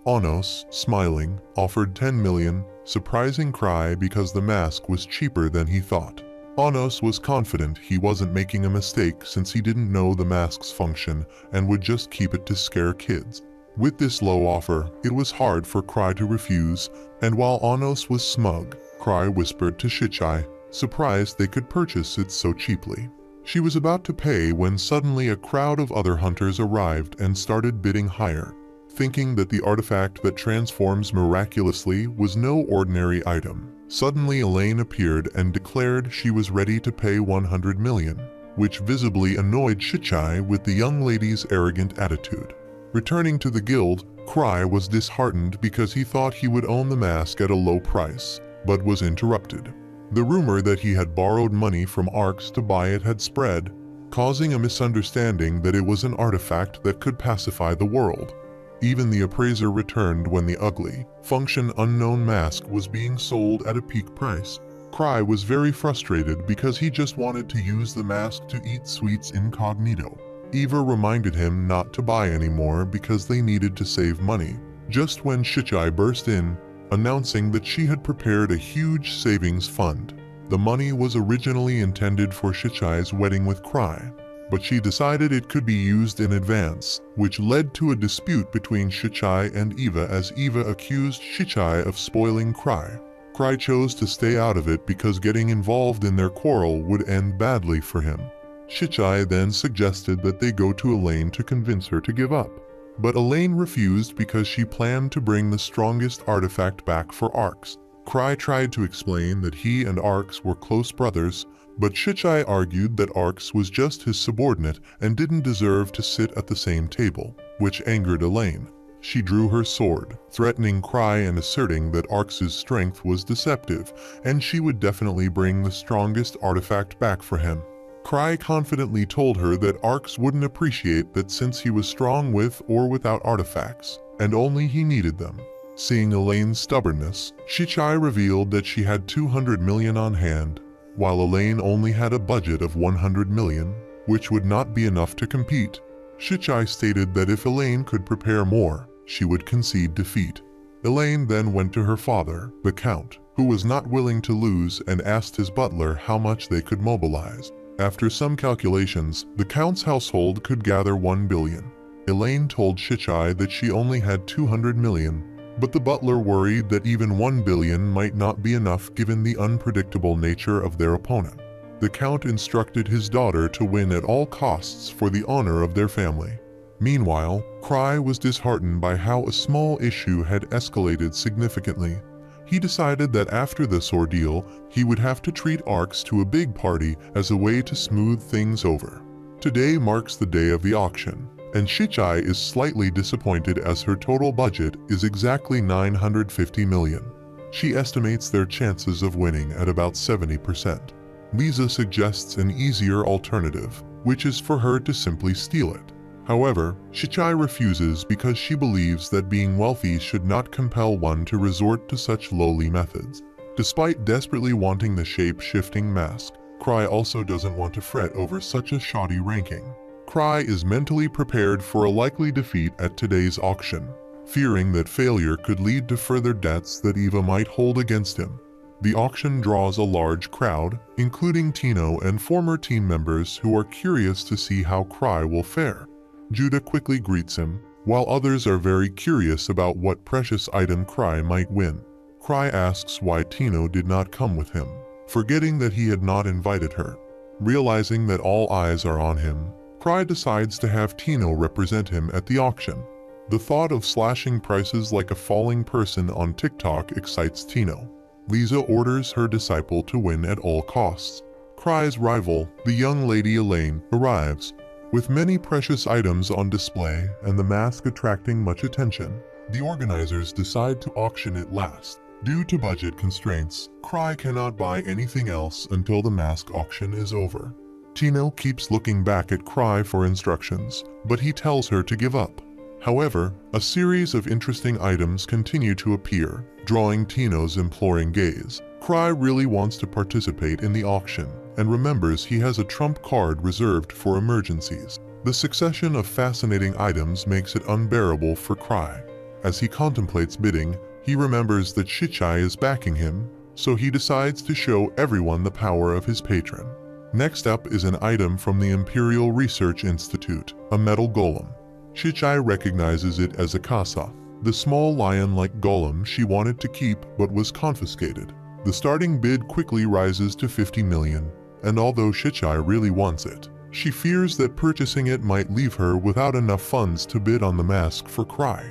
Anos, smiling, offered 10 million, surprising Cry because the mask was cheaper than he thought. Anos was confident he wasn't making a mistake since he didn't know the mask's function and would just keep it to scare kids. With this low offer, it was hard for Cry to refuse, and while Anos was smug, Cry whispered to Shichai, surprised they could purchase it so cheaply. She was about to pay when suddenly a crowd of other hunters arrived and started bidding higher. Thinking that the artifact that transforms miraculously was no ordinary item, suddenly Elaine appeared and declared she was ready to pay 100 million. which visibly annoyed Shichai with the young lady's arrogant attitude. Returning to the guild, Cry was disheartened because he thought he would own the mask at a low price, but was interrupted. The rumor that he had borrowed money from Arx to buy it had spread, causing a misunderstanding that it was an artifact that could pacify the world. Even the appraiser returned when the ugly, function unknown mask was being sold at a peak price. Cry was very frustrated because he just wanted to use the mask to eat sweets incognito. Eva reminded him not to buy anymore because they needed to save money, just when Shichai burst in, announcing that she had prepared a huge savings fund. The money was originally intended for Shichai's wedding with Cry, but she decided it could be used in advance, which led to a dispute between Shichai and Eva as Eva accused Shichai of spoiling Cry. Cry chose to stay out of it because getting involved in their quarrel would end badly for him. Shichai then suggested that they go to Elaine to convince her to give up. But Elaine refused because she planned to bring the strongest artifact back for Arx. Cry tried to explain that he and Arx were close brothers, but Shichai argued that Arx was just his subordinate and didn't deserve to sit at the same table, which angered Elaine. She drew her sword, threatening Cry and asserting that Arx's strength was deceptive, and she would definitely bring the strongest artifact back for him. Cry confidently told her that Arx wouldn't appreciate that since he was strong with or without artifacts, and only he needed them. Seeing Elaine's stubbornness, Shichai revealed that she had 200 million on hand, while Elaine only had a budget of 100 million, which would not be enough to compete. Shichai stated that if Elaine could prepare more, she would concede defeat. Elaine then went to her father, the Count, who was not willing to lose and asked his butler how much they could mobilize. After some calculations, the Count's household could gather 1 billion. Elaine told Shichai that she only had 200 million, but the butler worried that even 1 billion might not be enough given the unpredictable nature of their opponent. The Count instructed his daughter to win at all costs for the honor of their family. Meanwhile, Cry was disheartened by how a small issue had escalated significantly. He decided that after this ordeal, he would have to treat Arx to a big party as a way to smooth things over. Today marks the day of the auction, and Shichai is slightly disappointed as her total budget is exactly 950 million. She estimates their chances of winning at about 70%. Lisa suggests an easier alternative, which is for her to simply steal it. However, Shichai refuses because she believes that being wealthy should not compel one to resort to such lowly methods. Despite desperately wanting the shape-shifting mask, Cry also doesn't want to fret over such a shoddy ranking. Cry is mentally prepared for a likely defeat at today's auction, fearing that failure could lead to further debts that Eva might hold against him. The auction draws a large crowd, including Tino and former team members who are curious to see how Cry will fare. Judah quickly greets him, while others are very curious about what precious item Cry might win. Cry asks why Tino did not come with him, forgetting that he had not invited her. Realizing that all eyes are on him, Cry decides to have Tino represent him at the auction. The thought of slashing prices like a falling person on TikTok excites Tino. Lisa orders her disciple to win at all costs. Cry's rival, the young lady Elaine, arrives. With many precious items on display and the mask attracting much attention, the organizers decide to auction it last. Due to budget constraints, Cry cannot buy anything else until the mask auction is over. Tino keeps looking back at Cry for instructions, but he tells her to give up. However, a series of interesting items continue to appear, drawing Tino's imploring gaze. Cry really wants to participate in the auction, and remembers he has a trump card reserved for emergencies. The succession of fascinating items makes it unbearable for Cry. As he contemplates bidding, he remembers that Shichai is backing him, so he decides to show everyone the power of his patron. Next up is an item from the Imperial Research Institute, a metal golem. Shichai recognizes it as a casa, the small lion-like golem she wanted to keep but was confiscated. The starting bid quickly rises to 50 million, and although Shichai really wants it, she fears that purchasing it might leave her without enough funds to bid on the mask for Cry.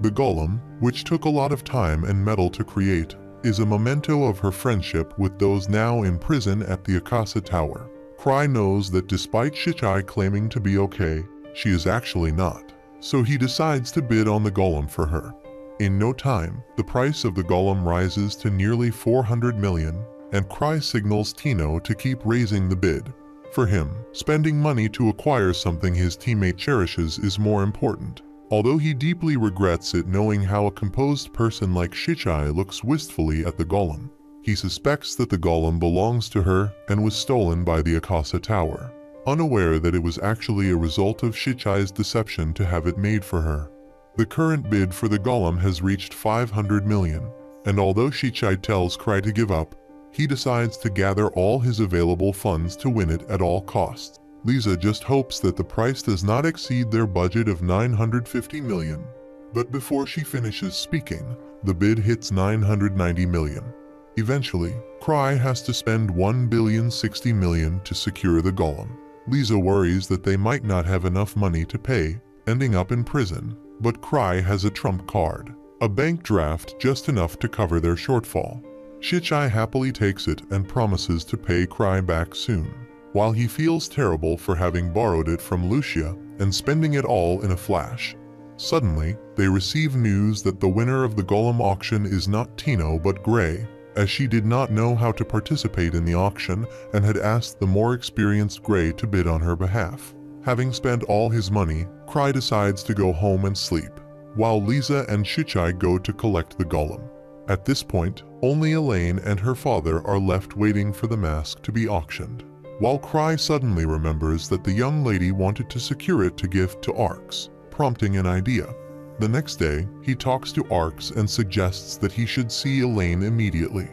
The golem, which took a lot of time and metal to create, is a memento of her friendship with those now in prison at the Akasa Tower. Cry knows that despite Shichai claiming to be okay, she is actually not, so he decides to bid on the golem for her. In no time, the price of the golem rises to nearly 400 million, and Cry signals Tino to keep raising the bid. For him, spending money to acquire something his teammate cherishes is more important. Although he deeply regrets it knowing how a composed person like Shichai looks wistfully at the golem. He suspects that the golem belongs to her and was stolen by the Akasa Tower, unaware that it was actually a result of Shichai's deception to have it made for her. The current bid for the golem has reached 500 million, and although Shichai tells Cry to give up, he decides to gather all his available funds to win it at all costs. Lisa just hopes that the price does not exceed their budget of 950 million. But before she finishes speaking, the bid hits 990 million. Eventually, Cry has to spend 1,060 million to secure the golem. Lisa worries that they might not have enough money to pay, ending up in prison, but Cry has a trump card, a bank draft just enough to cover their shortfall. Shichai happily takes it and promises to pay Cry back soon, while he feels terrible for having borrowed it from Lucia and spending it all in a flash. Suddenly, they receive news that the winner of the golem auction is not Tino but Gray, as she did not know how to participate in the auction and had asked the more experienced Gray to bid on her behalf. Having spent all his money, Cry decides to go home and sleep, while Lisa and Shichai go to collect the golem. At this point, only Elaine and her father are left waiting for the mask to be auctioned, while Cry suddenly remembers that the young lady wanted to secure it to give to Arx, prompting an idea. The next day, he talks to Arx and suggests that he should see Elaine immediately.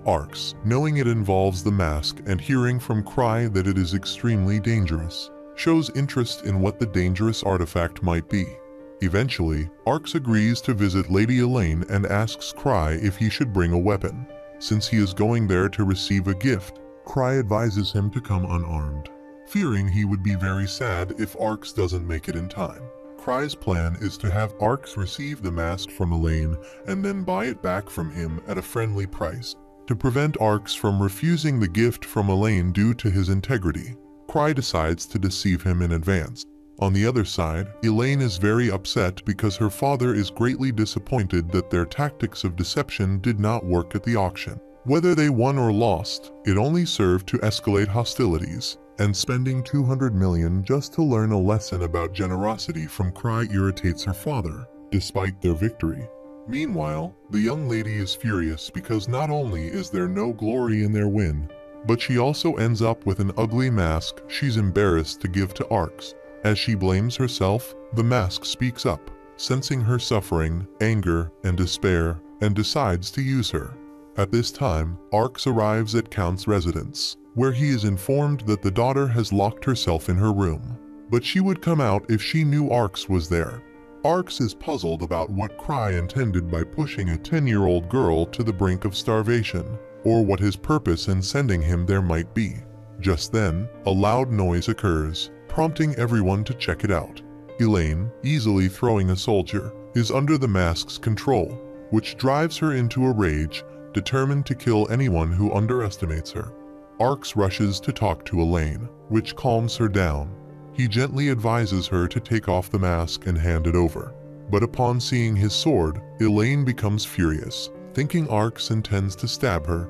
Arx, knowing it involves the mask and hearing from Cry that it is extremely dangerous, shows interest in what the dangerous artifact might be. Eventually, Arx agrees to visit Lady Elaine and asks Cry if he should bring a weapon. Since he is going there to receive a gift, Cry advises him to come unarmed, fearing he would be very sad if Arx doesn't make it in time. Cry's plan is to have Arx receive the mask from Elaine and then buy it back from him at a friendly price. To prevent Arx from refusing the gift from Elaine due to his integrity, Cry decides to deceive him in advance. On the other side, Elaine is very upset because her father is greatly disappointed that their tactics of deception did not work at the auction. Whether they won or lost, it only served to escalate hostilities, and spending 200 million just to learn a lesson about generosity from Cry irritates her father, despite their victory. Meanwhile, the young lady is furious because not only is there no glory in their win, but she also ends up with an ugly mask she's embarrassed to give to Arx. As she blames herself, the mask speaks up, sensing her suffering, anger, and despair, and decides to use her. At this time, Arx arrives at Count's residence, where he is informed that the daughter has locked herself in her room, but she would come out if she knew Arx was there. Arx is puzzled about what Cry intended by pushing a 10-year-old girl to the brink of starvation, or what his purpose in sending him there might be. Just then, a loud noise occurs, prompting everyone to check it out. Elaine, easily throwing a soldier, is under the mask's control, which drives her into a rage, determined to kill anyone who underestimates her. Arx rushes to talk to Elaine, which calms her down. He gently advises her to take off the mask and hand it over. But upon seeing his sword, Elaine becomes furious, thinking Arx intends to stab her.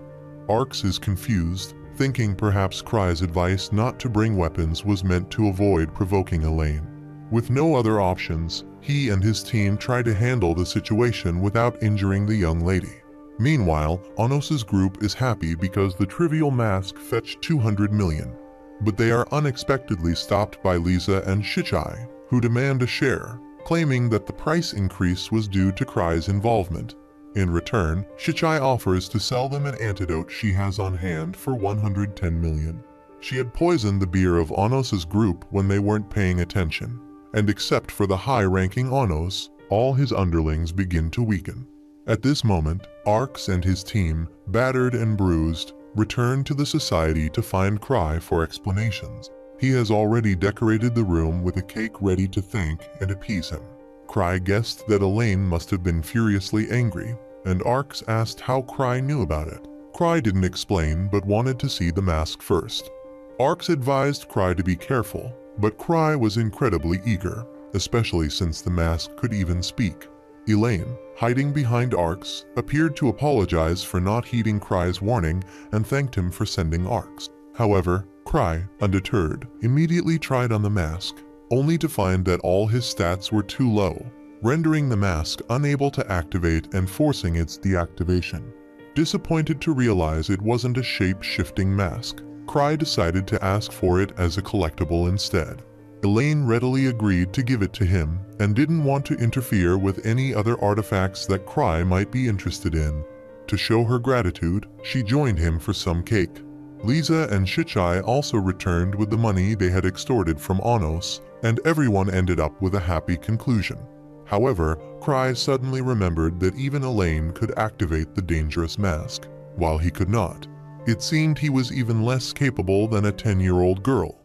Arx is confused, thinking perhaps Cry's advice not to bring weapons was meant to avoid provoking Elaine. With no other options, he and his team try to handle the situation without injuring the young lady. Meanwhile, Onos's group is happy because the trivial mask fetched 200 million. But they are unexpectedly stopped by Lisa and Shichai, who demand a share, claiming that the price increase was due to Cry's involvement. In return, Shichai offers to sell them an antidote she has on hand for 110 million. She had poisoned the beer of Onos's group when they weren't paying attention, and except for the high-ranking Onos, all his underlings begin to weaken. At this moment, Arx and his team, battered and bruised, return to the society to find Cry for explanations. He has already decorated the room with a cake ready to thank and appease him. Cry guessed that Elaine must have been furiously angry, and Arx asked how Cry knew about it. Cry didn't explain but wanted to see the mask first. Arx advised Cry to be careful, but Cry was incredibly eager, especially since the mask could even speak. Elaine, hiding behind Arx, appeared to apologize for not heeding Cry's warning and thanked him for sending Arx. However, Cry, undeterred, immediately tried on the mask, only to find that all his stats were too low, rendering the mask unable to activate and forcing its deactivation. Disappointed to realize it wasn't a shape-shifting mask, Cry decided to ask for it as a collectible instead. Elaine readily agreed to give it to him and didn't want to interfere with any other artifacts that Cry might be interested in. To show her gratitude, she joined him for some cake. Lisa and Shichai also returned with the money they had extorted from Anos, and everyone ended up with a happy conclusion. However, Cry suddenly remembered that even Elaine could activate the dangerous mask, while he could not. It seemed he was even less capable than a 10-year-old girl.